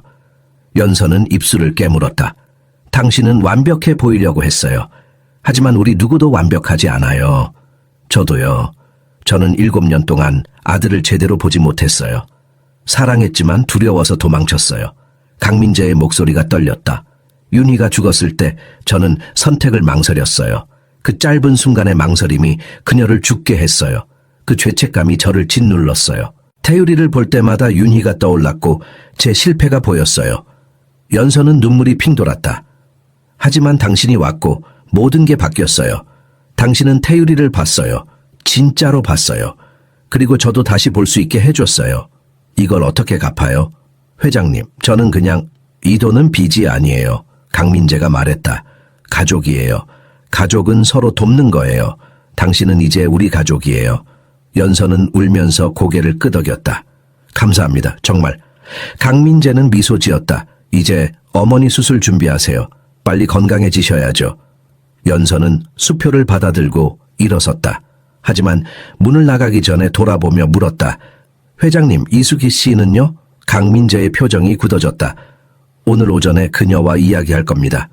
[SPEAKER 1] 연서는 입술을 깨물었다. 당신은 완벽해 보이려고 했어요. 하지만 우리 누구도 완벽하지 않아요. 저도요. 저는 7년 동안 아들을 제대로 보지 못했어요. 사랑했지만 두려워서 도망쳤어요. 강민재의 목소리가 떨렸다. 윤희가 죽었을 때 저는 선택을 망설였어요. 그 짧은 순간의 망설임이 그녀를 죽게 했어요. 그 죄책감이 저를 짓눌렀어요. 태율이를 볼 때마다 윤희가 떠올랐고 제 실패가 보였어요. 연서는 눈물이 핑 돌았다. 하지만 당신이 왔고 모든 게 바뀌었어요. 당신은 태율이를 봤어요. 진짜로 봤어요. 그리고 저도 다시 볼 수 있게 해줬어요. 이걸 어떻게 갚아요? 회장님, 저는 그냥... 이 돈은 빚이 아니에요. 강민재가 말했다. 가족이에요. 가족은 서로 돕는 거예요. 당신은 이제 우리 가족이에요. 연서는 울면서 고개를 끄덕였다. 감사합니다. 정말. 강민재는 미소 지었다. 이제 어머니 수술 준비하세요. 빨리 건강해지셔야죠. 연서는 수표를 받아들고 일어섰다. 하지만 문을 나가기 전에 돌아보며 물었다. 회장님, 이숙희 씨는요? 강민재의 표정이 굳어졌다. 오늘 오전에 그녀와 이야기할 겁니다.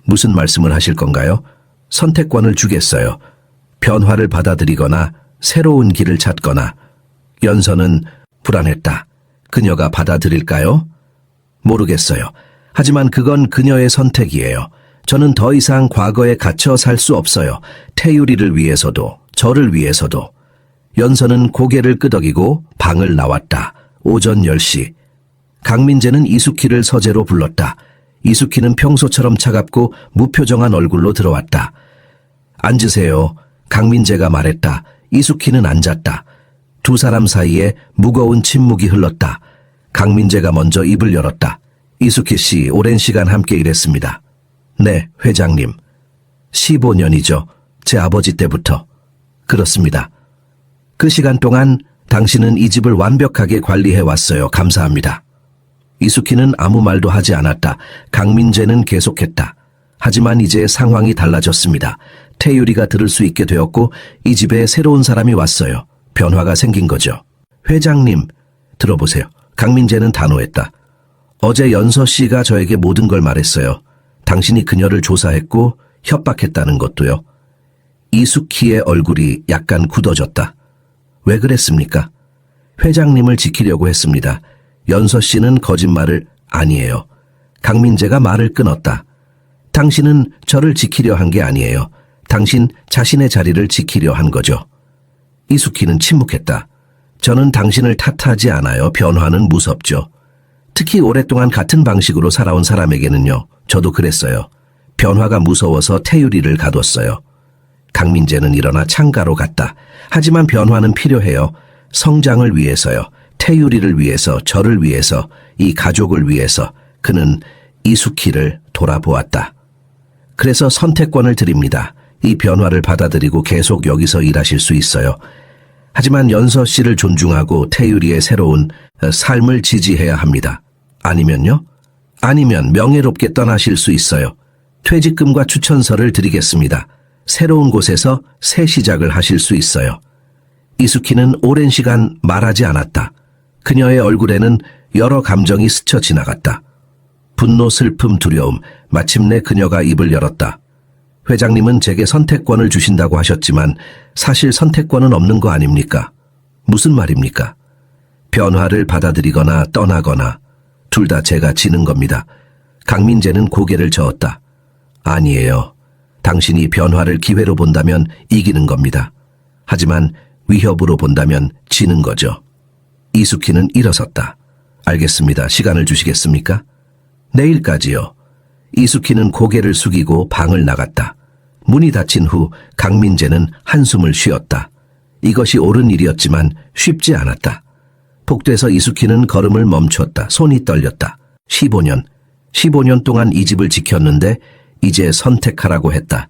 [SPEAKER 1] 무슨 말씀을 하실 건가요? 선택권을 주겠어요. 변화를 받아들이거나 새로운 길을 찾거나. 연서는 불안했다. 그녀가 받아들일까요? 모르겠어요. 하지만 그건 그녀의 선택이에요. 저는 더 이상 과거에 갇혀 살 수 없어요. 태율이를 위해서도 저를 위해서도. 연서는 고개를 끄덕이고 방을 나왔다. 오전 10시. 강민재는 이숙희를 서재로 불렀다. 이숙희는 평소처럼 차갑고 무표정한 얼굴로 들어왔다. 앉으세요. 강민재가 말했다. 이숙희는 앉았다. 두 사람 사이에 무거운 침묵이 흘렀다. 강민재가 먼저 입을 열었다. 이숙희 씨, 오랜 시간 함께 일했습니다. 네, 회장님. 15년이죠. 제 아버지 때부터. 그렇습니다. 그 시간 동안 당신은 이 집을 완벽하게 관리해왔어요. 감사합니다. 이숙희는 아무 말도 하지 않았다. 강민재는 계속했다. 하지만 이제 상황이 달라졌습니다. 태유리가 들을 수 있게 되었고 이 집에 새로운 사람이 왔어요. 변화가 생긴 거죠. 회장님, 들어보세요. 강민재는 단호했다. 어제 연서 씨가 저에게 모든 걸 말했어요. 당신이 그녀를 조사했고 협박했다는 것도요. 이숙희의 얼굴이 약간 굳어졌다. 왜 그랬습니까? 회장님을 지키려고 했습니다. 연서 씨는 거짓말을 아니에요. 강민재가 말을 끊었다. 당신은 저를 지키려 한 게 아니에요. 당신 자신의 자리를 지키려 한 거죠. 이숙희는 침묵했다. 저는 당신을 탓하지 않아요. 변화는 무섭죠. 특히 오랫동안 같은 방식으로 살아온 사람에게는요. 저도 그랬어요. 변화가 무서워서 태유리를 가뒀어요. 강민재는 일어나 창가로 갔다. 하지만 변화는 필요해요. 성장을 위해서요. 태유리를 위해서, 저를 위해서, 이 가족을 위해서 그는 이숙희를 돌아보았다. 그래서 선택권을 드립니다. 이 변화를 받아들이고 계속 여기서 일하실 수 있어요. 하지만 연서 씨를 존중하고 태유리의 새로운 삶을 지지해야 합니다. 아니면요? 아니면 명예롭게 떠나실 수 있어요. 퇴직금과 추천서를 드리겠습니다. 새로운 곳에서 새 시작을 하실 수 있어요. 이숙희는 오랜 시간 말하지 않았다. 그녀의 얼굴에는 여러 감정이 스쳐 지나갔다. 분노, 슬픔, 두려움. 마침내 그녀가 입을 열었다. 회장님은 제게 선택권을 주신다고 하셨지만 사실 선택권은 없는 거 아닙니까? 무슨 말입니까? 변화를 받아들이거나 떠나거나 둘 다 제가 지는 겁니다. 강민재는 고개를 저었다. 아니에요. 당신이 변화를 기회로 본다면 이기는 겁니다. 하지만 위협으로 본다면 지는 거죠. 이숙희는 일어섰다. 알겠습니다. 시간을 주시겠습니까? 내일까지요. 이숙희는 고개를 숙이고 방을 나갔다. 문이 닫힌 후 강민재는 한숨을 쉬었다. 이것이 옳은 일이었지만 쉽지 않았다. 복도에서 이숙희는 걸음을 멈췄다. 손이 떨렸다. 15년 동안 이 집을 지켰는데 이제 선택하라고 했다.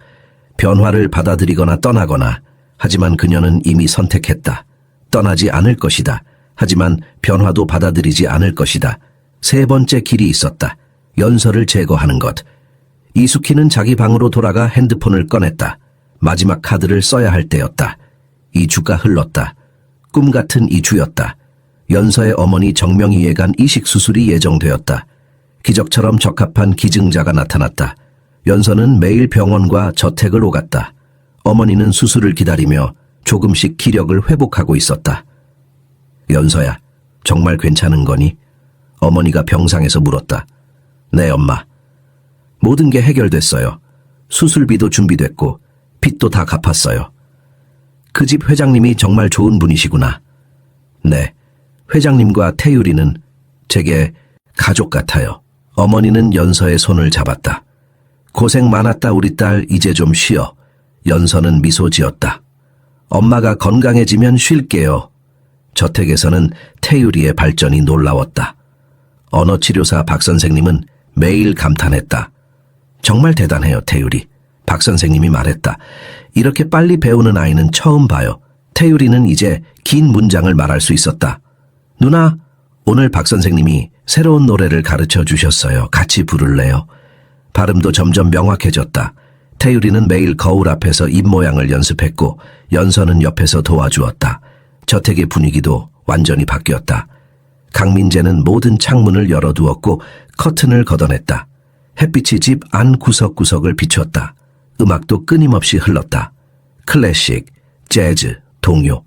[SPEAKER 1] 변화를 받아들이거나 떠나거나. 하지만 그녀는 이미 선택했다. 떠나지 않을 것이다. 하지만 변화도 받아들이지 않을 것이다. 세 번째 길이 있었다. 연서를 제거하는 것. 이숙희는 자기 방으로 돌아가 핸드폰을 꺼냈다. 마지막 카드를 써야 할 때였다. 2주가 흘렀다. 꿈 같은 2주였다. 연서의 어머니 정명희에 간 이식수술이 예정되었다. 기적처럼 적합한 기증자가 나타났다. 연서는 매일 병원과 저택을 오갔다. 어머니는 수술을 기다리며 조금씩 기력을 회복하고 있었다. 연서야, 정말 괜찮은 거니? 어머니가 병상에서 물었다. 네, 엄마. 모든 게 해결됐어요. 수술비도 준비됐고 빚도 다 갚았어요. 그 집 회장님이 정말 좋은 분이시구나. 네, 회장님과 태유리는 제게 가족 같아요. 어머니는 연서의 손을 잡았다. 고생 많았다 우리 딸, 이제 좀 쉬어. 연서는 미소 지었다. 엄마가 건강해지면 쉴게요. 저택에서는 태유리의 발전이 놀라웠다. 언어치료사 박 선생님은 매일 감탄했다. 정말 대단해요, 태유리. 박 선생님이 말했다. 이렇게 빨리 배우는 아이는 처음 봐요. 태유리는 이제 긴 문장을 말할 수 있었다. 누나, 오늘 박 선생님이 새로운 노래를 가르쳐 주셨어요. 같이 부를래요? 발음도 점점 명확해졌다. 태유리는 매일 거울 앞에서 입 모양을 연습했고 연서는 옆에서 도와주었다. 저택의 분위기도 완전히 바뀌었다. 강민재는 모든 창문을 열어두었고 커튼을 걷어냈다. 햇빛이 집 안 구석구석을 비췄다. 음악도 끊임없이 흘렀다. 클래식, 재즈, 동요.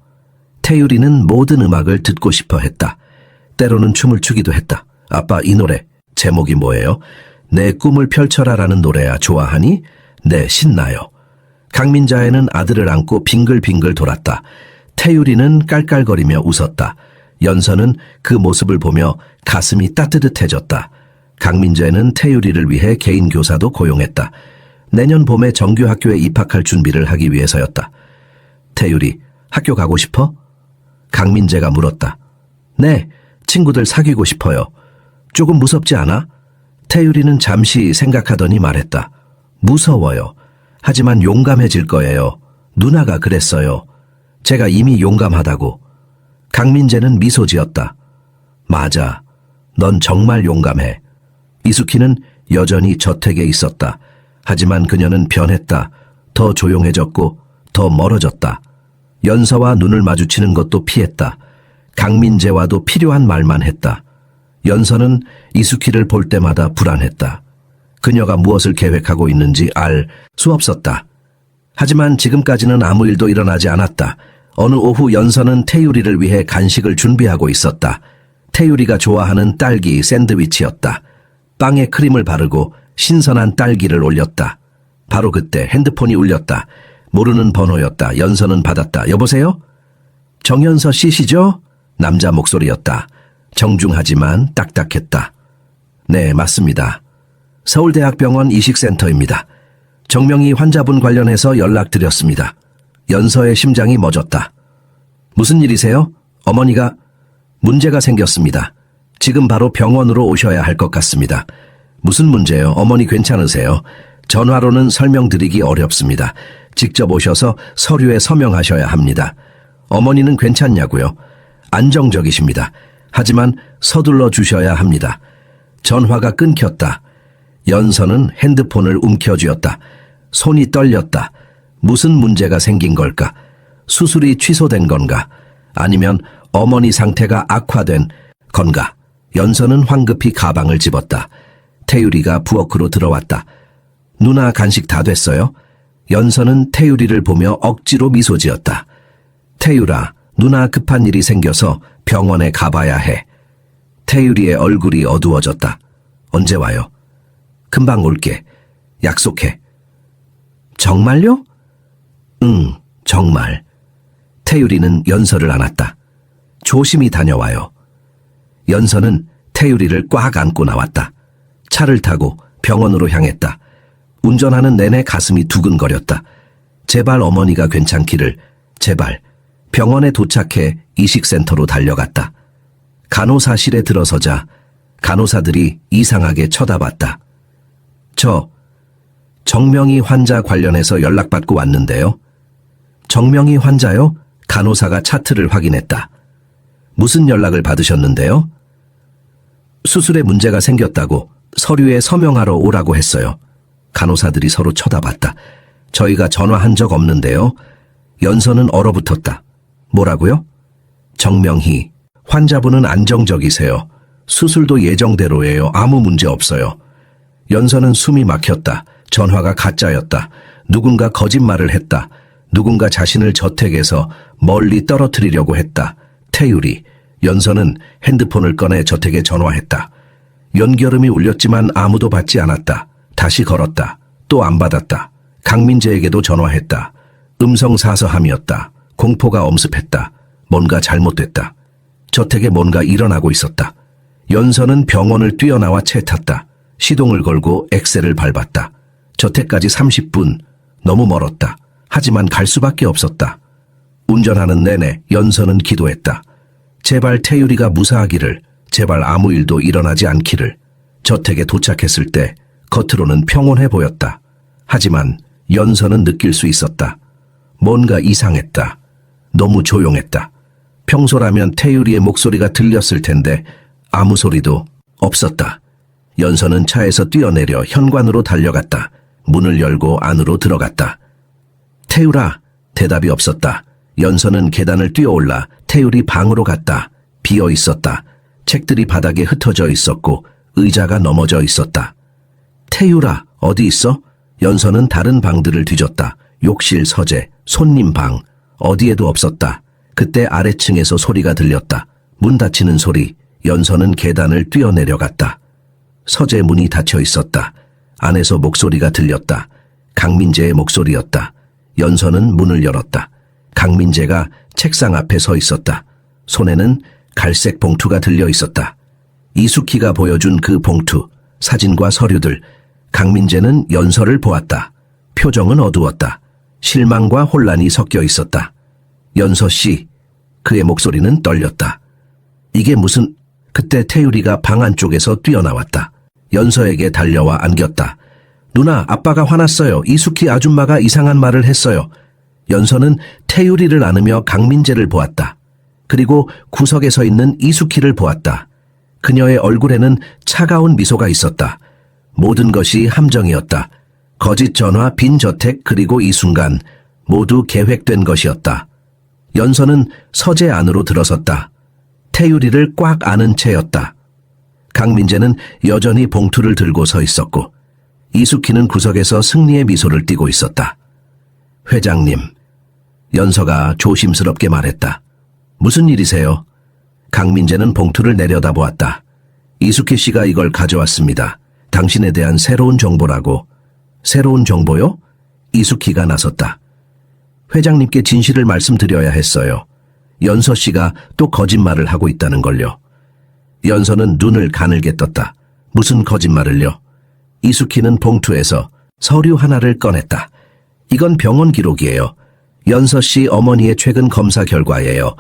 [SPEAKER 1] 태유리는 모든 음악을 듣고 싶어 했다. 때로는 춤을 추기도 했다. 아빠, 이 노래 제목이 뭐예요? 내 꿈을 펼쳐라라는 노래야. 좋아하니? 네, 신나요. 강민자애는 아들을 안고 빙글빙글 돌았다. 태유리는 깔깔거리며 웃었다. 연서는 그 모습을 보며 가슴이 따뜻해졌다. 강민재는 태유리를 위해 개인 교사도 고용했다. 내년 봄에 정규 학교에 입학할 준비를 하기 위해서였다. 태유리, 학교 가고 싶어? 강민재가 물었다. 네, 친구들 사귀고 싶어요. 조금 무섭지 않아? 태유리는 잠시 생각하더니 말했다. 무서워요. 하지만 용감해질 거예요. 누나가 그랬어요. 제가 이미 용감하다고. 강민재는 미소 지었다. 맞아. 넌 정말 용감해. 이수키는 여전히 저택에 있었다. 하지만 그녀는 변했다. 더 조용해졌고 더 멀어졌다. 연서와 눈을 마주치는 것도 피했다. 강민재와도 필요한 말만 했다. 연서는 이수키를 볼 때마다 불안했다. 그녀가 무엇을 계획하고 있는지 알 수 없었다. 하지만 지금까지는 아무 일도 일어나지 않았다. 어느 오후 연서는 태유리를 위해 간식을 준비하고 있었다. 태유리가 좋아하는 딸기 샌드위치였다. 빵에 크림을 바르고 신선한 딸기를 올렸다. 바로 그때 핸드폰이 울렸다. 모르는 번호였다. 연서는 받았다. 여보세요? 정연서 씨시죠? 남자 목소리였다. 정중하지만 딱딱했다. 네, 맞습니다. 서울대학병원 이식센터입니다. 정명희 환자분 관련해서 연락드렸습니다. 연서의 심장이 멎었다. 무슨 일이세요? 어머니가 문제가 생겼습니다. 지금 바로 병원으로 오셔야 할 것 같습니다. 무슨 문제요? 어머니 괜찮으세요? 전화로는 설명드리기 어렵습니다. 직접 오셔서 서류에 서명하셔야 합니다. 어머니는 괜찮냐고요? 안정적이십니다. 하지만 서둘러 주셔야 합니다. 전화가 끊겼다. 연서는 핸드폰을 움켜쥐었다. 손이 떨렸다. 무슨 문제가 생긴 걸까? 수술이 취소된 건가? 아니면 어머니 상태가 악화된 건가? 연서는 황급히 가방을 집었다. 태유리가 부엌으로 들어왔다. 누나 간식 다 됐어요? 연서는 태유리를 보며 억지로 미소 지었다. 태유라, 누나 급한 일이 생겨서 병원에 가봐야 해. 태유리의 얼굴이 어두워졌다. 언제 와요? 금방 올게. 약속해. 정말요? 응, 정말. 태유리는 연서를 안았다. 조심히 다녀와요. 연서는 태유리를 꽉 안고 나왔다. 차를 타고 병원으로 향했다. 운전하는 내내 가슴이 두근거렸다. 제발 어머니가 괜찮기를, 제발. 병원에 도착해 이식센터로 달려갔다. 간호사실에 들어서자 간호사들이 이상하게 쳐다봤다. 정명희 환자 관련해서 연락받고 왔는데요. 정명희 환자요? 간호사가 차트를 확인했다. 무슨 연락을 받으셨는데요? 수술에 문제가 생겼다고 서류에 서명하러 오라고 했어요. 간호사들이 서로 쳐다봤다. 저희가 전화한 적 없는데요. 연서는 얼어붙었다. 뭐라고요? 정명희, 환자분은 안정적이세요. 수술도 예정대로예요. 아무 문제 없어요. 연서는 숨이 막혔다. 전화가 가짜였다. 누군가 거짓말을 했다. 누군가 자신을 저택에서 멀리 떨어뜨리려고 했다. 태유리. 연서는 핸드폰을 꺼내 저택에 전화했다. 연결음이 울렸지만 아무도 받지 않았다. 다시 걸었다. 또 안 받았다. 강민재에게도 전화했다. 음성사서함이었다. 공포가 엄습했다. 뭔가 잘못됐다. 저택에 뭔가 일어나고 있었다. 연서는 병원을 뛰어나와 채 탔다. 시동을 걸고 엑셀을 밟았다. 저택까지 30분. 너무 멀었다. 하지만 갈 수밖에 없었다. 운전하는 내내 연서는 기도했다. 제발 태유리가 무사하기를, 제발 아무 일도 일어나지 않기를. 저택에 도착했을 때 겉으로는 평온해 보였다. 하지만 연서는 느낄 수 있었다. 뭔가 이상했다. 너무 조용했다. 평소라면 태유리의 목소리가 들렸을 텐데 아무 소리도 없었다. 연서는 차에서 뛰어내려 현관으로 달려갔다. 문을 열고 안으로 들어갔다. 태유라, 대답이 없었다. 연서는 계단을 뛰어올라 태유리 방으로 갔다. 비어 있었다. 책들이 바닥에 흩어져 있었고 의자가 넘어져 있었다. 태유라, 어디 있어? 연서는 다른 방들을 뒤졌다. 욕실, 서재, 손님 방, 어디에도 없었다. 그때 아래층에서 소리가 들렸다. 문 닫히는 소리. 연서는 계단을 뛰어내려갔다. 서재 문이 닫혀 있었다. 안에서 목소리가 들렸다. 강민재의 목소리였다. 연서는 문을 열었다. 강민재가 책상 앞에 서 있었다. 손에는 갈색 봉투가 들려 있었다. 이숙희가 보여준 그 봉투, 사진과 서류들. 강민재는 연서를 보았다. 표정은 어두웠다. 실망과 혼란이 섞여 있었다. 연서 씨, 그의 목소리는 떨렸다. 이게 무슨... 그때 태율이가 방 안쪽에서 뛰어나왔다. 연서에게 달려와 안겼다. 누나, 아빠가 화났어요. 이숙희 아줌마가 이상한 말을 했어요. 연서는 태율이를 안으며 강민재를 보았다. 그리고 구석에 서 있는 이숙희를 보았다. 그녀의 얼굴에는 차가운 미소가 있었다. 모든 것이 함정이었다. 거짓 전화, 빈 저택, 그리고 이 순간 모두 계획된 것이었다. 연서는 서재 안으로 들어섰다. 태율이를 꽉 안은 채였다. 강민재는 여전히 봉투를 들고 서 있었고 이숙희는 구석에서 승리의 미소를 띠고 있었다. 회장님, 연서가 조심스럽게 말했다. 무슨 일이세요? 강민재는 봉투를 내려다보았다. 이숙희 씨가 이걸 가져왔습니다. 당신에 대한 새로운 정보라고. 새로운 정보요? 이숙희가 나섰다. 회장님께 진실을 말씀드려야 했어요. 연서 씨가 또 거짓말을 하고 있다는 걸요. 연서는 눈을 가늘게 떴다. 무슨 거짓말을요? 이숙희는 봉투에서 서류 하나를 꺼냈다. 이건 병원 기록이에요. 연서 씨 어머니의 최근 검사 결과예요.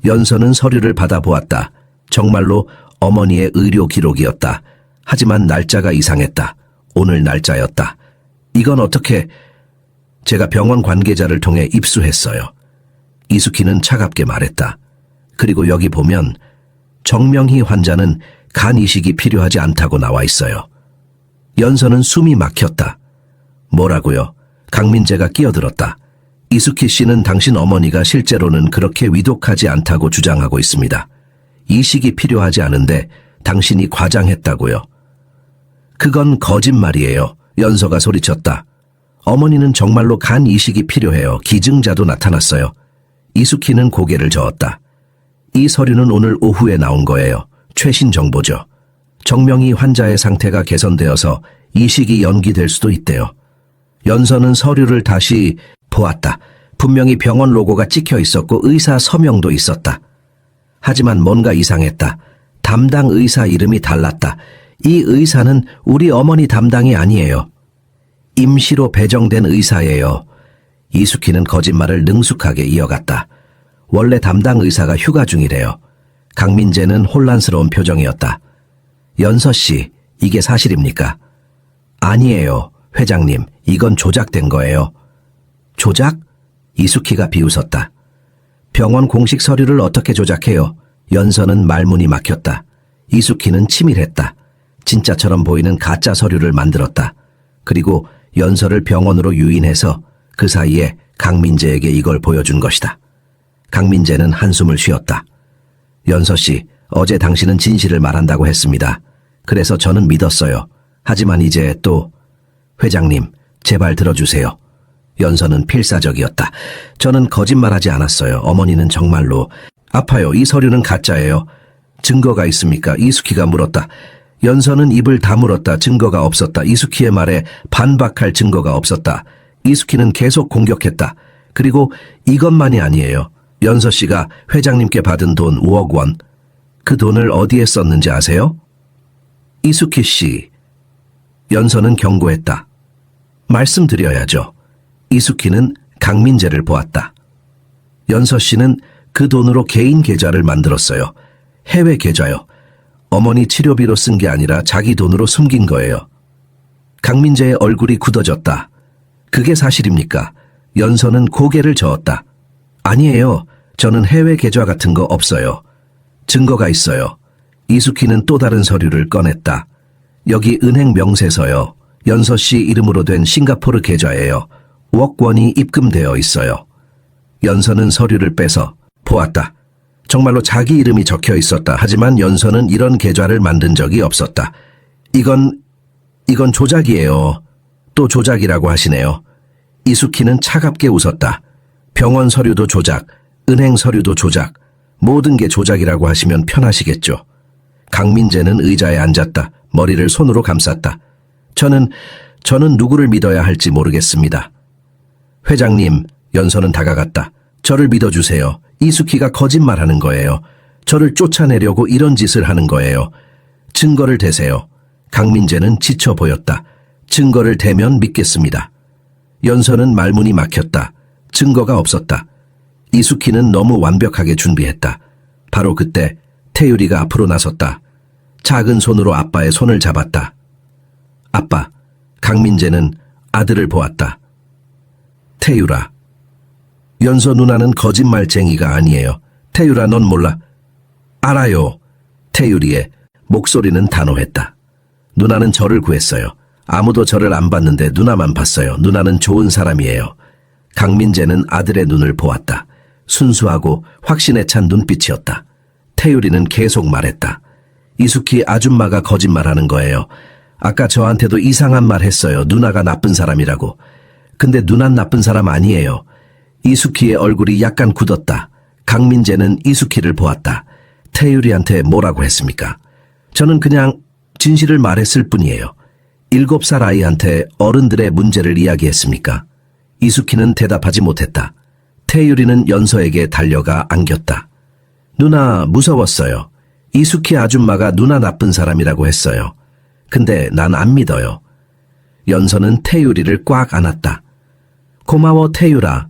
[SPEAKER 1] 연서는 서류를 받아보았다. 정말로 어머니의 의료 기록이었다. 하지만 날짜가 이상했다. 오늘 날짜였다. 이건 어떻게... 제가 병원 관계자를 통해 입수했어요. 이숙희는 차갑게 말했다. 그리고 여기 보면 정명희 환자는 간 이식이 필요하지 않다고 나와 있어요. 연서는 숨이 막혔다. 뭐라고요? 강민재가 끼어들었다. 이숙희 씨는 당신 어머니가 실제로는 그렇게 위독하지 않다고 주장하고 있습니다. 이식이 필요하지 않은데 당신이 과장했다고요. 그건 거짓말이에요. 연서가 소리쳤다. 어머니는 정말로 간 이식이 필요해요. 기증자도 나타났어요. 이숙희는 고개를 저었다. 이 서류는 오늘 오후에 나온 거예요. 최신 정보죠. 정명희 환자의 상태가 개선되어서 이식이 연기될 수도 있대요. 연서는 서류를 다시 보았다. 분명히 병원 로고가 찍혀 있었고 의사 서명도 있었다. 하지만 뭔가 이상했다. 담당 의사 이름이 달랐다. 이 의사는 우리 어머니 담당이 아니에요. 임시로 배정된 의사예요. 이숙희는 거짓말을 능숙하게 이어갔다. 원래 담당 의사가 휴가 중이래요. 강민재는 혼란스러운 표정이었다. 연서 씨, 이게 사실입니까? 아니에요, 회장님. 이건 조작된 거예요. 조작? 이숙희가 비웃었다. 병원 공식 서류를 어떻게 조작해요? 연서는 말문이 막혔다. 이숙희는 치밀했다. 진짜처럼 보이는 가짜 서류를 만들었다. 그리고 연서를 병원으로 유인해서 그 사이에 강민재에게 이걸 보여준 것이다. 강민재는 한숨을 쉬었다. 연서 씨, 어제 당신은 진실을 말한다고 했습니다. 그래서 저는 믿었어요. 하지만 이제 또... 회장님, 제발 들어주세요. 연서는 필사적이었다. 저는 거짓말하지 않았어요. 어머니는 정말로... 아파요. 이 서류는 가짜예요. 증거가 있습니까? 이숙희가 물었다. 연서는 입을 다물었다. 증거가 없었다. 이숙희의 말에 반박할 증거가 없었다. 이숙희는 계속 공격했다. 그리고 이것만이 아니에요. 연서 씨가 회장님께 받은 돈 5억 원. 그 돈을 어디에 썼는지 아세요? 이숙희 씨. 연서는 경고했다. 말씀드려야죠. 이숙희는 강민재를 보았다. 연서 씨는 그 돈으로 개인 계좌를 만들었어요. 해외 계좌요. 어머니 치료비로 쓴 게 아니라 자기 돈으로 숨긴 거예요. 강민재의 얼굴이 굳어졌다. 그게 사실입니까? 연서는 고개를 저었다. 아니에요. 저는 해외 계좌 같은 거 없어요. 증거가 있어요. 이숙희는 또 다른 서류를 꺼냈다. 여기 은행 명세서요. 연서 씨 이름으로 된 싱가포르 계좌예요. 5억 원이 입금되어 있어요. 연서는 서류를 빼서 보았다. 정말로 자기 이름이 적혀 있었다. 하지만 연서는 이런 계좌를 만든 적이 없었다. 이건 조작이에요. 또 조작이라고 하시네요. 이숙희는 차갑게 웃었다. 병원 서류도 조작, 은행 서류도 조작, 모든 게 조작이라고 하시면 편하시겠죠. 강민재는 의자에 앉았다. 머리를 손으로 감쌌다. 저는 누구를 믿어야 할지 모르겠습니다. 회장님, 연서는 다가갔다. 저를 믿어주세요. 이숙희가 거짓말하는 거예요. 저를 쫓아내려고 이런 짓을 하는 거예요. 증거를 대세요. 강민재는 지쳐 보였다. 증거를 대면 믿겠습니다. 연서는 말문이 막혔다. 증거가 없었다. 이숙희는 너무 완벽하게 준비했다. 바로 그때 태율이가 앞으로 나섰다. 작은 손으로 아빠의 손을 잡았다. 아빠, 강민재는 아들을 보았다. 태율아. 연서 누나는 거짓말쟁이가 아니에요. 태율아, 넌 몰라. 알아요. 태율이의 목소리는 단호했다. 누나는 저를 구했어요. 아무도 저를 안 봤는데 누나만 봤어요. 누나는 좋은 사람이에요. 강민재는 아들의 눈을 보았다. 순수하고 확신에 찬 눈빛이었다. 태율이는 계속 말했다. 이숙희 아줌마가 거짓말하는 거예요. 아까 저한테도 이상한 말 했어요. 누나가 나쁜 사람이라고. 근데 누난 나쁜 사람 아니에요. 이숙희의 얼굴이 약간 굳었다. 강민재는 이숙희를 보았다. 태율이한테 뭐라고 했습니까? 저는 그냥 진실을 말했을 뿐이에요. 7살 아이한테 어른들의 문제를 이야기했습니까? 이숙희는 대답하지 못했다. 태율이는 연서에게 달려가 안겼다. 누나 무서웠어요. 이숙희 아줌마가 누나 나쁜 사람이라고 했어요. 근데 난 안 믿어요. 연서는 태율이를 꽉 안았다. 고마워 태율아.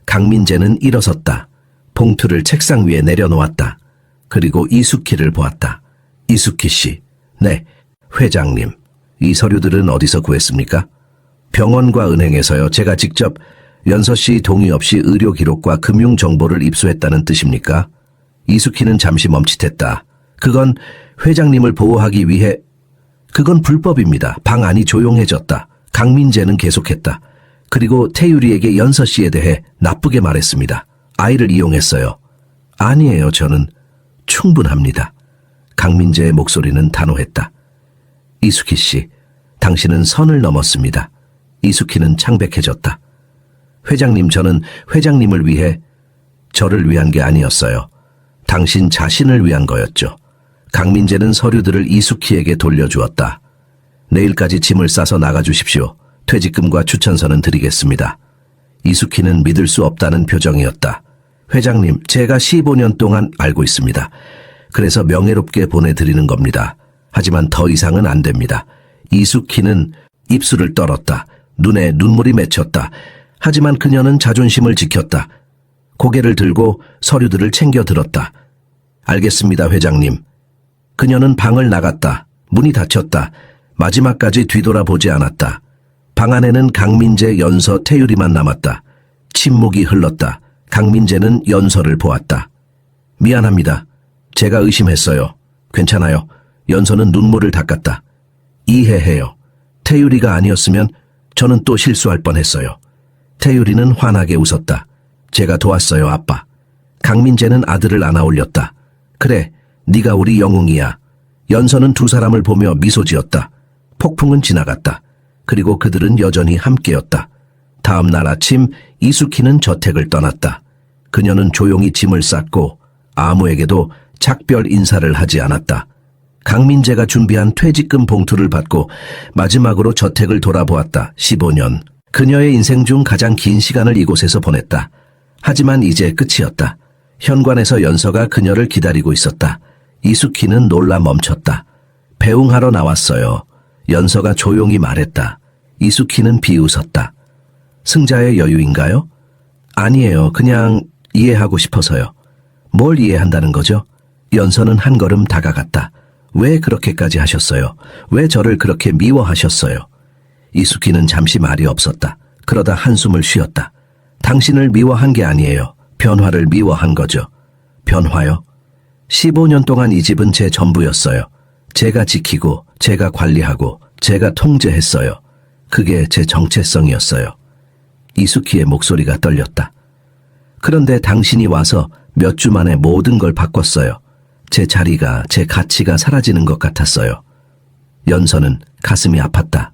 [SPEAKER 1] 강민재는 일어섰다. 봉투를 책상 위에 내려놓았다. 그리고 이숙희를 보았다. 이숙희 씨. 네, 회장님. 이 서류들은 어디서 구했습니까? 병원과 은행에서요. 제가 직접 연서 씨 동의 없이 의료 기록과 금융 정보를 입수했다는 뜻입니까? 이숙희는 잠시 멈칫했다. 그건 회장님을 보호하기 위해 그건 불법입니다. 방 안이 조용해졌다. 강민재는 계속했다. 그리고 태율이에게 연서 씨에 대해 나쁘게 말했습니다. 아이를 이용했어요. 아니에요. 저는 충분합니다. 강민재의 목소리는 단호했다. 이숙희 씨, 당신은 선을 넘었습니다. 이숙희는 창백해졌다. 회장님, 저는 회장님을 위해 저를 위한 게 아니었어요. 당신 자신을 위한 거였죠. 강민재는 서류들을 이숙희에게 돌려주었다. 내일까지 짐을 싸서 나가주십시오. 퇴직금과 추천서는 드리겠습니다. 이숙희는 믿을 수 없다는 표정이었다. 회장님, 제가 15년 동안 알고 있습니다. 그래서 명예롭게 보내드리는 겁니다. 하지만 더 이상은 안 됩니다. 이숙희는 입술을 떨었다. 눈에 눈물이 맺혔다. 하지만 그녀는 자존심을 지켰다. 고개를 들고 서류들을 챙겨 들었다. 알겠습니다, 회장님. 그녀는 방을 나갔다. 문이 닫혔다. 마지막까지 뒤돌아보지 않았다. 방 안에는 강민재, 연서, 태율이만 남았다. 침묵이 흘렀다. 강민재는 연서를 보았다. 미안합니다. 제가 의심했어요. 괜찮아요. 연서는 눈물을 닦았다. 이해해요. 태율이가 아니었으면 저는 또 실수할 뻔했어요. 태율이는 환하게 웃었다. 제가 도왔어요, 아빠. 강민재는 아들을 안아 올렸다. 그래, 네가 우리 영웅이야. 연서는 두 사람을 보며 미소 지었다. 폭풍은 지나갔다. 그리고 그들은 여전히 함께였다. 다음 날 아침 이숙희는 저택을 떠났다. 그녀는 조용히 짐을 쌌고 아무에게도 작별 인사를 하지 않았다. 강민재가 준비한 퇴직금 봉투를 받고 마지막으로 저택을 돌아보았다. 15년. 그녀의 인생 중 가장 긴 시간을 이곳에서 보냈다. 하지만 이제 끝이었다. 현관에서 연서가 그녀를 기다리고 있었다. 이숙희는 놀라 멈췄다. 배웅하러 나왔어요. 연서가 조용히 말했다. 이숙희는 비웃었다. 승자의 여유인가요? 아니에요. 그냥 이해하고 싶어서요. 뭘 이해한다는 거죠? 연서는 한 걸음 다가갔다. 왜 그렇게까지 하셨어요? 왜 저를 그렇게 미워하셨어요? 이숙희는 잠시 말이 없었다. 그러다 한숨을 쉬었다. 당신을 미워한 게 아니에요. 변화를 미워한 거죠. 변화요? 15년 동안 이 집은 제 전부였어요. 제가 지키고, 제가 관리하고, 제가 통제했어요. 그게 제 정체성이었어요. 이숙희의 목소리가 떨렸다. 그런데 당신이 와서 몇 주 만에 모든 걸 바꿨어요. 제 자리가, 제 가치가 사라지는 것 같았어요. 연서는 가슴이 아팠다.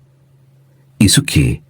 [SPEAKER 1] 이숙희,